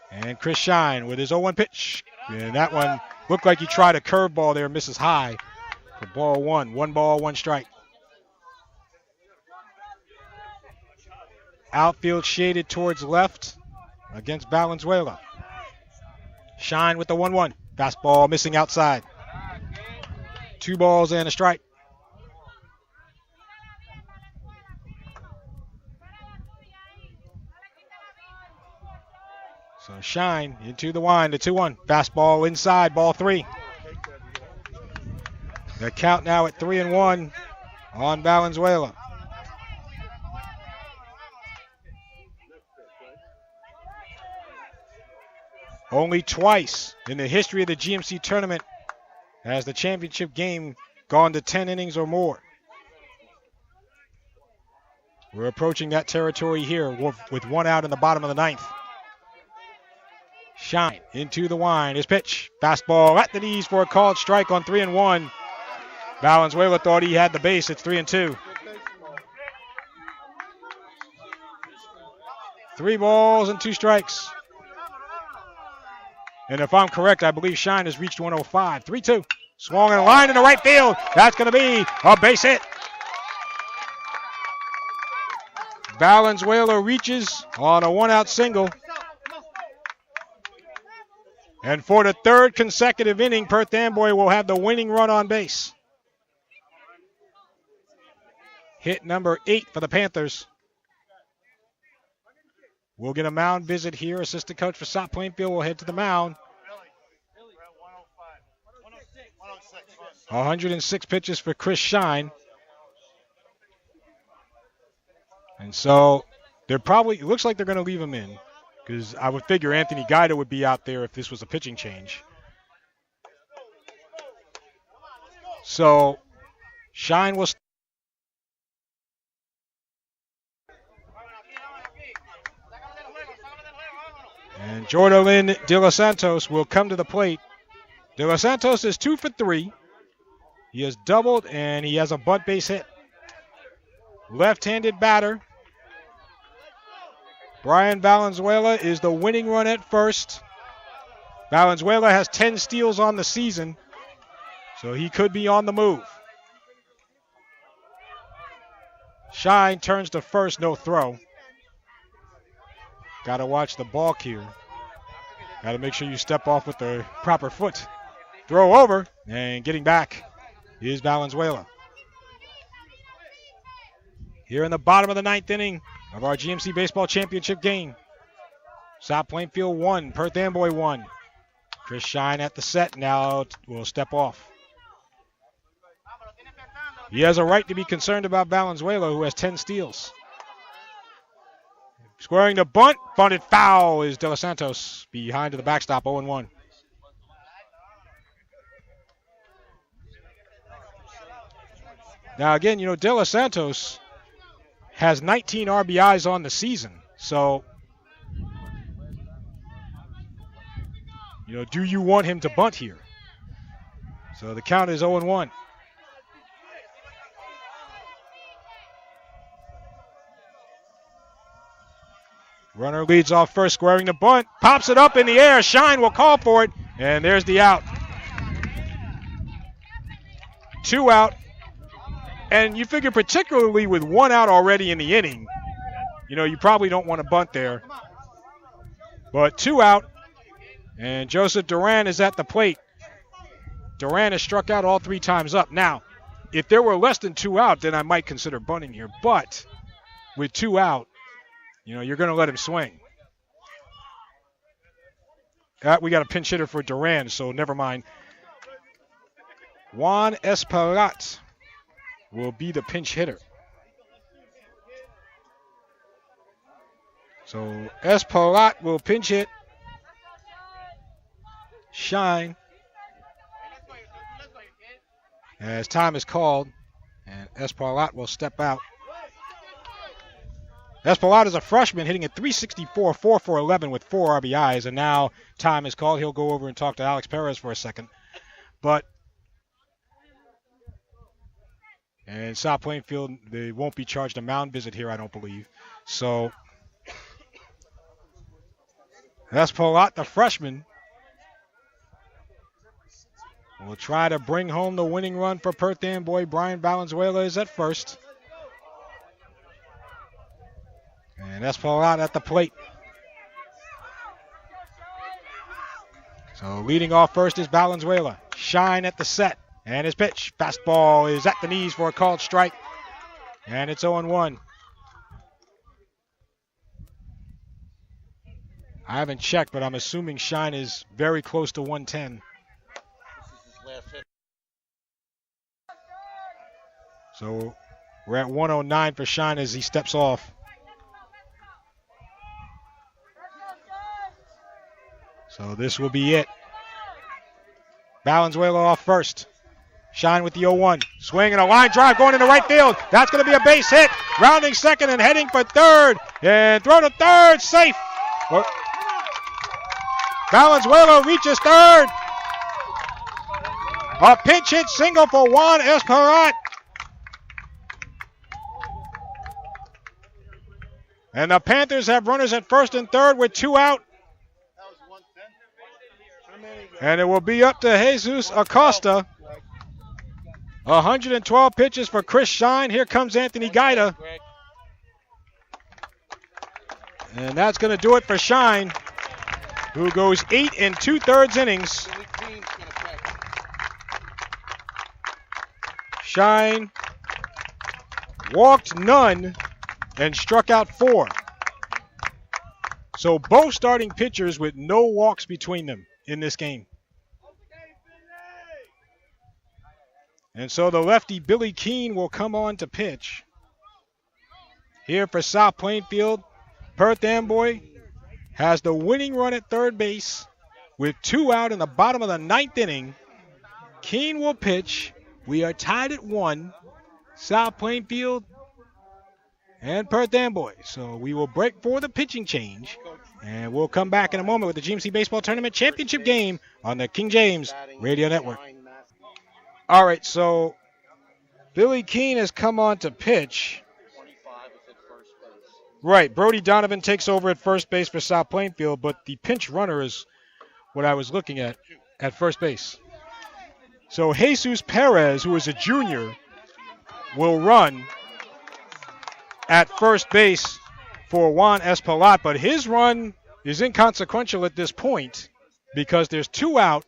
And Chris Shine with his 0-1 pitch. And that one looked like he tried a curveball there, misses high for ball 1. 1 ball, 1 strike. Outfield shaded towards left against Valenzuela. Shine with the 1-1. Fastball missing outside. 2 balls and a strike. So Shine into the wind, the 2-1. Fastball inside, ball 3. The count now at 3-1 on Valenzuela. Only twice in the history of the GMC tournament has the championship game gone to 10 innings or more. We're approaching that territory here with one out in the bottom of the ninth. Shine into the wind. His pitch. Fastball at the knees for a called strike on 3-1. Valenzuela thought he had the base. It's 3-2. 3 balls and 2 strikes. And if I'm correct, I believe Shine has reached 105. 3-2. Swung in a line in the right field. That's going to be a base hit. Valenzuela reaches on a 1-out single. And for the 3rd consecutive inning, Perth Amboy will have the winning run on base. Hit number 8 for the Panthers. We'll get a mound visit here. Assistant coach for South Plainfield will head to the mound. 106 pitches for Chris Shine. And so it looks like they're going to leave him in, because I would figure Anthony Guida would be out there if this was a pitching change. So Shine will and Jordan Delos Santos will come to the plate. Delos Santos is 2 for 3. He has doubled and he has a bunt base hit. Left-handed batter. Brian Valenzuela is the winning run at first. Valenzuela has 10 steals on the season, so he could be on the move. Shine turns to first, no throw. Got to watch the balk here. Got to make sure you step off with the proper foot. Throw over, and getting back is Valenzuela. Here in the bottom of the 9th inning of our GMC Baseball Championship game. South Plainfield 1, Perth Amboy 1. Chris Shine at the set now will step off. He has a right to be concerned about Valenzuela, who has 10 steals. Squaring the bunt, bunted foul is De Los Santos behind to the backstop, 0-1. Now again, De Los Santos has 19 RBIs on the season. So, do you want him to bunt here? So the count is 0-1. Runner leads off first, squaring the bunt, pops it up in the air. Shine will call for it, and there's the out. 2 out. And you figure particularly with 1 out already in the inning, you probably don't want to bunt there. But 2 out, and Joseph Duran is at the plate. Duran has struck out all 3 times up. Now, if there were less than 2 out, then I might consider bunting here. But with 2 out, you're going to let him swing. We got a pinch hitter for Duran, so never mind. Juan Espaillat will be the pinch hitter. So Espaillat will pinch hit. Shine. As time is called, and Espaillat will step out. Espaillat is a freshman hitting at .364, 4 for 11 with 4 RBIs, and now time is called. He'll go over and talk to Alex Perez for a second. And South Plainfield, they won't be charged a mound visit here, I don't believe. So Espaillat, the freshman, will try to bring home the winning run for Perth Amboy. Brian Valenzuela is at first. And Espaillat at the plate. So leading off first is Valenzuela. Shine at the set. And his pitch. Fastball is at the knees for a called strike. And it's 0-1. I haven't checked, but I'm assuming Shine is very close to 110. So we're at 109 for Shine as he steps off. So this will be it. Valenzuela off first. Shine with the 0-1. Swing and a line drive going into right field. That's going to be a base hit. Rounding second and heading for third. And throw to third. Safe. Valenzuela reaches third. A pinch hit single for Juan Esperat. And the Panthers have runners at first and third with 2 out. And it will be up to Jesus Acosta. 112 pitches for Chris Shine. Here comes Anthony Guida. And that's going to do it for Shine, who goes 8 2/3 innings. Shine walked none and struck out 4. So both starting pitchers with no walks between them in this game. And so the lefty Billy Keene will come on to pitch. Here for South Plainfield, Perth Amboy has the winning run at third base with 2 out in the bottom of the 9th inning. Keene will pitch. We are tied at 1. South Plainfield and Perth Amboy. So we will break for the pitching change. And we'll come back in a moment with the GMC Baseball Tournament Championship game on the King James Radio Network. All right, so Billy Keene has come on to pitch. Right, Brody Donovan takes over at first base for South Plainfield, but the pinch runner is what I was looking at first base. So Jesus Perez, who is a junior, will run at first base for Juan Esperat, but his run is inconsequential at this point because there's 2 out.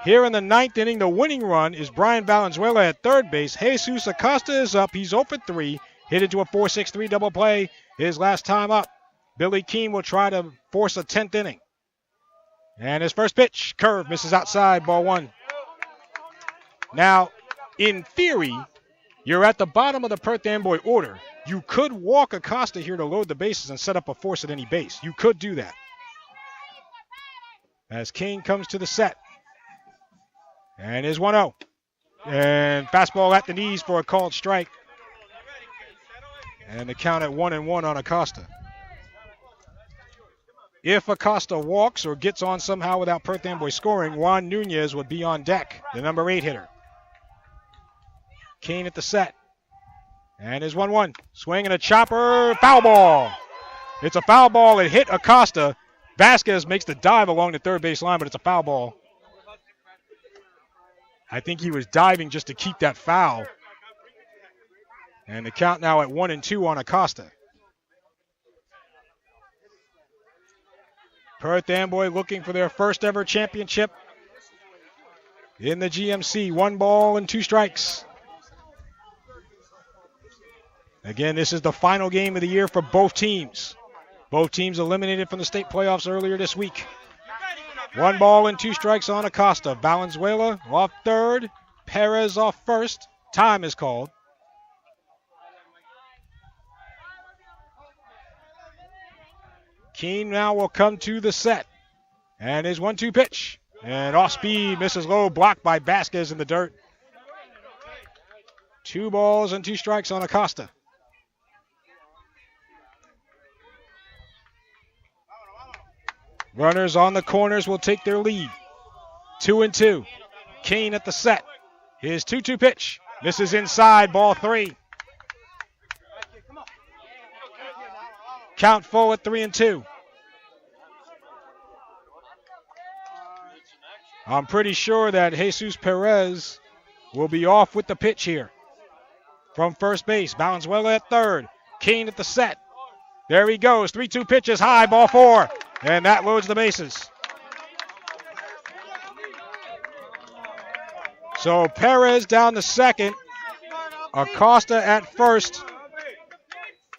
Here in the 9th inning, the winning run is Brian Valenzuela at third base. Jesus Acosta is up. He's 0 for 3. Hit into a 4-6-3 double play his last time up. Billy Keene will try to force a 10th inning. And his first pitch, curve, misses outside, ball 1. Now, in theory, you're at the bottom of the Perth Amboy order. You could walk Acosta here to load the bases and set up a force at any base. You could do that. As Keene comes to the set. And is 1-0. And fastball at the knees for a called strike. And the count at 1-1 on Acosta. If Acosta walks or gets on somehow without Perth Amboy scoring, Juan Nunez would be on deck, the number 8 hitter. Keene at the set. And is 1-1. Swing and a chopper. Foul ball. It's a foul ball. It hit Acosta. Vasquez makes the dive along the third base line, but it's a foul ball. I think he was diving just to keep that foul. And the count now at 1-2 on Acosta. Perth Amboy looking for their first ever championship in the GMC. 1 ball and 2 strikes. Again, this is the final game of the year for both teams. Both teams eliminated from the state playoffs earlier this week. 1 ball and 2 strikes on Acosta. Valenzuela off third. Perez off first. Time is called. Keene now will come to the set. And his 1-2 pitch. And off speed, misses low, blocked by Vasquez in the dirt. 2 balls and 2 strikes on Acosta. Runners on the corners will take their lead. 2-2. Keene at the set. His 2-2 pitch. Misses inside, ball 3. Count full at 3-2. I'm pretty sure that Jesus Perez will be off with the pitch here. From first base, Valenzuela at third. Keene at the set. There he goes. 3-2 pitches high, ball 4. And that loads the bases. So Perez down to second. Acosta at first.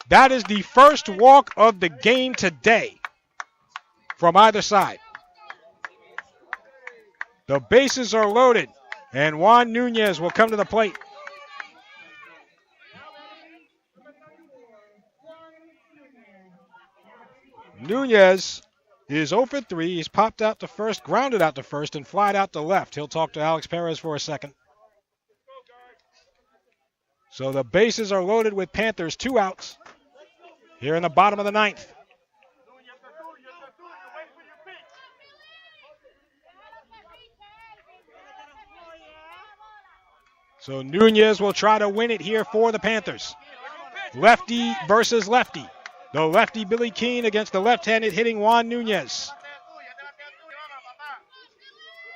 That is the first walk of the game today from either side. The bases are loaded, and Juan Nunez will come to the plate. Nunez is 0 for 3. He's popped out to first, grounded out to first, and flied out to left. He'll talk to Alex Perez for a second. So the bases are loaded with Panthers, 2 outs here in the bottom of the 9th. So Nunez will try to win it here for the Panthers. Lefty versus lefty. The lefty Billy Keene against the left-handed hitting Juan Nunez.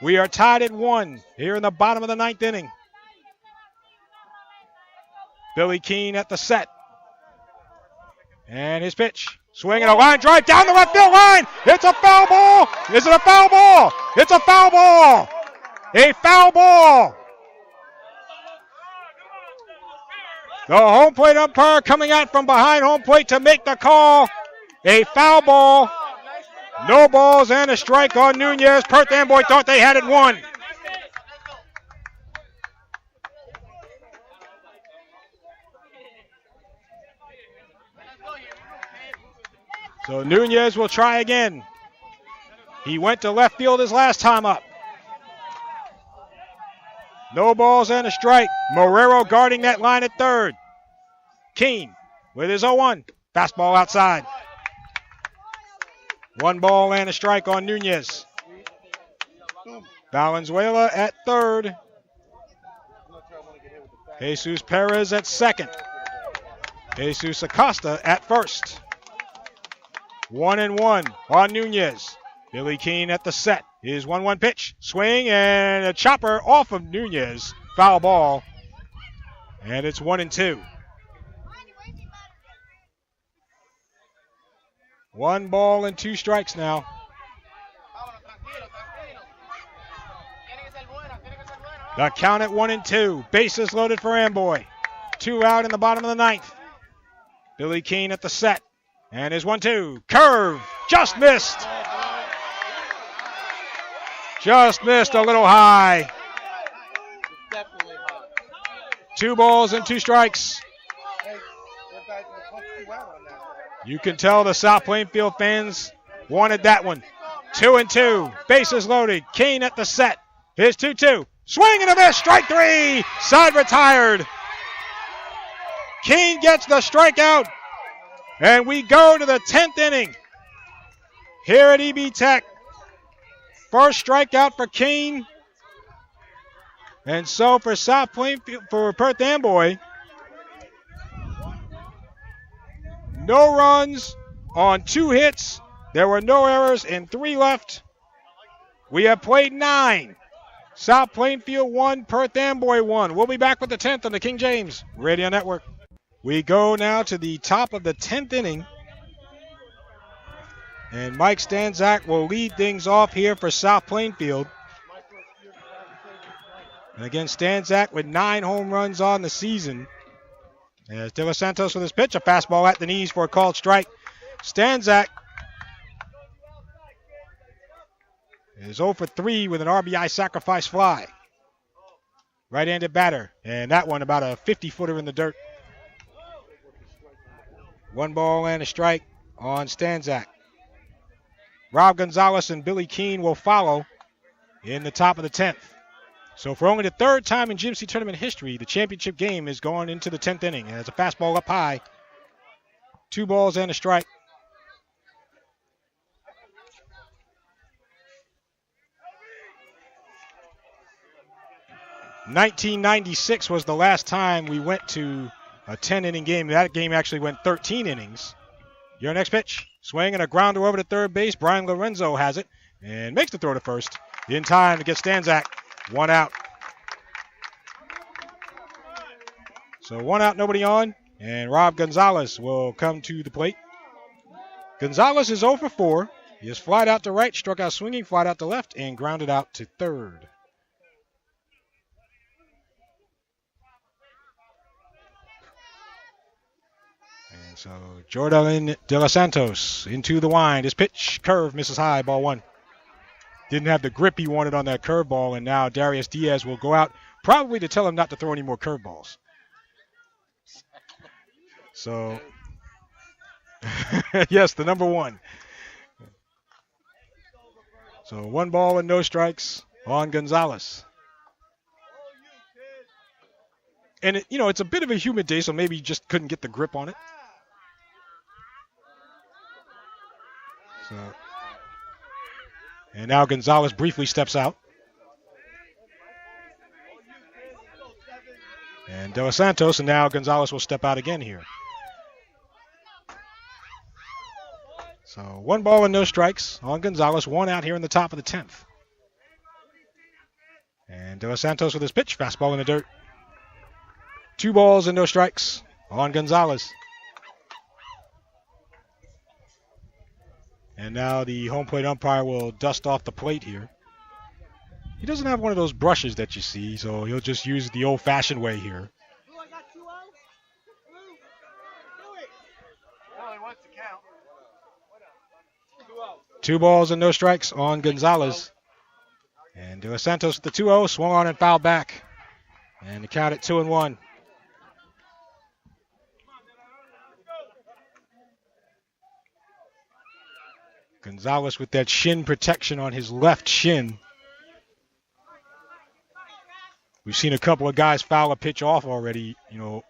We are tied at 1 here in the bottom of the 9th inning. Billy Keene at the set. And his pitch. Swinging a line drive down the left field line. It's a foul ball. Is it a foul ball? It's a foul ball. A foul ball. The home plate umpire coming out from behind home plate to make the call. A foul ball. No balls and a strike on Nunez. Perth Amboy thought they had it won. So Nunez will try again. He went to left field his last time up. No balls and a strike. Marrero guarding that line at third. Keene with his 0-1. Fastball outside. 1 ball and a strike on Nunez. Valenzuela at third. Jesus Perez at second. Jesus Acosta at first. 1-1 on Nunez. Billy Keene at the set. His 1-1 pitch. Swing and a chopper off of Nunez. Foul ball. And it's 1-2. 1 ball and 2 strikes now. The count at 1-2. Bases loaded for Amboy. 2 out in the bottom of the 9th. Billy Keene at the set. And his 1-2. Curve. Just missed. Just missed a little high. 2 balls and 2 strikes. You can tell the South Plainfield fans wanted that one. 2-2. Bases loaded. Keene at the set. His 2-2. Swing and a miss. Strike 3. Side retired. Keene gets the strikeout. And we go to the 10th inning here at EB Tech. First strikeout for Keene. And so for South Plainfield, for Perth Amboy, no runs on 2 hits. There were no errors and 3 left. We have played 9. South Plainfield 1, Perth Amboy 1. We'll be back with the 10th on the King James Radio Network. We go now to the top of the 10th inning. And Mike Stanczak will lead things off here for South Plainfield. And again, Stanczak with 9 home runs on the season. As Delos Santos with his pitch, a fastball at the knees for a called strike. Stanczak is 0 for 3 with an RBI sacrifice fly. Right-handed batter, and that one about a 50-footer in the dirt. 1 ball and a strike on Stanczak. Rob Gonzalez and Billy Keene will follow in the top of the 10th. So for only the 3rd time in GMC tournament history, the championship game is going into the 10th inning. And it's a fastball up high. 2 balls and a strike. '96 was the last time we went to a 10-inning game. That game actually went 13 innings. Your next pitch. Swing and a grounder over to third base. Brian Lorenzo has it and makes the throw to first. In time to get Stanczak. 1 out. So 1 out, nobody on. And Rob Gonzalez will come to the plate. Gonzalez is 0 for 4. He has flied out to right, struck out swinging, flied out to left, and grounded out to third. And so Jordan De Los Santos into the wind. His pitch, curve, misses high, ball 1. Didn't have the grip he wanted on that curveball, and now Darius Diaz will go out, probably to tell him not to throw any more curveballs. So, yes, the number 1. So 1 ball and no strikes on Gonzalez. And, it's a bit of a humid day, so maybe he just couldn't get the grip on it. And now Gonzalez briefly steps out. And Delos Santos, and now Gonzalez will step out again here. So 1 ball and no strikes on Gonzalez, 1 out here in the top of the 10th. And Delos Santos with his pitch, fastball in the dirt. 2 balls and no strikes on Gonzalez. And now the home plate umpire will dust off the plate here. He doesn't have one of those brushes that you see, so he'll just use the old-fashioned way here. 2 balls and no strikes on Gonzalez. And De Los Santos with the 2-0, swung on and fouled back. And the count at 2-1. Gonzalez with that shin protection on his left shin. We've seen a couple of guys foul a pitch off already,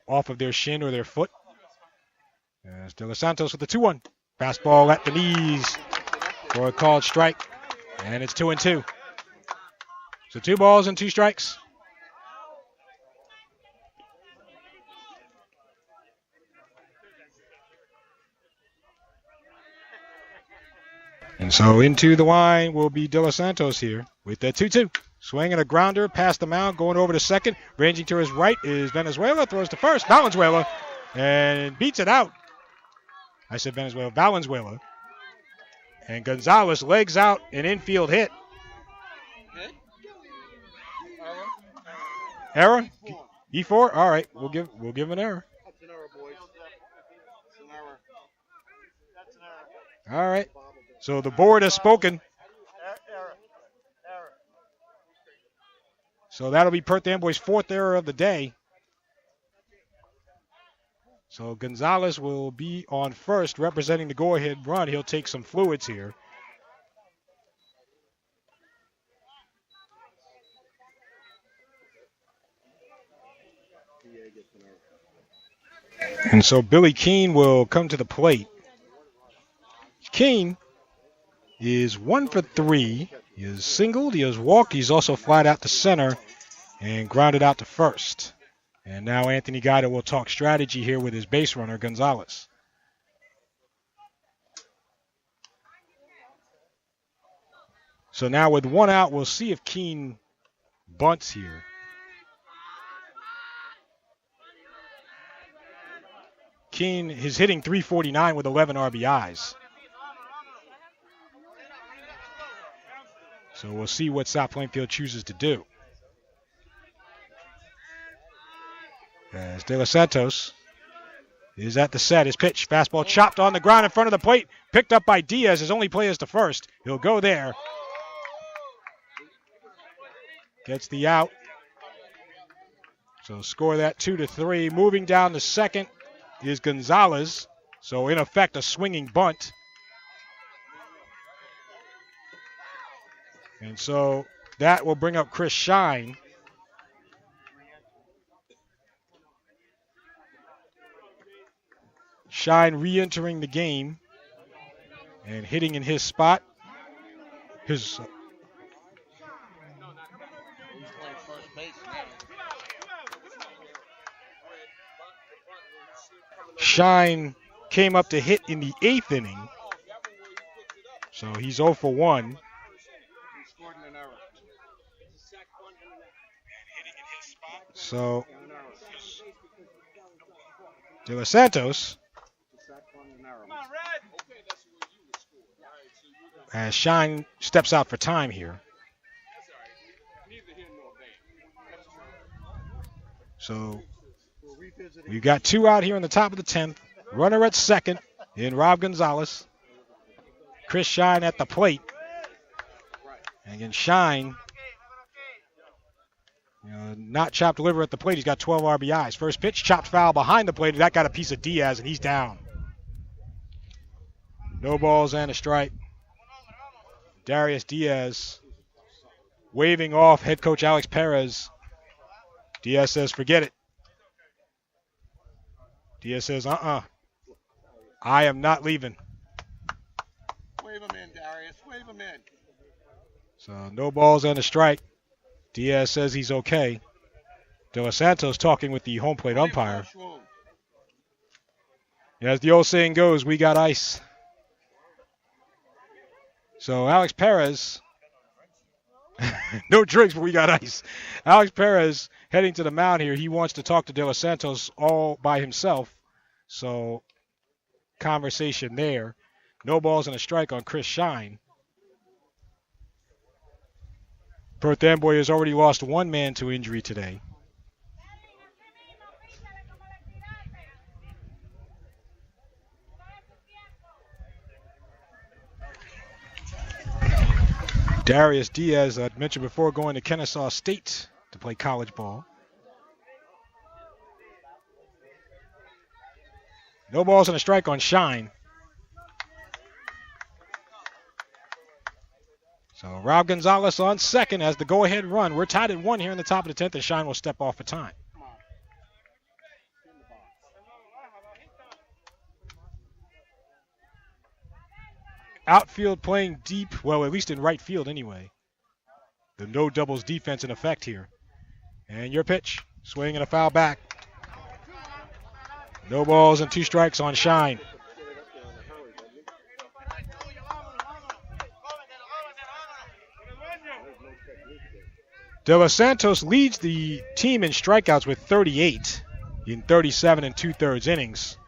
off of their shin or their foot. There's De Los Santos with the 2-1. Fastball at the knees for a called strike. And it's 2-2. So 2 balls and 2 strikes. And so into the line will be De Los Santos here with that 2-2. Swinging a grounder past the mound, going over to second. Ranging to his right is Valenzuela. Throws to first. Valenzuela. And beats it out. I said Venezuela. Valenzuela. And Gonzalez legs out an infield hit. Error? E4? All right. We'll give him an error. That's an error, boys. That's an error. That's an error. All right. So the board has spoken. Error. So that'll be Perth Amboy's 4th error of the day. So Gonzalez will be on first, representing the go-ahead run. He'll take some fluids here. And so Billy Keene will come to the plate. Keene is 1 for 3. He is singled, he has walked, he's also flied out to center and grounded out to first. And now Anthony Guida will talk strategy here with his base runner, Gonzalez. So now with 1 out, we'll see if Keene bunts here. Keene is hitting .349 with 11 RBIs. So we'll see what South Plainfield chooses to do. As De Los Santos is at the set. His pitch, fastball chopped on the ground in front of the plate. Picked up by Diaz. His only play is to first. He'll go there. Gets the out. So score that 2-3. Moving down to second is Gonzalez. So in effect, a swinging bunt. And so that will bring up Chris Shine. Shine re-entering the game and hitting in his spot. His Shine came up to hit in the 8th inning. So he's 0 for 1. So De Los Santos, as Shine steps out for time here. So we've got 2 out here in the top of the 10th. Runner at second in Rob Gonzalez. Chris Shine at the plate. And again, Shine, not chopped liver at the plate. He's got 12 RBIs. First pitch, chopped foul behind the plate. That got a piece of Diaz, and he's down. No balls and a strike. Darius Diaz waving off head coach Alex Perez. Diaz says, forget it. Diaz says, I am not leaving. Wave him in, Darius. Wave him in. So no balls and a strike. Diaz says he's okay. Delos Santos talking with the home plate umpire. As the old saying goes, we got ice. So Alex Perez, no drinks, but we got ice. Alex Perez heading to the mound here. He wants to talk to Delos Santos all by himself. So conversation there. No balls and a strike on Chris Shine. Perth Amboy has already lost one man to injury today. Darius Diaz, I mentioned before, going to Kennesaw State to play college ball. No balls and a strike on Shine. So Rob Gonzalez on second as the go-ahead run. We're tied at 1 here in the top of the 10th, and Shine will step off for time. Outfield playing deep, well, at least in right field anyway. The no doubles defense in effect here. And your pitch, swing and a foul back. No balls and 2 strikes on Shine. Delos Santos leads the team in strikeouts with 38 in 37 2/3 innings.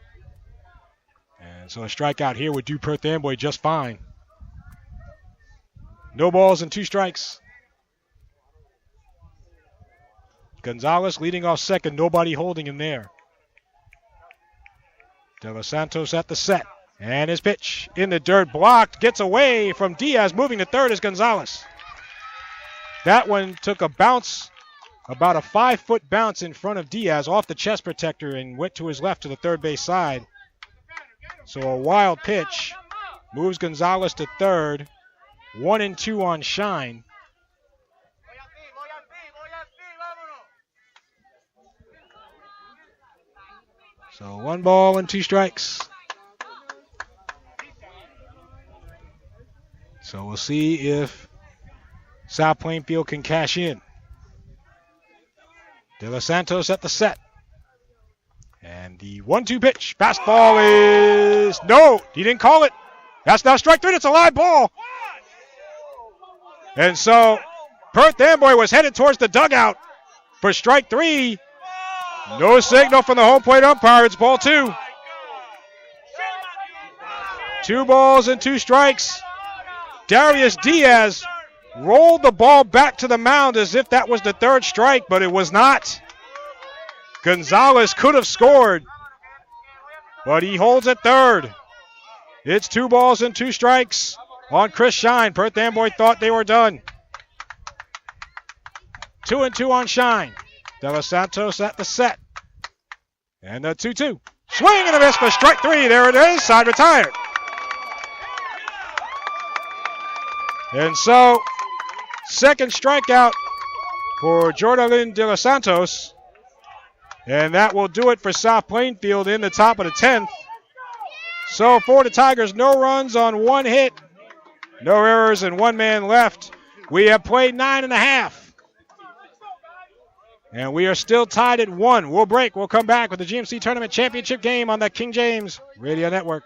And so a strikeout here would do Perth Amboy just fine. No balls and 2 strikes. Gonzalez leading off second, nobody holding him there. Delos Santos at the set. And his pitch in the dirt, blocked, gets away from Diaz. Moving to third is Gonzalez. That one took a bounce, about a 5-foot bounce in front of Diaz off the chest protector and went to his left to the third base side. So a wild pitch. Moves Gonzalez to third. 1-2 on Shine. So 1 ball and 2 strikes. So we'll see if South Plainfield can cash in. Delos Santos at the set. And the 1-2 pitch. Fastball is... No, he didn't call it. That's now strike 3. It's a live ball. And so Perth Amboy was headed towards the dugout for strike 3. No signal from the home plate umpire. It's ball 2. 2 balls and 2 strikes. Darius Diaz rolled the ball back to the mound as if that was the 3rd strike, but it was not. Gonzalez could have scored, but he holds at 3rd. It's 2 balls and 2 strikes on Chris Shine. Perth Amboy thought they were done. 2-2 on Shine. Delos Santos at the set. And the 2-2. Swing and a miss for strike 3. There it is. Side retired. And so, second strikeout for Jordan Delos Santos. And that will do it for South Plainfield in the top of the 10th. So for the Tigers, no runs on 1 hit, no errors, and 1 man left. We have played 9.5. And we are still tied at 1. We'll break. We'll come back with the GMC Tournament Championship game on the King James Radio Network.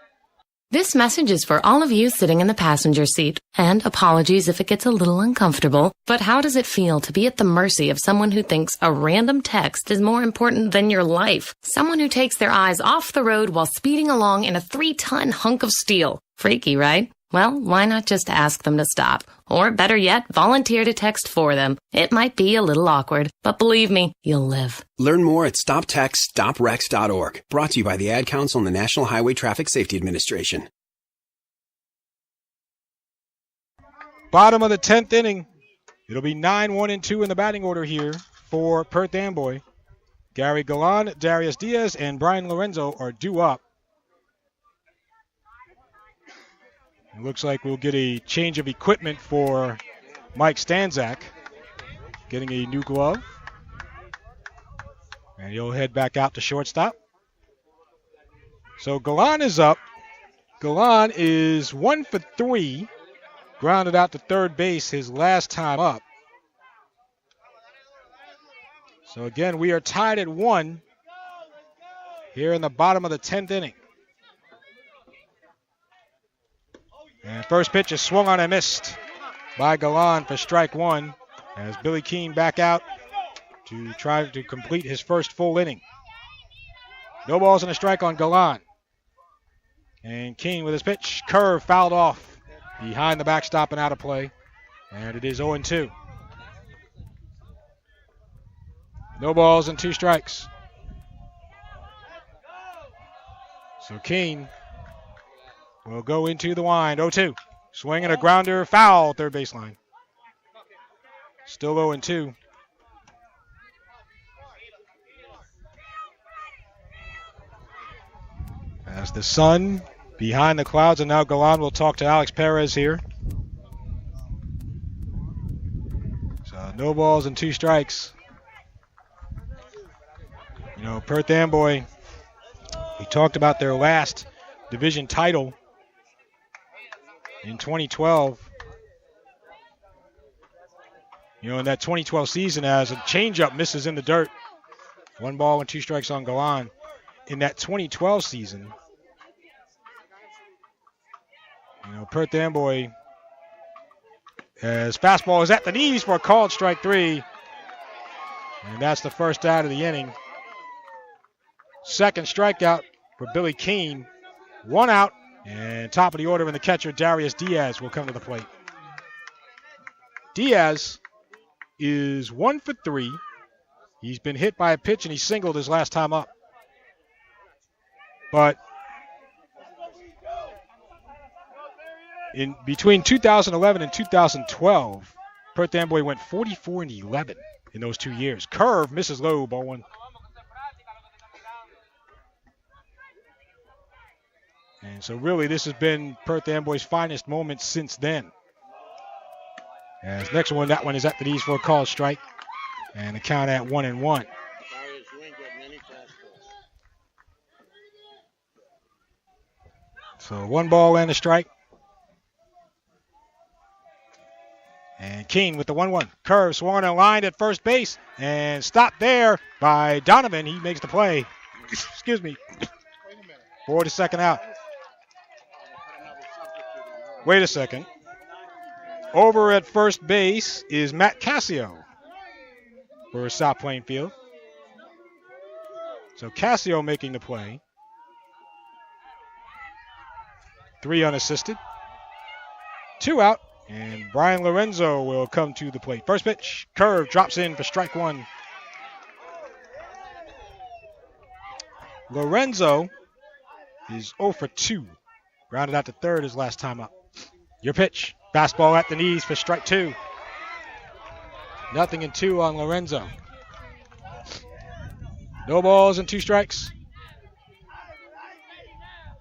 This message is for all of you sitting in the passenger seat. And apologies if it gets a little uncomfortable. But how does it feel to be at the mercy of someone who thinks a random text is more important than your life? Someone who takes their eyes off the road while speeding along in a 3-ton hunk of steel. Freaky, right? Well, why not just ask them to stop? Or better yet, volunteer to text for them. It might be a little awkward, but believe me, you'll live. Learn more at StopTextStopWrecks.org. Brought to you by the Ad Council and the National Highway Traffic Safety Administration. Bottom of the 10th inning. It'll be 9-1-2 in the batting order here for Perth Amboy. Gary Galan, Darius Diaz, and Brian Lorenzo are due up. It looks like we'll get a change of equipment for Mike Stanzak, getting a new glove. And he'll head back out to shortstop. So Galan is up. Galan is 1 for 3. Grounded out to third base his last time up. So again, we are tied at 1 here in the bottom of the 10th inning. And first pitch is swung on and missed by Galan for strike 1 as Billy Keene back out to try to complete his first full inning. No balls and a strike on Galan. And Keene with his pitch, curve fouled off behind the backstop and out of play. And it is 0-2. No balls and 2 strikes. So Keene will go into the wind. 0-2. Swing and a grounder, foul, third baseline. Still 0-2. As the sun behind the clouds, and now Galan will talk to Alex Perez here. So no balls and 2 strikes. You know, Perth Amboy, we talked about their last division title in 2012. You know, in that 2012 season, as a changeup misses in the dirt. 1 ball and 2 strikes on Galan. In that 2012 season, you know, Perth Amboy, as fastball is at the knees for a called strike 3. And that's the first out of the inning. Second strikeout for Billy Keene. 1 out, and top of the order, and the catcher, Darius Diaz, will come to the plate. Diaz is 1 for 3. He's been hit by a pitch, and he singled his last time up. But in between 2011 and 2012, Perth Amboy went 44-11 in those 2 years. Curve misses low, ball 1. And so really this has been Perth Amboy's finest moment since then. As next one, that one is at the knees for a called strike. And the count at 1-1. So 1 ball and a strike. And Keene with the 1-1. Curve swung and lined at first base. And stopped there by Donovan. He makes the play. Excuse me. For the second out. Wait a second. Over at first base is Matt Cassio for South Plainfield. So Cassio making the play. 3 unassisted. 2 out. And Brian Lorenzo will come to the plate. First pitch, curve, drops in for strike 1. Lorenzo is 0 for 2. Grounded out to third his last time up. Your pitch, fastball at the knees for strike 2. 0-2 on Lorenzo. No balls and 2 strikes.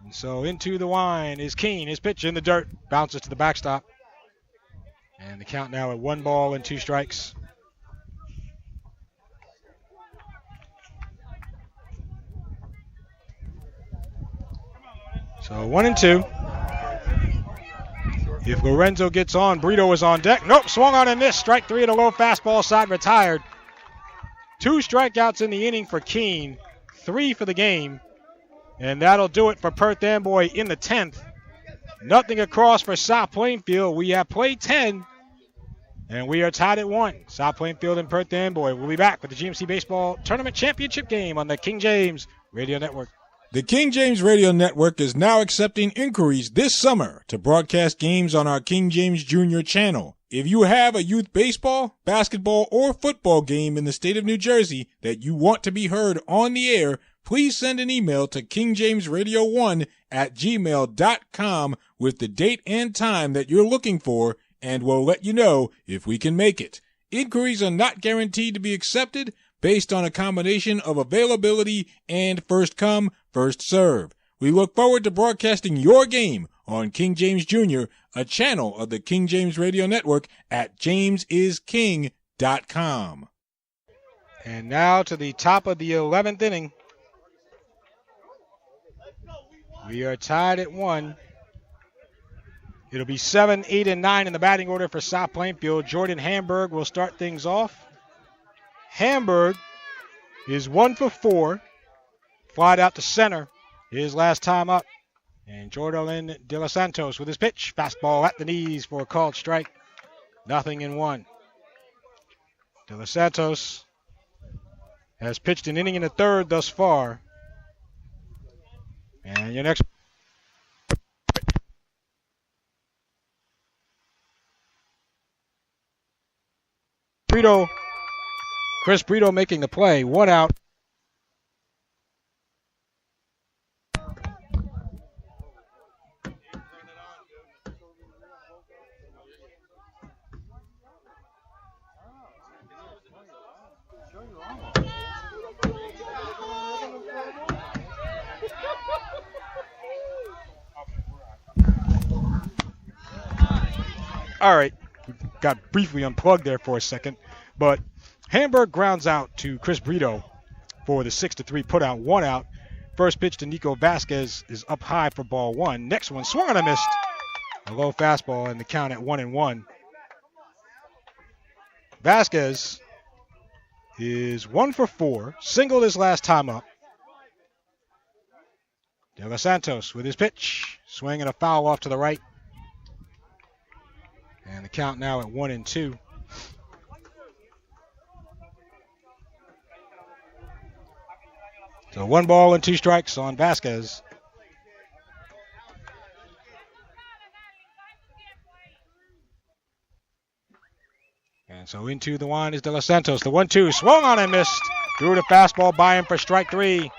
And so into the wind is Keene. His pitch in the dirt, bounces to the backstop. And the count now at 1 ball and 2 strikes. So 1-2. If Lorenzo gets on, Brito is on deck. Nope, swung on and missed. Strike 3 at a low fastball side, retired. 2 strikeouts in the inning for Keene, 3 for the game. And that'll do it for Perth Amboy in the 10th. Nothing across for South Plainfield. We have played 10, and we are tied at 1. South Plainfield and Perth Amboy will be back with the GMC Baseball Tournament Championship game on the King James Radio Network. The King James Radio Network is now accepting inquiries this summer to broadcast games on our King James Jr. channel. If you have a youth baseball, basketball, or football game in the state of New Jersey that you want to be heard on the air, please send an email to kingjamesradio1@gmail.com with the date and time that you're looking for, and we'll let you know if we can make it. Inquiries are not guaranteed to be accepted based on a combination of availability and first come, first serve. We look forward to broadcasting your game on King James Jr., a channel of the King James Radio Network at jamesisking.com. And now to the top of the 11th inning. We are tied at 1. It'll be 7, 8, and 9 in the batting order for South Plainfield. Jordan Hamburg will start things off. Hamburg is 1 for 4. Flied out to center his last time up. And Jordan Delos Santos with his pitch. Fastball at the knees for a called strike. 0-1. Delos Santos has pitched an inning and a third thus far. And your next. Chris Brito making the play. 1 out. All right, we got briefly unplugged there for a second, but Hamburg grounds out to Chris Brito for the 6-3 putout, 1 out. First pitch to Nico Vasquez is up high for ball 1. Next one swung and a missed. A low fastball and the count at 1-1. Vasquez is 1 for 4, singled his last time up. De Los Santos with his pitch, swing and a foul off to the right. And the count now at 1-2. So 1 ball and 2 strikes on Vasquez. And so into the line is De Los Santos. The 1-2 swung on and missed. Threw the fastball by him for strike 3.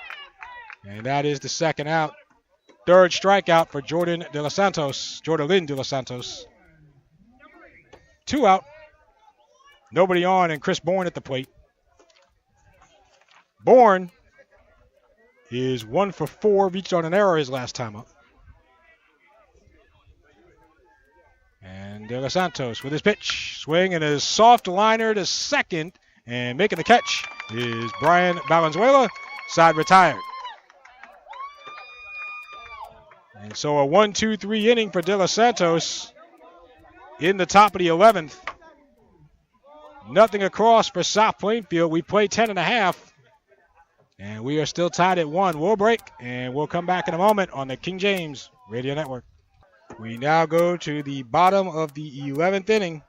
And that is the second out. Third strikeout for Jordan De Los Santos. Jordan De Los Santos. 2 out. Nobody on, and Chris Bourne at the plate. Bourne is 1 for 4, reached on an error his last time up. And De Los Santos with his pitch. Swing and his soft liner to second. And making the catch is Bryan Valenzuela. Side retired. And so a 1-2-3 inning for De Los Santos. In the top of the 11th. Nothing across for South Plainfield. We play 10.5. And we are still tied at 1. We'll break, and we'll come back in a moment on the King James Radio Network. We now go to the bottom of the 11th inning.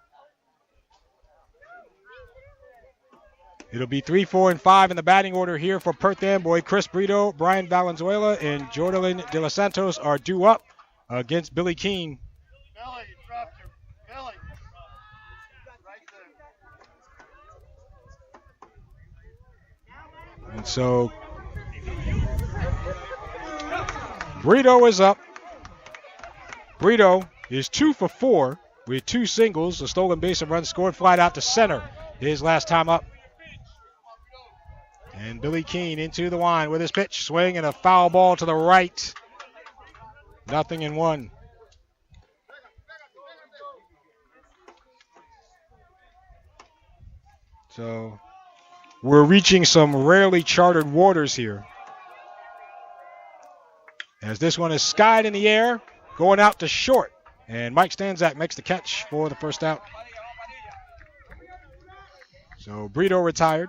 It'll be 3, 4, and 5 in the batting order here for Perth Amboy. Chris Brito, Bryan Valenzuela, and Jordan De Los Santos are due up against Billy Keene. And so Brito is up. Brito is 2 for 4 with 2 singles, a stolen base and run scored, flied out to center his last time up. And Billy Keene into the line with his pitch, swing and a foul ball to the right. 0-1. So we're reaching some rarely charted waters here. As this one is skied in the air, going out to short. And Mike Stanzak makes the catch for the first out. So Brito retired.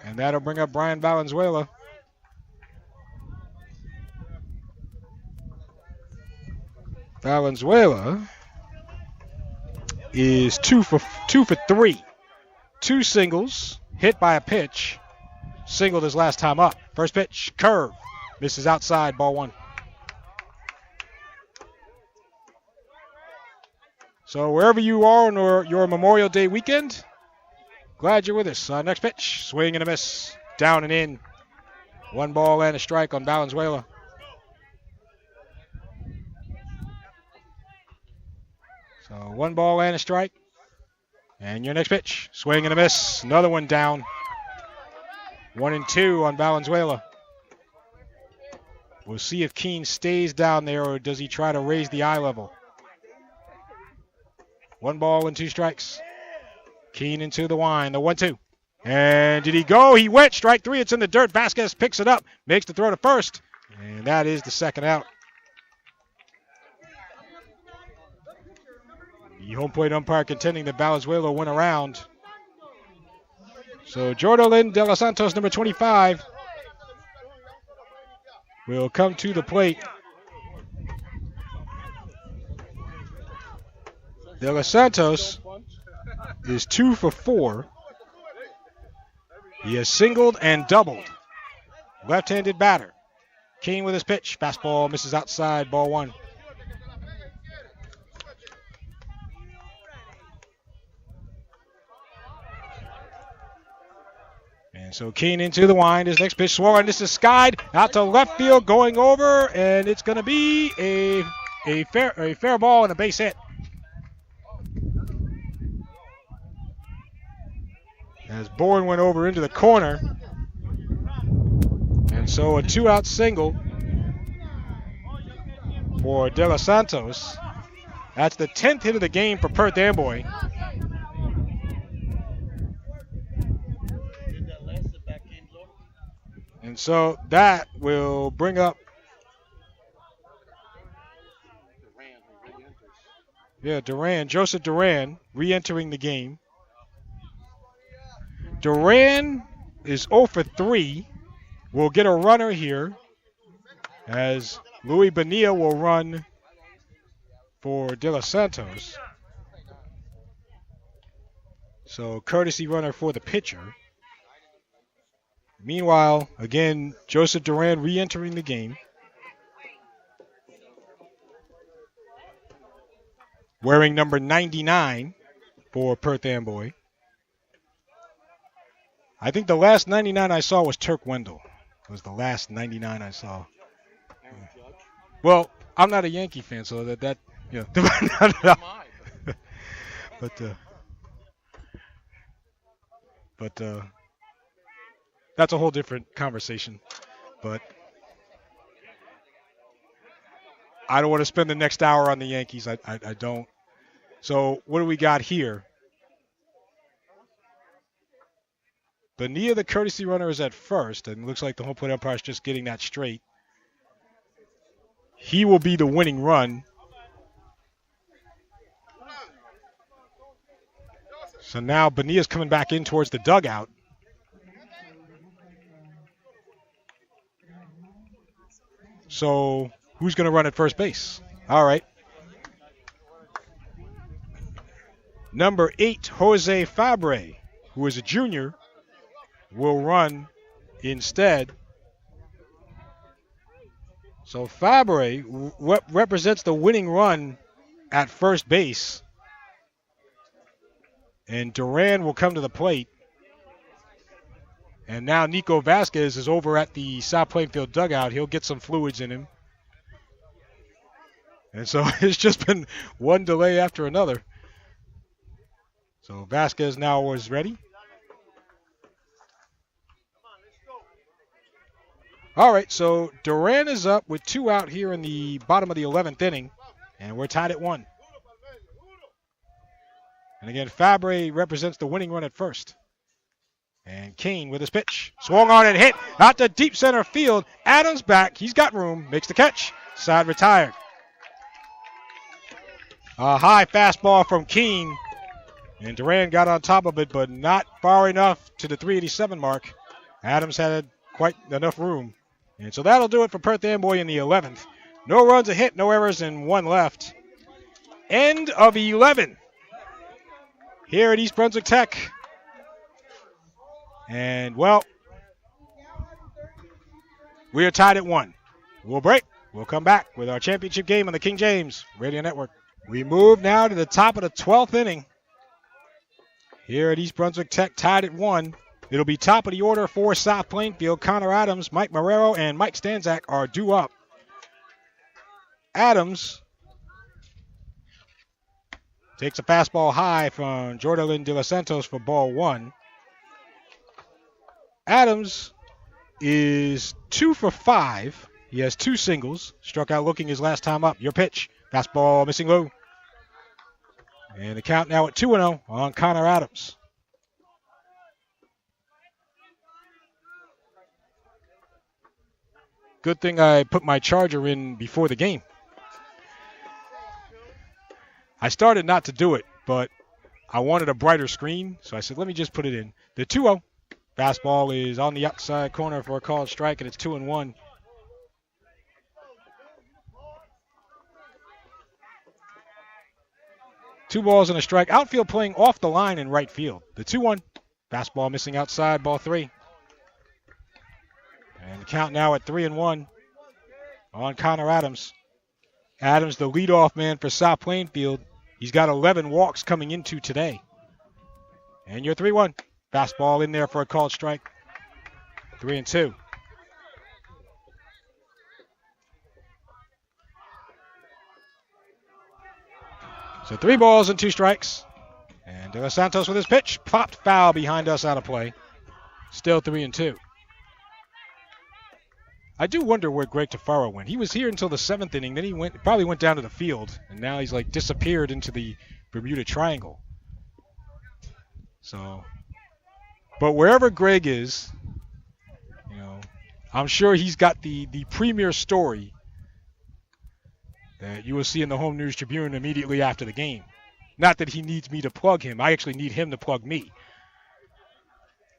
And that'll bring up Bryan Valenzuela. Valenzuela is 2 for 3. 2 singles, hit by a pitch. Singled his last time up. First pitch, curve. Misses outside, ball 1. So wherever you are on your Memorial Day weekend, glad you're with us. Next pitch, swing and a miss. Down and in. 1 ball and a strike on Valenzuela. So 1 ball and a strike. And your next pitch, swing and a miss. Another one down. 1-2 on Valenzuela. We'll see if Keene stays down there or does he try to raise the eye level. 1 ball and 2 strikes. Keene into the wind, the 1-2. And did he go? He went. Strike 3. It's in the dirt. Vasquez picks it up, makes the throw to first. And that is the second out. The home plate umpire contending that Valenzuela went around. So Jordan De Los Santos, number 25, will come to the plate. De Los Santos is 2 for 4. He has singled and doubled. Left-handed batter. Keene with his pitch. Fastball misses outside, ball 1. And so Keene into the wind. His next pitch swung on. This is skied out to left field, going over, and it's going to be a fair ball and a base hit. As Bourne went over into the corner. And so a 2-out single for De Los Santos. That's the 10th hit of the game for Perth Amboy. And so that will bring up Duran, Joseph Duran, re-entering the game. Duran is 0 for 3. We'll get a runner here as Luis Bonilla will run for De Los Santos. So courtesy runner for the pitcher. Meanwhile, again, Joseph Duran re-entering the game. Wearing number 99 for Perth Amboy. I think the last 99 I saw was Turk Wendell. It was the last 99 I saw. Well, I'm not a Yankee fan, so that you know. But that's a whole different conversation. But I don't want to spend the next hour on the Yankees. I don't. So what do we got here? Bonilla, the courtesy runner, is at first, and it looks like the home plate umpire is just getting that straight. He will be the winning run. So now Bonilla's coming back in towards the dugout. So who's going to run at first base? All right. Number 8, Jose Fabre, who is a junior, will run instead. So Fabre represents the winning run at first base. And Duran will come to the plate. And now Nico Vasquez is over at the South Plainfield dugout. He'll get some fluids in him. And so it's just been one delay after another. So Vasquez now is ready. All right, so Duran is up with 2 out here in the bottom of the 11th inning, and we're tied at 1. And again, Fabre represents the winning run at first. And Keene with his pitch. Swung on and hit out to deep center field. Adams back. He's got room. Makes the catch. Side retired. A high fastball from Keene. And Duran got on top of it, but not far enough to the 387 mark. Adams had quite enough room. And so that'll do it for Perth Amboy in the 11th. No runs, a hit, no errors, and 1 left. End of 11 here at East Brunswick Tech. And, well, we are tied at 1. We'll break. We'll come back with our championship game on the King James Radio Network. We move now to the top of the 12th inning here at East Brunswick Tech, tied at 1. It'll be top of the order for South Plainfield. Conor Adams, Mike Marrero, and Mike Stanzak are due up. Adams takes a fastball high from Jordan De Los Santos for ball 1. Adams is 2 for 5. He has 2 singles. Struck out looking his last time up. Your pitch. Fastball missing low. And the count now at 2-0 on Conor Adams. Good thing I put my charger in before the game. I started not to do it, but I wanted a brighter screen, so I said, let me just put it in. The 2-0. Fastball is on the outside corner for a called strike, and it's 2-1. Two balls and a strike. Outfield playing off the line in right field. The 2-1. Fastball missing outside, ball 3. And the count now at 3-1 on Conor Adams. Adams, the leadoff man for South Plainfield. He's got 11 walks coming into today. And your 3-1. Fastball in there for a called strike. 3-2. So 3 balls and 2 strikes. And Delos Santos with his pitch. Popped foul behind us out of play. Still 3-2. I do wonder where Greg Tafaro went. He was here until the 7th inning. Then he probably went down to the field. And now he's like disappeared into the Bermuda Triangle. So, but wherever Greg is, you know, I'm sure he's got the premier story that you will see in the Home News Tribune immediately after the game. Not that he needs me to plug him. I actually need him to plug me.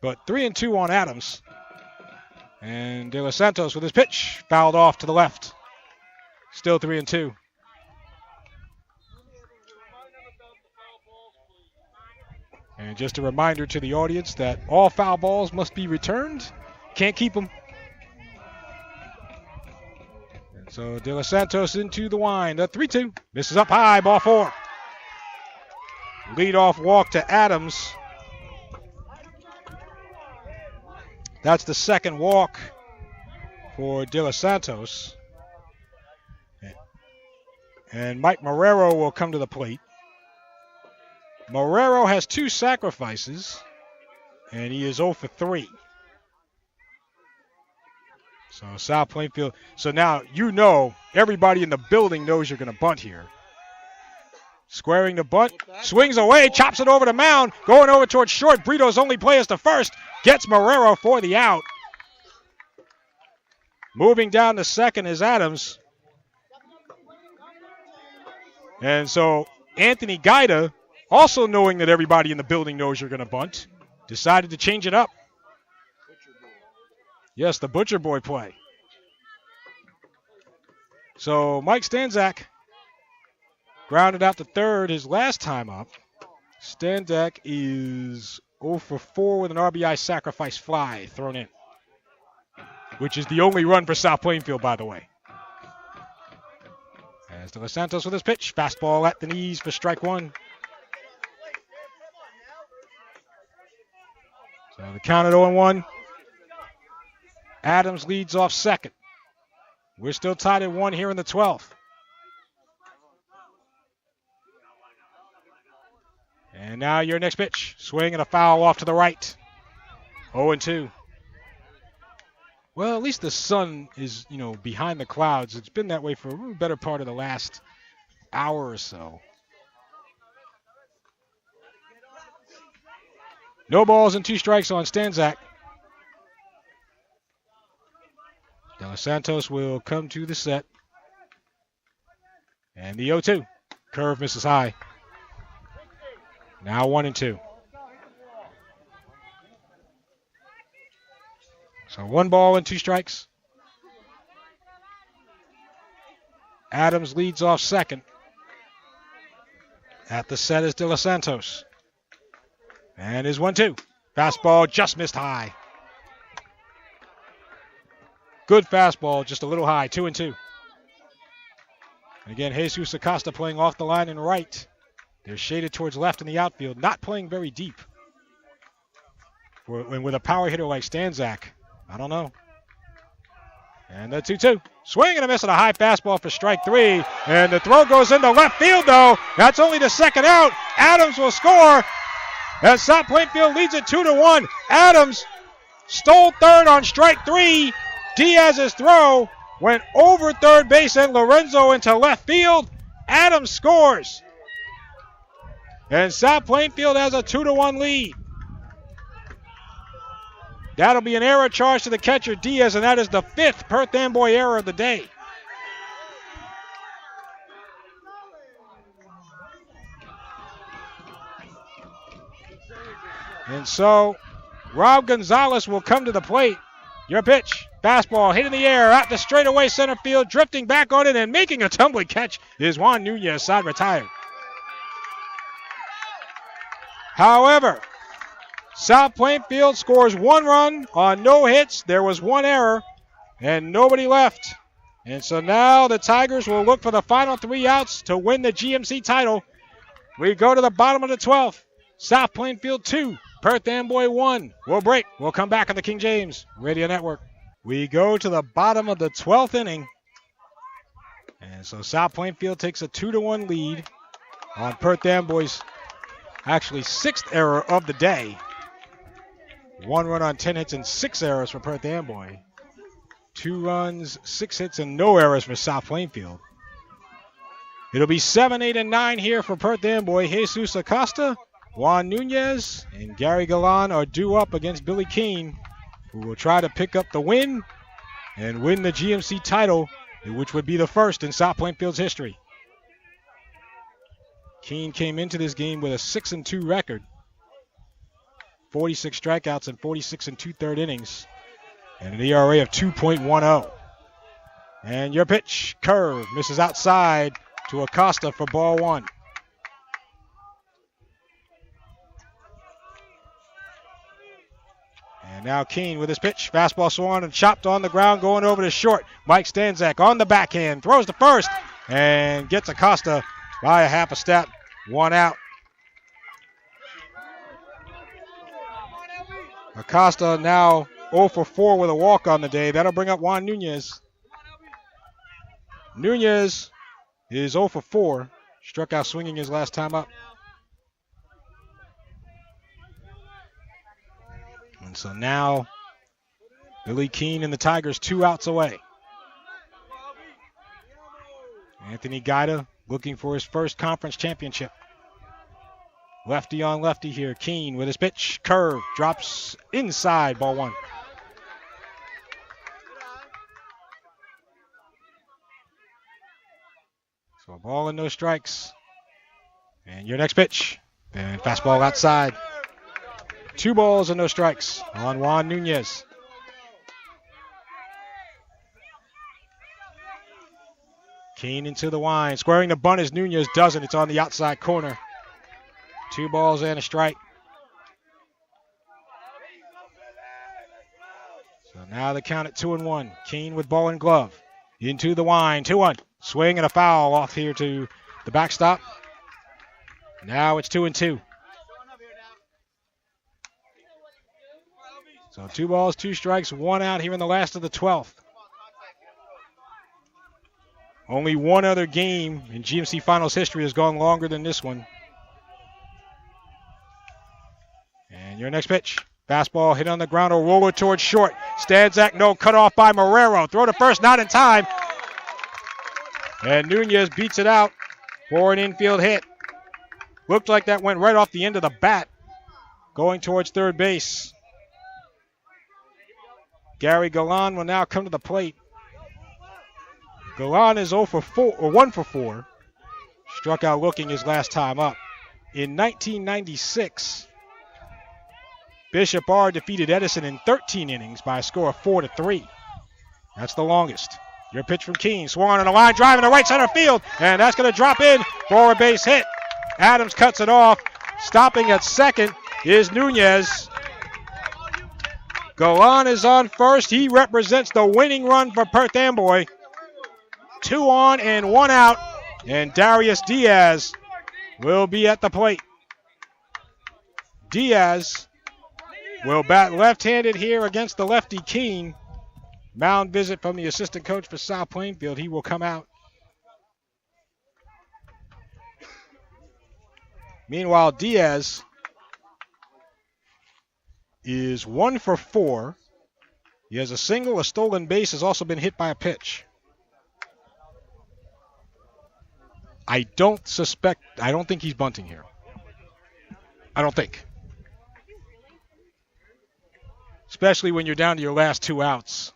But 3-2 on Adams. And Delos Santos with his pitch. Fouled off to the left. Still 3-2. And just a reminder to the audience that all foul balls must be returned. Can't keep them. And so Delos Santos into the wind. A 3-2. Misses up high. Ball 4. Leadoff walk to Adams. That's the second walk for Delos Santos. And Mike Marrero will come to the plate. Marrero has 2 sacrifices, and he is 0 for 3. So South Plainfield. So now you know, everybody in the building knows you're going to bunt here. Squaring the bunt, swings away, chops it over the mound, going over towards short. Brito's only play is to first, gets Marrero for the out. Moving down to second is Adams. And so Anthony Guida, also knowing that everybody in the building knows you're going to bunt, decided to change it up. Yes, the Butcher Boy play. So Mike Stanczak grounded out to third his last time up. Stanczak is 0 for 4 with an RBI sacrifice fly thrown in, which is the only run for South Plainfield, by the way. As Delos Santos with his pitch. Fastball at the knees for strike 1. So the count at 0-1. Adams leads off second. We're still tied at 1 here in the 12th. And now your next pitch. Swing and a foul off to the right. 0-2. Well, at least the sun is, behind the clouds. It's been that way for a better part of the last hour or so. No balls and 2 strikes on Stanczak. Delos Santos will come to the set. And the 0-2. Curve misses high. Now 1-2. So 1 ball and 2 strikes. Adams leads off second. At the set is Delos Santos. And is 1-2. Fastball just missed high. Good fastball, just a little high. 2-2. And again, Jesus Acosta playing off the line and right. They're shaded towards left in the outfield, not playing very deep. With a power hitter like Stanczak, I don't know. And the 2-2. Swing and a miss on a high fastball for strike 3. And the throw goes into left field, though. That's only the second out. Adams will score. As South Plainfield leads it 2-1. Adams stole third on strike 3. Diaz's throw went over third base and Lorenzo into left field. Adams scores. And South Plainfield has a 2-1 lead. That'll be an error charge to the catcher, Diaz, and that is the 5th Perth Amboy error of the day. And so Rob Gonzalez will come to the plate. Your pitch, fastball hit in the air, out the straightaway center field, drifting back on it and making a tumbling catch is Juan Nunez, side retired. However, South Plainfield scores 1 run on no hits. There was 1 error and nobody left. And so now the Tigers will look for the final 3 outs to win the GMC title. We go to the bottom of the 12th. South Plainfield 2, Perth Amboy 1. We'll break. We'll come back on the King James Radio Network. We go to the bottom of the 12th inning. And so South Plainfield takes a 2-1 lead on Perth Amboy's actually 6th error of the day. 1 run on 10 hits and 6 errors for Perth Amboy. 2 runs, 6 hits, and no errors for South Plainfield. It'll be 7, 8, and 9 here for Perth Amboy. Jesus Acosta, Juan Nunez, and Gary Galan are due up against Billy Keene, who will try to pick up the win and win the GMC title, which would be the first in South Plainfield's history. Keene came into this game with a 6-2 record. 46 strikeouts in 46 2/3 innings, and an ERA of 2.10. And your pitch, curve, misses outside to Acosta for ball 1. And now Keene with his pitch, fastball swung and chopped on the ground, going over to short. Mike Stanzak on the backhand, throws to first, and gets Acosta by a half a step. 1 out. Acosta now 0 for 4 with a walk on the day. That'll bring up Juan Nunez. Nunez is 0 for 4. Struck out swinging his last time up. And so now Billy Keene and the Tigers 2 outs away. Anthony Guida looking for his first conference championship. Lefty on lefty here. Keene with his pitch. Curve. Drops inside. Ball 1. So a ball and no strikes. And your next pitch. And fastball outside. 2 balls and no strikes on Juan Nunez. Keene into the wind. Squaring the bunt as Nunez doesn't. It's on the outside corner. 2 balls and a strike. So now the count at 2-1. Keene with ball and glove. Into the wind. 2-1. Swing and a foul off here to the backstop. Now it's 2-2. So 2 balls, 2 strikes, 1 out here in the last of the 12th. Only one other game in GMC Finals history has gone longer than this one. And your next pitch. Fastball hit on the ground, a roller towards short. Stanzak, no, cut off by Marrero. Throw to first, not in time. And Nunez beats it out for an infield hit. Looked like that went right off the end of the bat, going towards third base. Gary Galan will now come to the plate. Galan is 0 for 4, or 1 for 4. Struck out looking his last time up. In 1996, Bishop R defeated Edison in 13 innings by a score of 4-3. That's the longest. Your pitch from Keene. Swung on a line drive into right center field, and that's going to drop in for a base hit. Adams cuts it off. Stopping at second is Nunez. Galan is on first. He represents the winning run for Perth Amboy. 2 on and 1 out, and Darius Diaz will be at the plate. Diaz will bat left-handed here against the lefty Keene. Mound visit from the assistant coach for South Plainfield. He will come out. Meanwhile, Diaz is 1 for 4. He has a single, a stolen base, has also been hit by a pitch. I don't think he's bunting here. I don't think. Especially when you're down to your last 2 outs.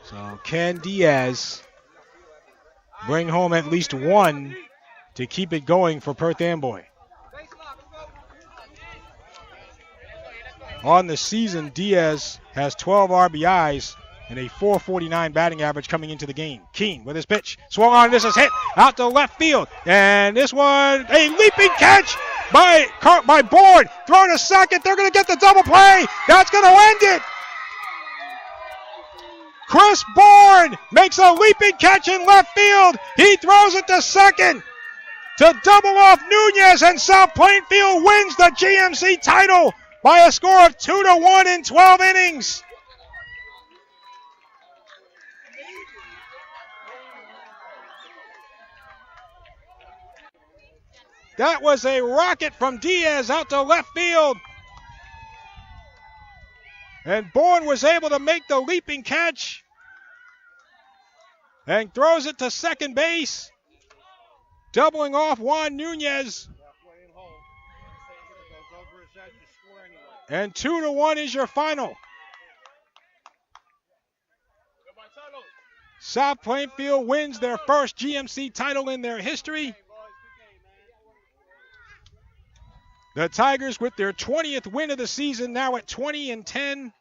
So can Diaz bring home at least 1 to keep it going for Perth Amboy? On the season, Diaz has 12 RBIs and a .449 batting average coming into the game. Keene with his pitch. Swung on. This is hit out to left field. And this one, a leaping catch by Bourne. Throw to second. They're going to get the double play. That's going to end it. Chris Bourne makes a leaping catch in left field. He throws it to second to double off Nunez, and South Plainfield wins the GMC title by a score of 2-1 in 12 innings. That was a rocket from Diaz out to left field. And Bourne was able to make the leaping catch and throws it to second base, doubling off Juan Nunez. And 2-1 is your final. South Plainfield wins their first GMC title in their history. The Tigers with their 20th win of the season, now at 20-10.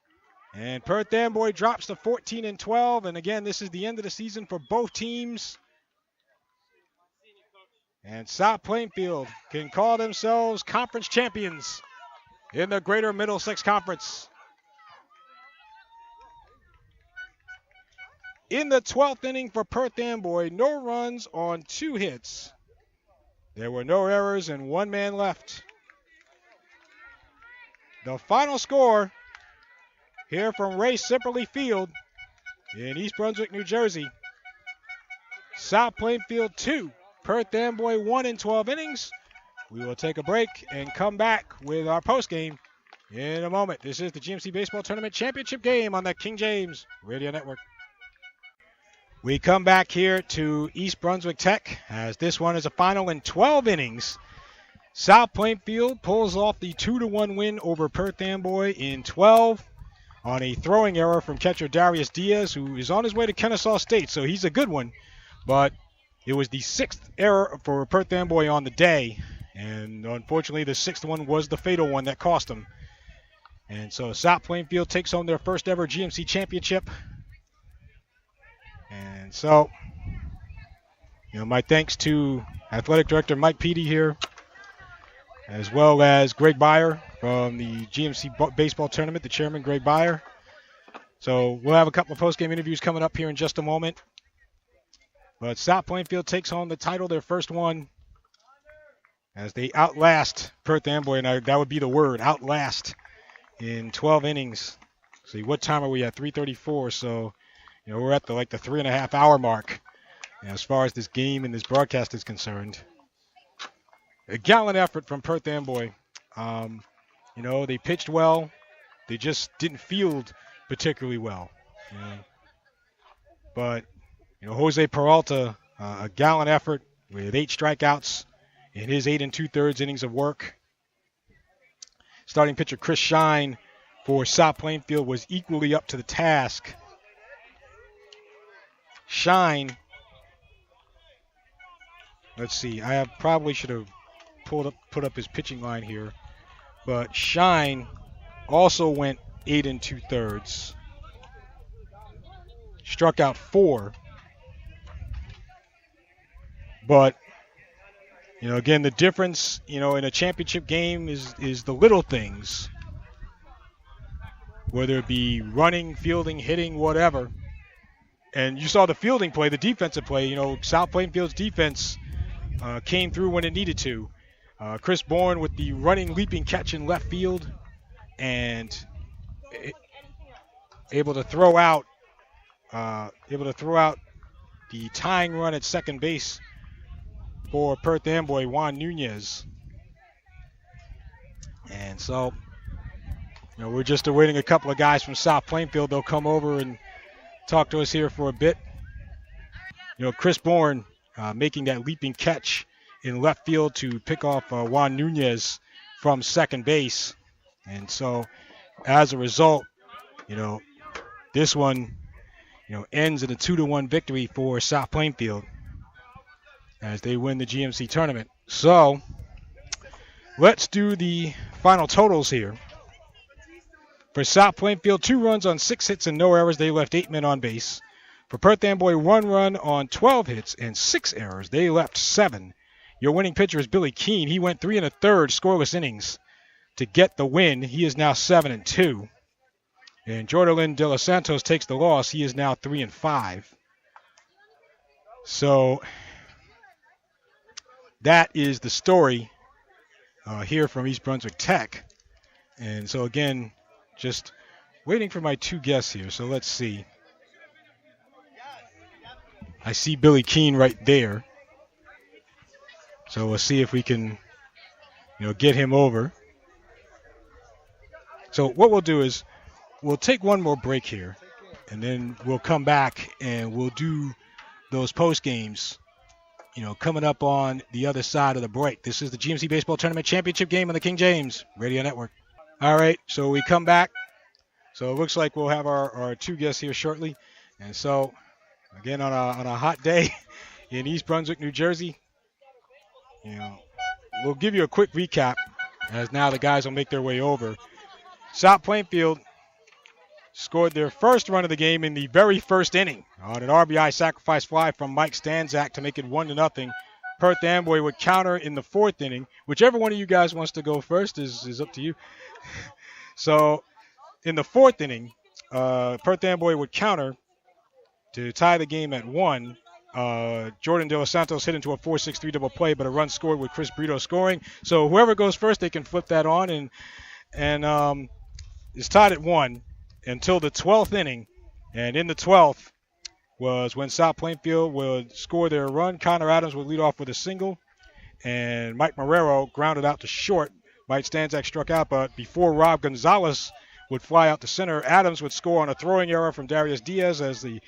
And Perth Amboy drops to 14-12. And again, this is the end of the season for both teams. And South Plainfield can call themselves conference champions in the Greater Middlesex Conference. In the 12th inning for Perth Amboy, no runs on 2 hits. There were no errors and 1 man left. The final score here from Ray Cipperly Field in East Brunswick, New Jersey. South Plainfield 2, Perth Amboy 1 in 12 innings. We will take a break and come back with our postgame in a moment. This is the GMC Baseball Tournament Championship game on the King James Radio Network. We come back here to East Brunswick Tech as this one is a final in 12 innings. South Plainfield pulls off the 2-1 win over Perth Amboy in 12 on a throwing error from catcher Darius Diaz, who is on his way to Kennesaw State, so he's a good one. But it was the 6th error for Perth Amboy on the day, and unfortunately the 6th one was the fatal one that cost him. And so South Plainfield takes home their first ever GMC championship. And so, my thanks to Athletic Director Mike Petey here, as well as Greg Beyer from the GMC Baseball Tournament, the chairman, Greg Beyer. So we'll have a couple of post-game interviews coming up here in just a moment. But South Plainfield takes home the title, their first one, as they outlast Perth Amboy, and that would be the word, outlast, in 12 innings. See, what time are we at? 3:34, so we're at the 3.5 hour mark as far as this game and this broadcast is concerned. A gallant effort from Perth Amboy. They pitched well. They just didn't field particularly well. But, Jose Peralta, a gallant effort with 8 strikeouts in his 8 2/3 innings of work. Starting pitcher Chris Shine for South Plainfield was equally up to the task. Shine, let's see, I probably should have put up his pitching line here, but Shine also went 8 2/3, struck out 4, but again, the difference in a championship game is the little things, whether it be running, fielding, hitting, whatever. And you saw the fielding play, the defensive play. South Plainfield's defense came through when it needed to. Chris Bourne with the running, leaping catch in left field, and able to throw out the tying run at second base for Perth Amboy, Juan Nunez. And so, We're just awaiting a couple of guys from South Plainfield. They'll come over and talk to us here for a bit. Chris Bourne making that leaping catch in left field to pick off Juan Nunez from second base. And so as a result, this one, ends in a 2-1 victory for South Plainfield as they win the GMC tournament. So let's do the final totals here. For South Plainfield, 2 runs on 6 hits and no errors. They left 8 men on base. For Perth Amboy, 1 run on 12 hits and 6 errors. They left 7. Your winning pitcher is Billy Keene. He went 3 1/3 scoreless innings to get the win. He is now 7-2. And Jordan Delos Santos takes the loss. He is now 3-5. So that is the story here from East Brunswick Tech. And so again, just waiting for my 2 guests here. So let's see. I see Billy Keene right there. So we'll see if we can, get him over. So what we'll do is we'll take one more break here, and then we'll come back and we'll do those post games, coming up on the other side of the break. This is the GMC Baseball Tournament Championship game on the King James Radio Network. All right, so we come back. So it looks like we'll have our 2 guests here shortly. And so, again, on a hot day in East Brunswick, New Jersey, we'll give you a quick recap as now the guys will make their way over. South Plainfield scored their first run of the game in the very first inning on an RBI sacrifice fly from Mike Stanzak to make it 1-0. Perth Amboy would counter in the 4th inning. Whichever one of you guys wants to go first is up to you. So in the 4th inning, Perth Amboy would counter to tie the game at 1. Jordan Delos Santos hit into a 4-6-3 double play, but a run scored with Chris Brito scoring. So whoever goes first, they can flip that on, and it's tied at 1 until the 12th inning. And in the 12th was when South Plainfield would score their run. Conor Adams would lead off with a single, and Mike Marrero grounded out to short. Mike Stanzak struck out, but before Rob Gonzalez would fly out to center, Adams would score on a throwing error from Darius Diaz as the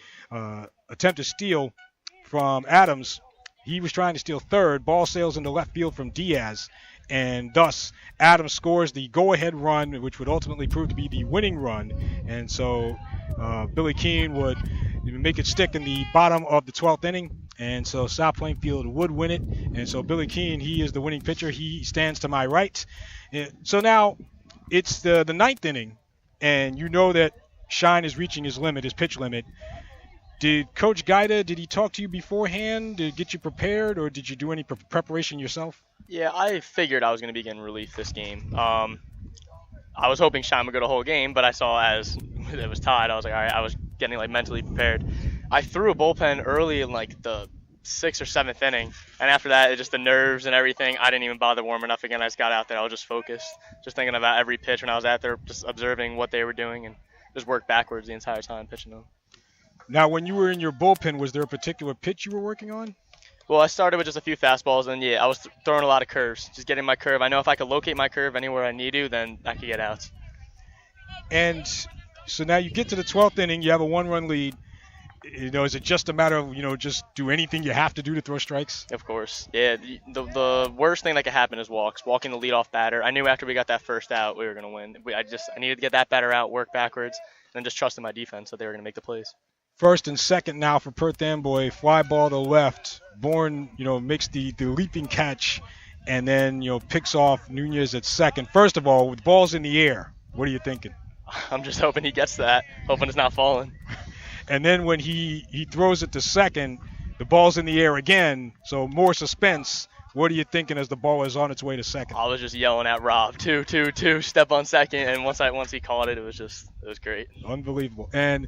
attempt to steal from Adams. He was trying to steal third. Ball sails into left field from Diaz, and thus Adams scores the go-ahead run, which would ultimately prove to be the winning run. And so Billy Keene would make it stick in the bottom of the 12th inning, and so South Plainfield would win it. And so Billy Keene, he is the winning pitcher. He stands to my right. So now it's the 9th inning, and you know that Shine is reaching his limit, his pitch limit. Did Coach Gaida, did he talk to you beforehand to get you prepared, or did you do any preparation yourself? Yeah, I figured I was going to be getting relief this game. I was hoping Shine would go the whole game, but I saw as it was tied, I was like, all right, I was getting mentally prepared. I threw a bullpen early in the 6th or 7th inning, and after that, just the nerves and everything, I didn't even bother warming up again. I just got out there. I was just focused, just thinking about every pitch when I was out there, just observing what they were doing, and just worked backwards the entire time pitching them. Now, when you were in your bullpen, was there a particular pitch you were working on? Well, I started with just a few fastballs, and I was throwing a lot of curves, just getting my curve. I know if I could locate my curve anywhere I need to, then I could get outs. And so now you get to the 12th inning, you have a 1-run lead. Is it just a matter of, just do anything you have to do to throw strikes? Of course. Yeah, the worst thing that could happen is walks, walking the leadoff batter. I knew after we got that first out, we were going to win. I needed to get that batter out, work backwards, and then just trust in my defense that they were going to make the plays. First and second now for Perth Amboy. Fly ball to left. Bourne, makes the leaping catch and then, picks off Nunez at second. First of all, with balls in the air, what are you thinking? I'm just hoping he gets that, hoping it's not falling. And then when he throws it to second, the ball's in the air again, so more suspense. What are you thinking as the ball is on its way to second? I was just yelling at Rob, two, step on second, and once he caught it, it was great. Unbelievable. And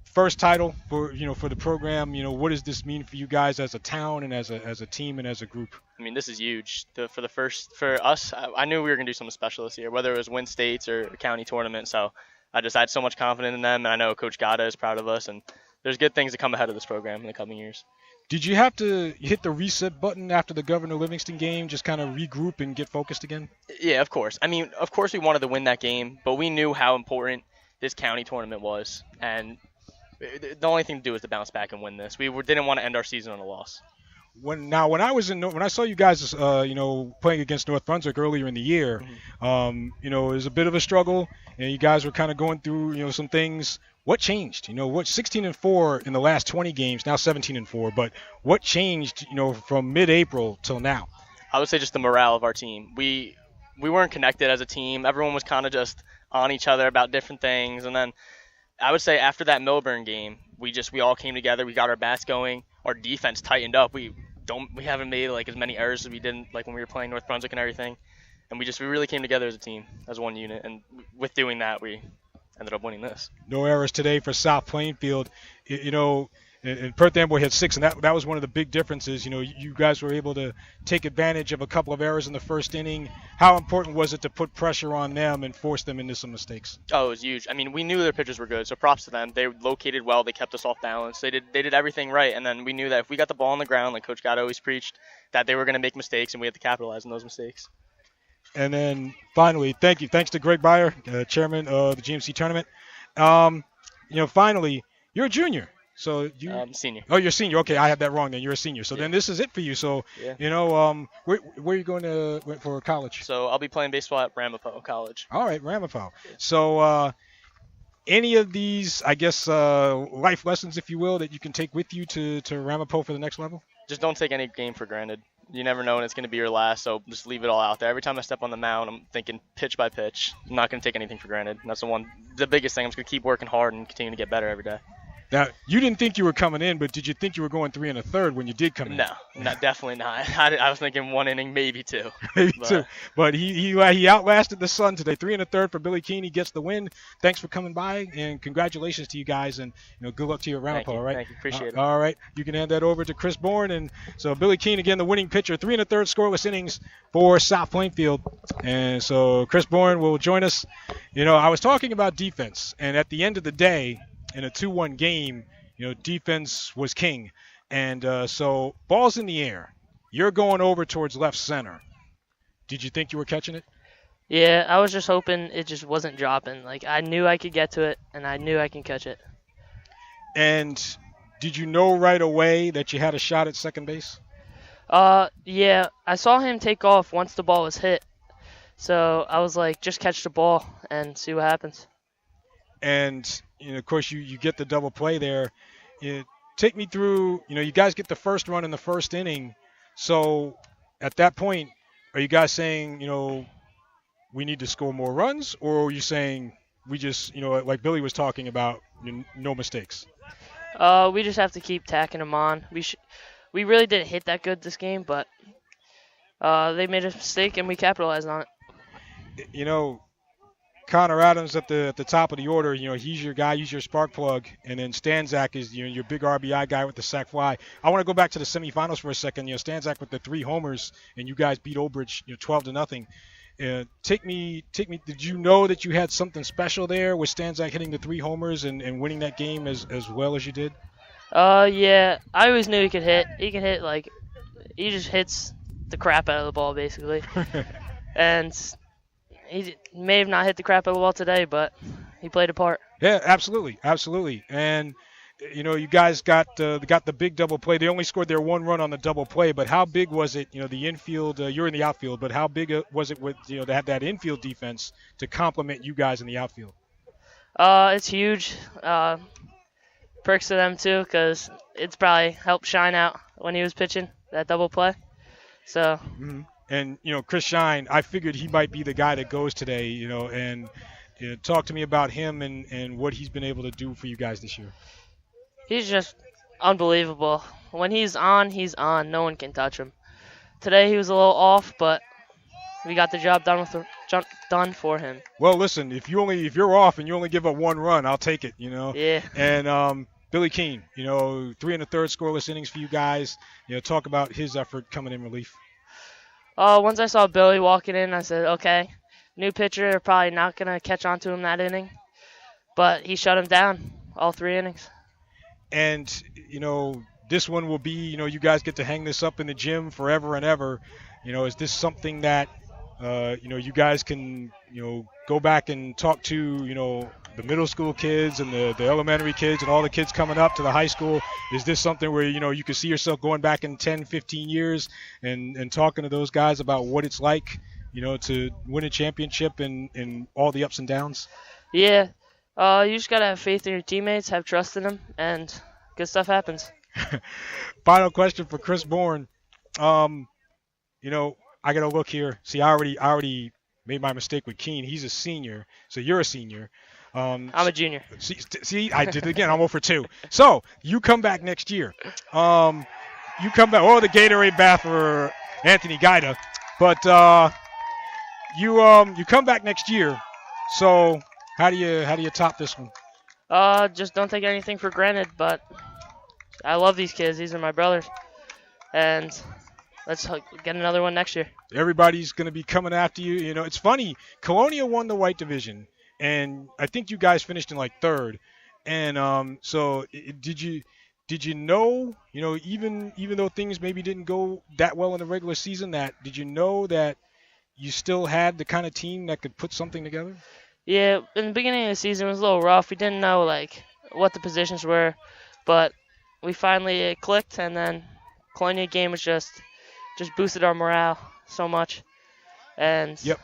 first title for the program. What does this mean for you guys as a town and as a team and as a group? I mean, this is huge. For us, I knew we were gonna do something special this year, whether it was win states or a county tournament. So I just had so much confidence in them, and I know Coach Gaida is proud of us, and there's good things to come ahead of this program in the coming years. Did you have to hit the reset button after the Governor Livingston game, just kind of regroup and get focused again? Yeah, of course. I mean, of course we wanted to win that game, but we knew how important this county tournament was, and the only thing to do was to bounce back and win this. We didn't want to end our season on a loss. When I saw you guys, playing against North Brunswick earlier in the year, it was a bit of a struggle, and you guys were kind of going through, some things. What changed? 16-4 in the last 20 games, now 17-4. But what changed, from mid-April till now? I would say just the morale of our team. We weren't connected as a team. Everyone was kind of just on each other about different things, and then I would say after that Millburn game, we all came together. We got our bats going. Our defense tightened up. We haven't made like as many errors as we did like when we were playing North Brunswick and everything. And we really came together as a team, as one unit. And with doing that, we ended up winning this. No errors today for South Plainfield. And Perth Amboy had 6, and that was one of the big differences. You guys were able to take advantage of a couple of errors in the first inning. How important was it to put pressure on them and force them into some mistakes? Oh, it was huge. I mean, we knew their pitchers were good, so props to them. They located well. They kept us off balance. They did everything right, and then we knew that if we got the ball on the ground, like Coach Gott always preached, that they were going to make mistakes, and we had to capitalize on those mistakes. And then finally, thanks to Greg Beyer, chairman of the GMC tournament. Finally, you're a junior. So senior. Oh, you're a senior. Okay, I had that wrong then. You're a senior. So then this is it for you. So, where are you going for college? So I'll be playing baseball at Ramapo College. All right, Ramapo. Yeah. So any of these, I guess, life lessons, if you will, that you can take with you to Ramapo for the next level? Just don't take any game for granted. You never know when it's going to be your last, so just leave it all out there. Every time I step on the mound, I'm thinking pitch by pitch. I'm not going to take anything for granted. And that's the biggest thing. I'm just going to keep working hard and continue to get better every day. Now, you didn't think you were coming in, but did you think you were going 3 1/3 when you did come in? No, definitely not. I was thinking 1 inning, maybe 2. Maybe 2. But he outlasted the sun today. 3 1/3 for Billy Keene. He gets the win. Thanks for coming by, and congratulations to you guys, and good luck to you at Ramapo. All right. Thank you. Appreciate it. All right. You can hand that over to Chris Bourne, and so Billy Keene again, the winning pitcher. 3 1/3 scoreless innings for South Plainfield, and so Chris Bourne will join us. I was talking about defense, and at the end of the day, in a 2-1 game, defense was king. And so ball's in the air. You're going over towards left center. Did you think you were catching it? Yeah, I was just hoping it just wasn't dropping. Like, I knew I could get to it, and I knew I can catch it. And did you know right away that you had a shot at second base? Yeah, I saw him take off once the ball was hit. So I was like, just catch the ball and see what happens. And, of course, you get the double play there. Take me through, you guys get the first run in the first inning. So at that point, are you guys saying, we need to score more runs? Or are you saying we just, like Billy was talking about, no mistakes? We just have to keep tacking them on. We really didn't hit that good this game, but they made a mistake and we capitalized on it. Conor Adams at the top of the order, he's your guy, he's your spark plug, and then Stanczak is your big RBI guy with the sac fly. I want to go back to the semifinals for a second. Stanczak with the 3 homers, and you guys beat Old Bridge 12-0. Take me. Did you know that you had something special there with Stanczak hitting the 3 homers and winning that game as well as you did? Yeah, I always knew he could hit. He can hit he just hits the crap out of the ball basically, and. He may have not hit the crap out of the ball today, but he played a part. Yeah, absolutely. And, you guys got the big double play. They only scored their 1 run on the double play, but how big was it, the infield, you're in the outfield, but how big was it with, to have that infield defense to complement you guys in the outfield? It's huge. Perks to them, too, because it's probably helped Shine out when he was pitching that double play. So. Mm-hmm. And, Chris Shine, I figured he might be the guy that goes today, and talk to me about him and what he's been able to do for you guys this year. He's just unbelievable. When he's on, he's on. No one can touch him. Today he was a little off, but we got the job done for him. Well, listen, if you're off and you only give up 1 run, I'll take it, Yeah. And Billy Keene, 3 1/3 scoreless innings for you guys. Talk about his effort coming in relief. Once I saw Billy walking in, I said, okay, new pitcher, they're probably not going to catch on to him that inning. But he shut him down all 3 innings. And, this one will be, you guys get to hang this up in the gym forever and ever. Is this something that, you guys can, go back and talk to, the middle school kids and the elementary kids and all the kids coming up to the high school? Is this something where, you can see yourself going back in 10, 15 years and talking to those guys about what it's like, to win a championship and all the ups and downs? Yeah. You just got to have faith in your teammates, have trust in them, and good stuff happens. Final question for Chris Bourne. I got to look here. See, I already made my mistake with Keen. He's a senior, so you're a senior. I'm a junior. See, I did it again. I'm 0 for 2. So you come back next year. You come back. Oh, the Gatorade bath for Anthony Guida. But you come back next year. So how do you top this one? Just don't take anything for granted. But I love these kids. These are my brothers, and let's get another one next year. Everybody's going to be coming after you. It's funny. Colonial won the white division, and I think you guys finished in like 3rd. And so did you know, even though things maybe didn't go that well in the regular season, did you know that you still had the kind of team that could put something together? Yeah, in the beginning of the season it was a little rough. We didn't know what the positions were, but we finally clicked, and then Colonia game was just boosted our morale so much. And yep,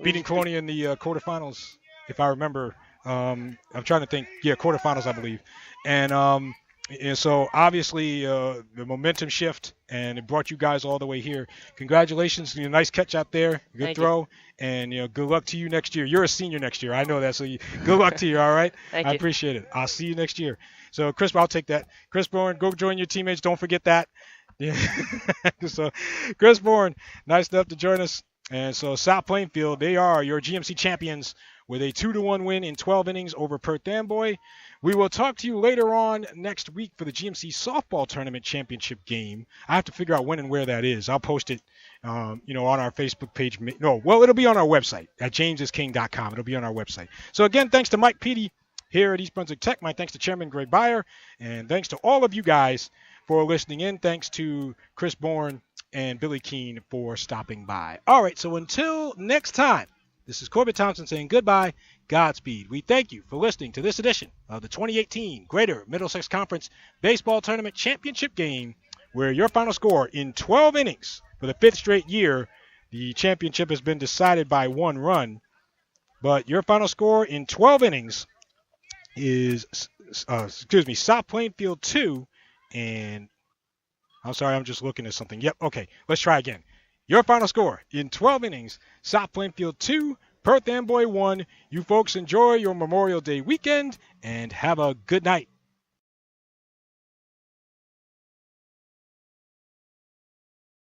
beating Colonia in the quarterfinals, if I remember. I'm trying to think. Yeah, quarterfinals, I believe. And so obviously the momentum shift, and it brought you guys all the way here. Congratulations. Nice catch out there. Good Thank throw. You. And good luck to you next year. You're a senior next year. I know that. So good luck to you. All right. Thank I you. appreciate it. I'll see you next year. So Chris, I'll take that. Chris Bourne, go join your teammates. Don't forget that. Yeah. So Chris Bourne, nice enough to join us. And so South Plainfield, they are your GMC champions with a 2-1 win in 12 innings over Perth Amboy. We will talk to you later on next week for the GMC Softball Tournament Championship game. I have to figure out when and where that is. I'll post it, on our Facebook page. It'll be on our website at jamesisking.com. It'll be on our website. So again, thanks to Mike Petey here at East Brunswick Tech. My thanks to Chairman Greg Beyer, and thanks to all of you guys for listening in. Thanks to Chris Bourne and Billy Keene for stopping by. All right, so until next time, this is Corbett Thompson saying goodbye, Godspeed. We thank you for listening to this edition of the 2018 Greater Middlesex Conference Baseball Tournament Championship game, where your final score in 12 innings for the 5th straight year, the championship has been decided by 1 run, but your final score in 12 innings is, South Plainfield 2, and I'm sorry, I'm just looking at something. Yep, okay, let's try again. Your final score in 12 innings, South Plainfield 2, Perth Amboy 1. You folks enjoy your Memorial Day weekend and have a good night.